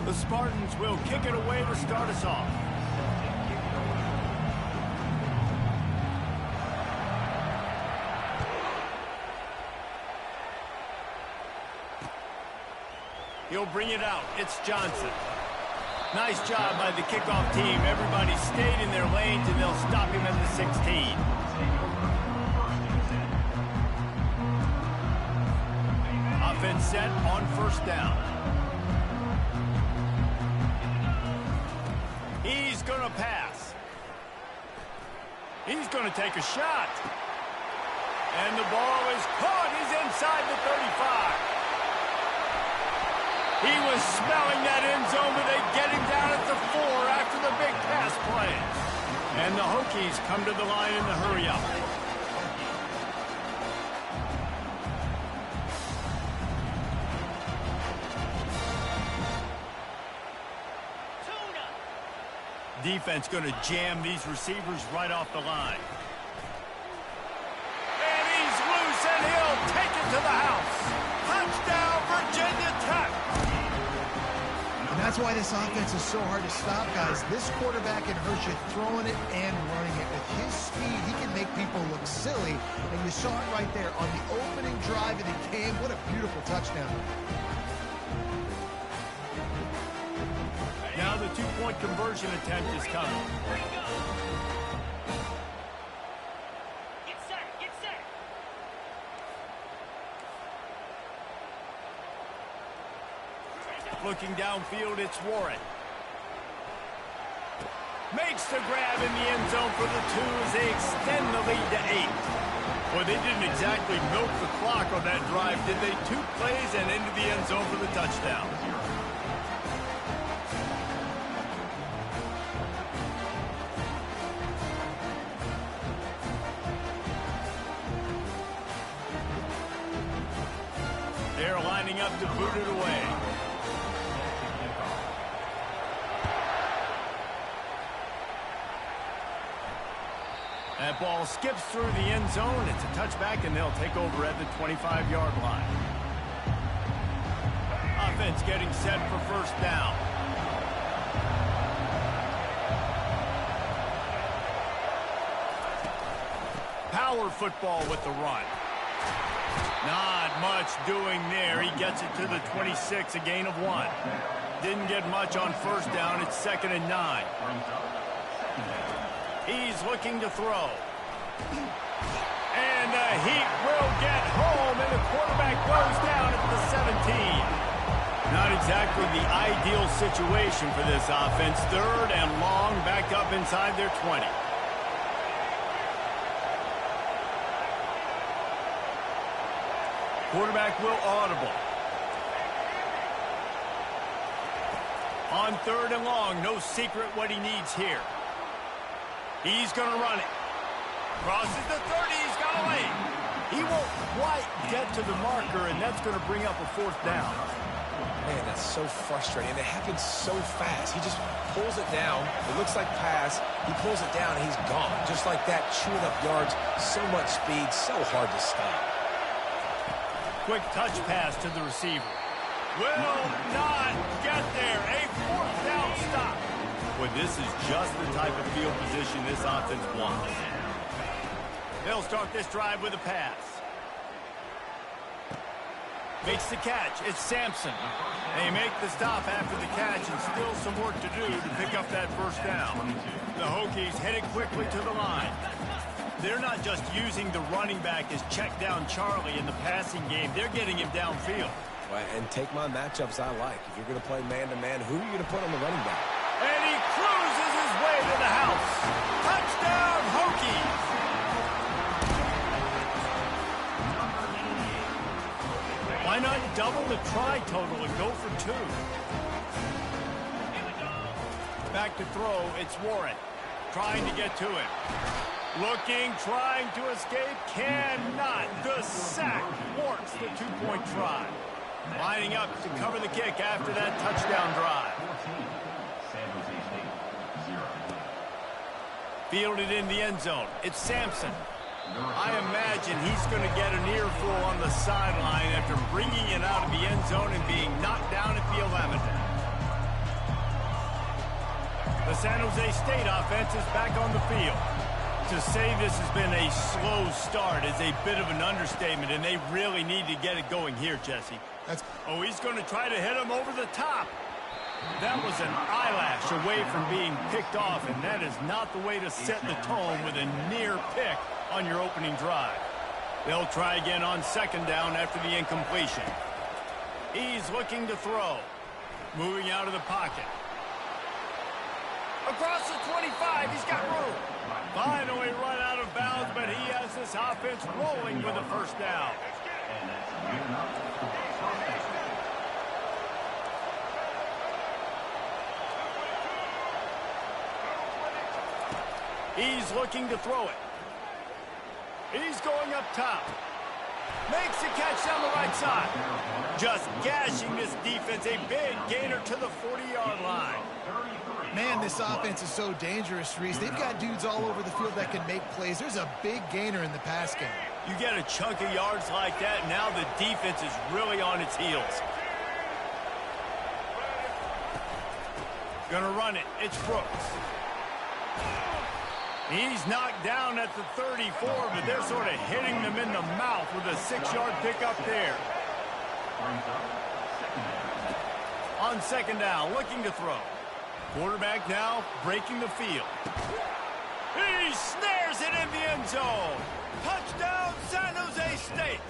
The Spartans will kick it away to start us off. He'll bring it out. It's Johnson. Nice job by the kickoff team. Everybody stayed in their lanes, and they'll stop him at the 16. Offense set on first down. He's going to pass. He's going to take a shot. And the ball is caught. He's inside the 35. He was smelling that end zone, but they get him down at the 4 after the big pass play. And the Hokies come to the line in the hurry-up. Defense going to jam these receivers right off the line. And he's loose, and he'll take it to the house. Touchdown, Virginia Tech. And that's why this offense is so hard to stop, guys. This quarterback can hurt you throwing it and running it. With his speed, he can make people look silly. And you saw it right there on the opening drive of the game. What a beautiful touchdown. Now the two-point conversion attempt is coming. looking downfield. It's Warren. Makes the grab in the end zone for the 2 as they extend the lead to 8. Well, they didn't exactly milk the clock on that drive, did they? 2 plays and into the end zone for the touchdown. They're lining up to boot it away. That ball skips through the end zone. It's a touchback, and they'll take over at the 25-yard line. Offense getting set for first down. Power football with the run. Not much doing there. He gets it to the 26, a gain of 1. Didn't get much on first down. It's 2nd and 9. He's looking to throw. And the Heat will get home, and the quarterback goes down at the 17. Not exactly the ideal situation for this offense. 3rd and long, back up inside their 20. Quarterback will audible. On 3rd and long, no secret what he needs here. He's going to run it. Crosses the 30. He's got away. He won't quite get to the marker, and that's going to bring up a 4th down. Man, that's so frustrating. And it happens so fast. He just pulls it down. It looks like pass. He pulls it down, and he's gone. Just like that, chewing up yards. So much speed, so hard to stop. Quick touch pass to the receiver. Will not get there. A 4th down stop. Well, this is just the type of field position this offense wants. They'll start this drive with a pass. Makes the catch. It's Sampson. They make the stop after the catch, and still some work to do to pick up that first down. The Hokies headed quickly to the line. They're not just using the running back as check down Charlie in the passing game. They're getting him downfield. Well, and take my matchups I like. If you're going to play man-to-man, who are you going to put on the running back? And he cruises his way to the house. Touchdown, Hokies. Why not double the try total and go for 2? Back to throw, it's Warren. Trying to get to him. Looking, trying to escape, cannot. The sack warps the 2-point try. Lining up to cover the kick after that touchdown drive. Fielded in the end zone. It's Sampson. I imagine he's going to get an earful on the sideline after bringing it out of the end zone and being knocked down at the 11. The San Jose State offense is back on the field. To say this has been a slow start is a bit of an understatement, and they really need to get it going here, Jesse. Oh, he's going to try to hit him over the top. That was an eyelash away from being picked off, and that is not the way to set the tone with a near pick on your opening drive. They'll try again on 2nd down after the incompletion. He's looking to throw. Moving out of the pocket. Across the 25, he's got room. Finally run out of bounds, but he has this offense rolling with a first down. He's looking to throw it. He's going up top. Makes the catch down the right side. Just gashing this defense. A big gainer to the 40-yard line. Man, this offense is so dangerous, Reese. They've got dudes all over the field that can make plays. There's a big gainer in the pass game. You get a chunk of yards like that, now the defense is really on its heels. Gonna run it. It's Brooks. He's knocked down at the 34, but they're sort of hitting them in the mouth with a 6-yard pickup there. On 2nd down, looking to throw. Quarterback now breaking the field. He snares it in the end zone. Touchdown, San Jose State.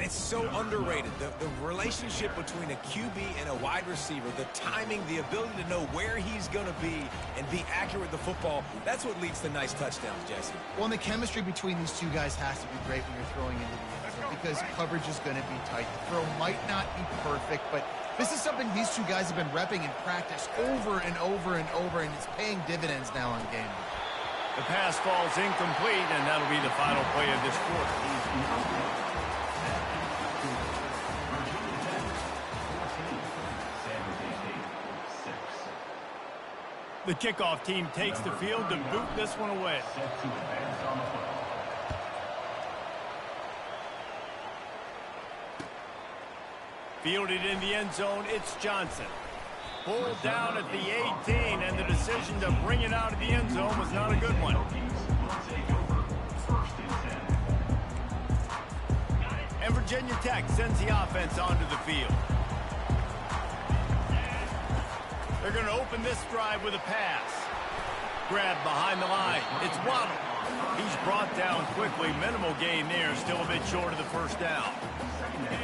And it's so underrated. The relationship between a QB and a wide receiver, the timing, the ability to know where he's going to be and be accurate with the football, that's what leads to nice touchdowns, Jesse. Well, and the chemistry between these two guys has to be great when you're throwing into the end zone because coverage is going to be tight. The throw might not be perfect, but this is something these two guys have been repping in practice over and over and over, and it's paying dividends now on game. The pass falls incomplete, and that'll be the final play of this quarter. The kickoff team takes the field to boot this one away. Fielded in the end zone, it's Johnson. Pulled down at the 18, and the decision to bring it out of the end zone was not a good one. And Virginia Tech sends the offense onto the field. They're going to open this drive with a pass. Grab behind the line. It's Waddle. He's brought down quickly. Minimal gain there. Still a bit short of the first down.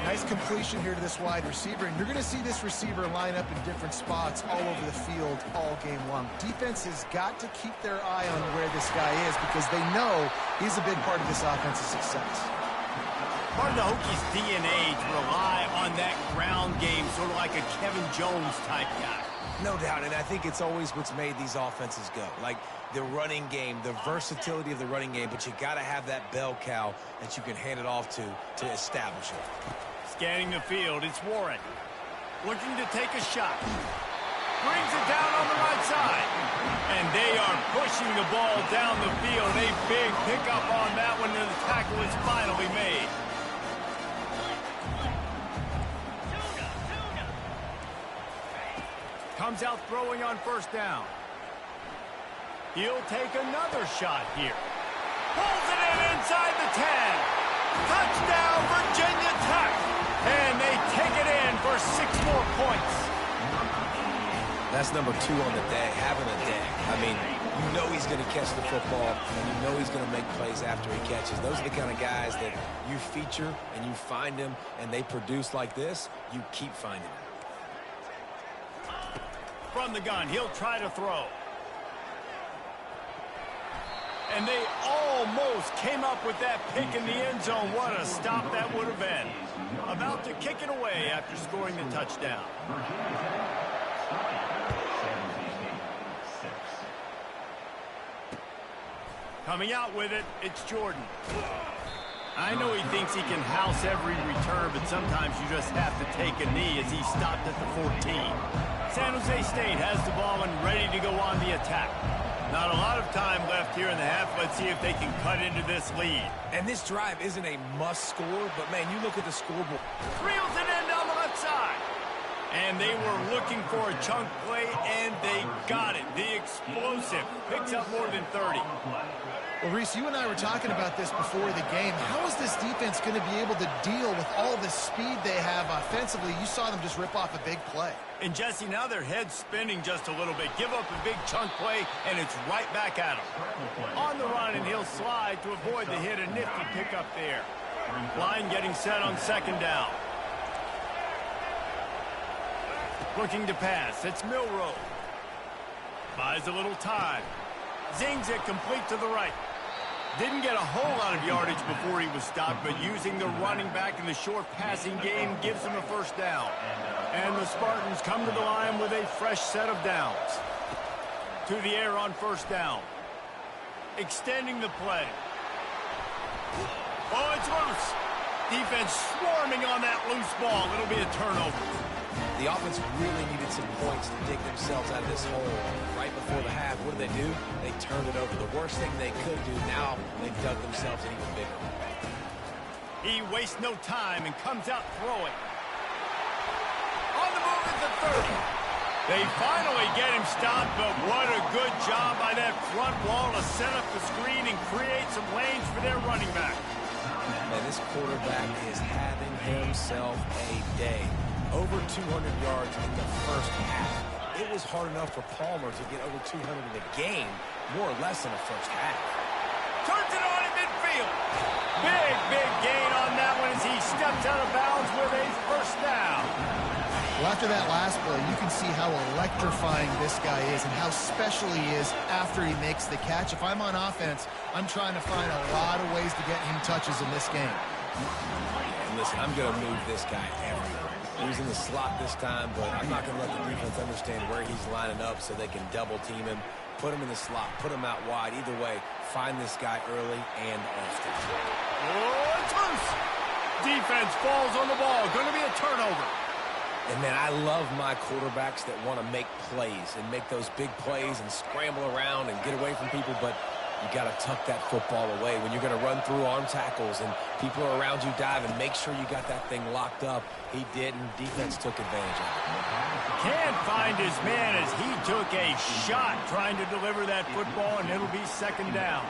Nice completion here to this wide receiver, and you're going to see this receiver line up in different spots all over the field all game long. Defense has got to keep their eye on where this guy is because they know he's a big part of this offense's success. Part of the Hokies' DNA to rely on that ground game, sort of like a Kevin Jones type guy. No doubt, and I think it's always what's made these offenses go. Like the running game, the versatility of the running game, but you got to have that bell cow that you can hand it off to establish it. Scanning the field, it's Warren. Looking to take a shot. Brings it down on the right side. And they are pushing the ball down the field. A big pickup on that one, and the tackle is finally made. Comes out throwing on first down. He'll take another shot here. Pulls it in inside the 10. Touchdown, Virginia Tech. And they take it in for 6 more points. That's number 2 on the day, having a day. I mean, you know he's going to catch the football, and you know he's going to make plays after he catches. Those are the kind of guys that you feature and you find them, and they produce like this, you keep finding them. From the gun, he'll try to throw. And they almost came up with that pick in the end zone. What a stop that would have been. About to kick it away after scoring the touchdown. Coming out with it, it's Jordan. I know he thinks he can house every return, but sometimes you just have to take a knee as he stopped at the 14. San Jose State has the ball and ready to go on the attack. Not a lot of time left here in the half. Let's see if they can cut into this lead. And this drive isn't a must score, but man, you look at the scoreboard. Reels it in down the left side. And they were looking for a chunk play, and they got it. The explosive picks up more than 30. Well, Reese, you and I were talking about this before the game. How is this defense going to be able to deal with all the speed they have offensively? You saw them just rip off a big play. And, Jesse, now their head's spinning just a little bit. Give up a big chunk play, and it's right back at him. On the run, and he'll slide to avoid the hit. A nifty pickup there. Line getting set on second down. Looking to pass. It's Milroe. Buys a little time. Zings it complete to the right. Didn't get a whole lot of yardage before he was stopped, but using the running back in the short passing game gives him a first down. And the Spartans come to the line with a fresh set of downs. To the air on first down. Extending the play. Oh, it's loose. Defense swarming on that loose ball. It'll be a turnover. The offense really needed some points to dig themselves out of this hole right before the half. What did they do? They turned it over. The worst thing they could do, now they've dug themselves in even bigger. He wastes no time and comes out throwing. On the move at the 30. They finally get him stopped, but what a good job by that front wall to set up the screen and create some lanes for their running back. Man, this quarterback is having himself a day. Over 200 yards in the first half. It was hard enough for Palmer to get over 200 in the game, more or less in the first half. Turns it on in midfield. Big gain on that one as he steps out Well, after that last play, you can see how electrifying this guy is and how special he is after he makes the catch. If I'm on offense, I'm trying to find a lot of ways to get him touches in this game. And listen, I'm going to move this guy everywhere. He's in the slot this time, but I'm not going to let the defense understand where he's lining up so they can double team him, put him in the slot, put him out wide. Either way, find this guy early and often. Oh, it's loose. Defense falls on the ball. Going to be a turnover. And, man, I love my quarterbacks that want to make plays and make those big plays and scramble around and get away from people, but you got to tuck that football away. When you're going to run through arm tackles and people are around you diving, make sure you got that thing locked up. He didn't. Defense took advantage of it. Can't find his man as he took a shot trying to deliver that football, and it'll be second down.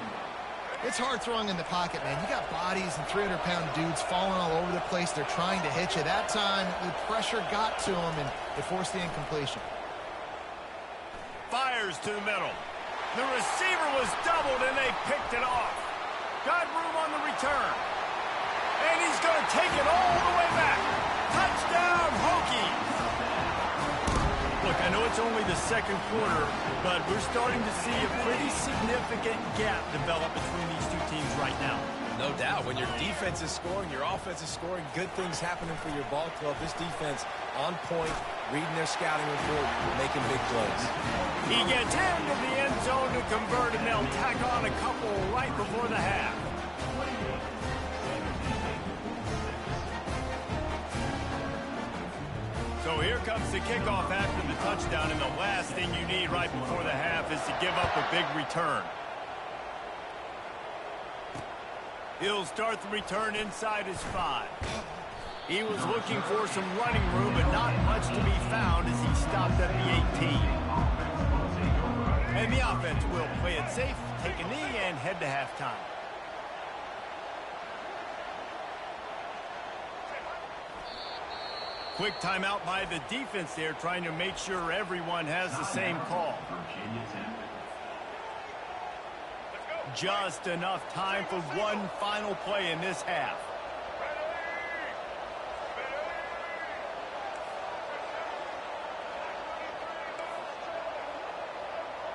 It's hard throwing in the pocket, man. You got bodies and 300-pound dudes falling all over the place. They're trying to hit you. That time, the pressure got to him, and it forced the incompletion. Fires to the middle. The receiver was doubled, and they picked it off. Got room on the return. And he's going to take it all the way back. Touchdown, Hokies! Look, I know it's only the second quarter, but we're starting to see a pretty significant gap develop between these two teams right now. No doubt. When your defense is scoring, your offense is scoring, good things happening for your ball club. This defense on point, reading their scouting report, making big plays. He gets into the end zone to convert, and they'll tack on a couple right before the half. So here comes the kickoff after the touchdown, and the last thing you need right before the half is to give up a big return. He'll start the return inside his 5. He was looking for some running room, but not much to be found as he stopped at the 18. And the offense will play it safe, take a knee, and head to halftime. Quick timeout by the defense there, trying to make sure everyone has the same call. Just enough time for one final play in this half.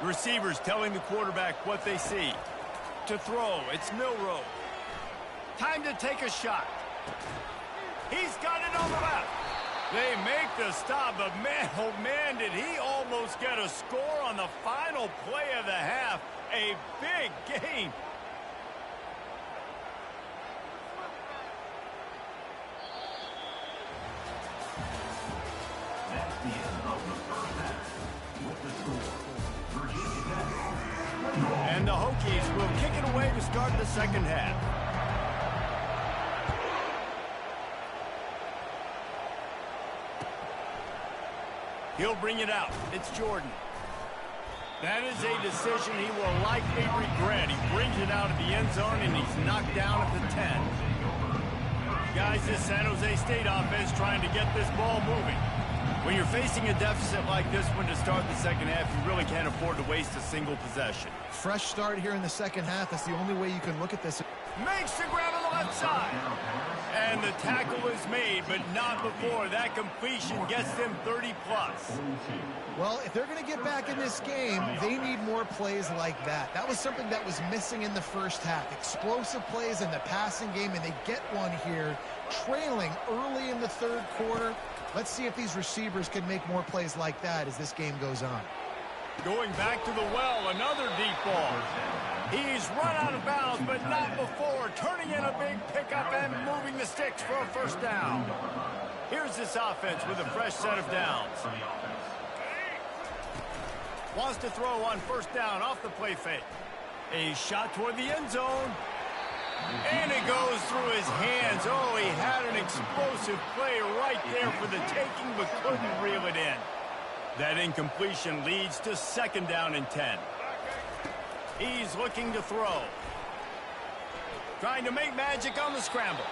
Receivers telling the quarterback what they see. To throw, it's Milroe. Time to take a shot. He's got it on the left. They make the stop, but man, oh man, did he almost get a score on the final play of the half. A big game. And the Hokies will kick it away to start the second half. He'll bring it out. It's Jordan. That is a decision he will likely regret. He brings it out of the end zone, and he's knocked down at the 10. Guys, this San Jose State offense trying to get this ball moving. When you're facing a deficit like this one to start the second half, you really can't afford to waste a single possession. Fresh start here in the second half. That's the only way you can look at this. Makes the grab on the left side. And the tackle is made, but not before. That completion gets them 30-plus. Well, if they're going to get back in this game, they need more plays like that. That was something that was missing in the first half. Explosive plays in the passing game, and they get one here, trailing early in the third quarter. Let's see if these receivers can make more plays like that as this game goes on. Going back to the well, another deep ball. He's run out of bounds, but not before. Turning in a big pickup and moving the sticks for a first down. Here's this offense with a fresh set of downs. Wants to throw on first down off the play fake. A shot toward the end zone. And it goes through his hands. Oh, he had an explosive play right there for the taking, but couldn't reel it in. That incompletion leads to second down and 10. He's looking to throw. Trying to make magic on the scramble.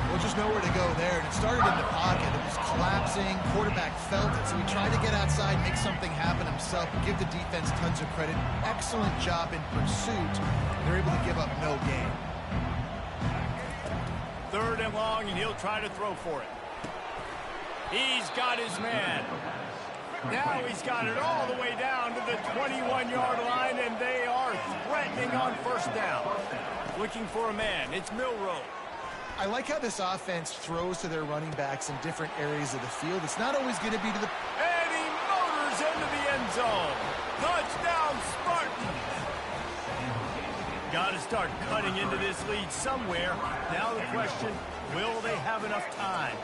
Well, just nowhere to go there. And it started in the pocket. It was collapsing. Quarterback felt it, so he tried to get outside and make something happen himself. Give the defense tons of credit. Excellent job in pursuit. They're able to give up no gain. Third and long, and he'll try to throw for it. He's got his man. Now he's got it all the way down to the 21-yard line, and they are threatening on first down. Looking for a man. It's Milroe. I like how this offense throws to their running backs in different areas of the field. It's not always going to be to the... And he motors into the end zone. Touchdown, Spartans. Got to start cutting into this lead somewhere. Now the question, will they have enough time?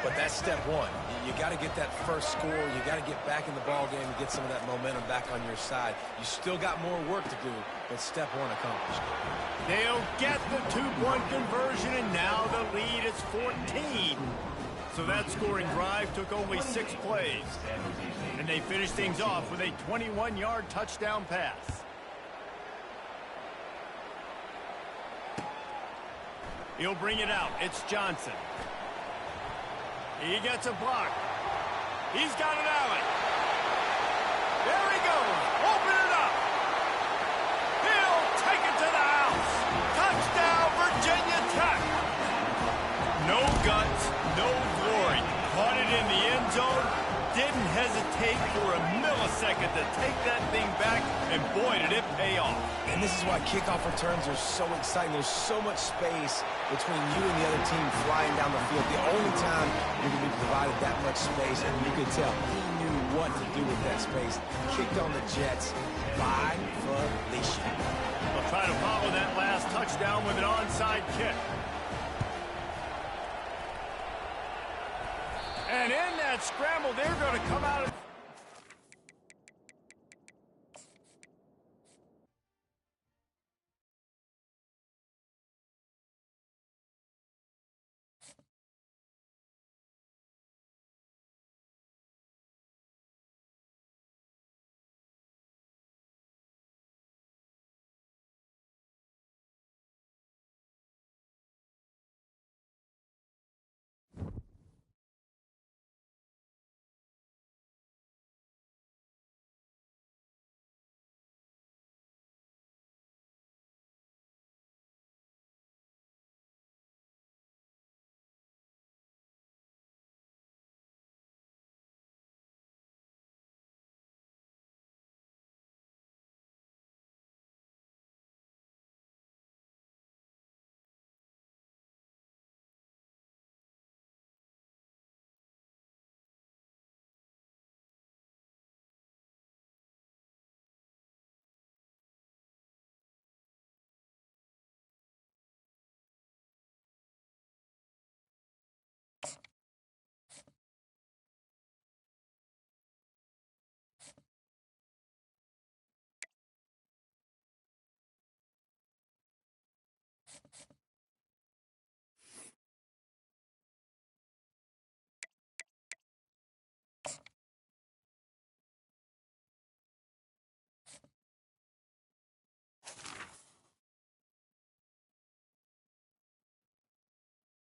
But that's step one. You got to get that first score. You got to get back in the ball game and get some of that momentum back on your side. You still got more work to do, but step one accomplished. They'll get the two-point conversion, and now the lead is 14. So that scoring drive took only 6 plays. And they finished things off with a 21-yard touchdown pass. He'll bring it out. It's Johnson. He gets a block. He's got an alley. There he goes. Open it up. He'll take it to the house. Touchdown, Virginia Tech. No guts, no glory. Caught it in the end zone. Didn't hesitate for a millisecond to take that thing back, and boy, did it pay off. And this is why kickoff returns are so exciting. There's so much space between you and the other team flying down the field. The only time you're going to be provided that much space, and you could tell he knew what to do with that space. Kicked on the Jets by Felicia. They'll try to follow that last touchdown with an onside kick. And in that scramble, they're going to come out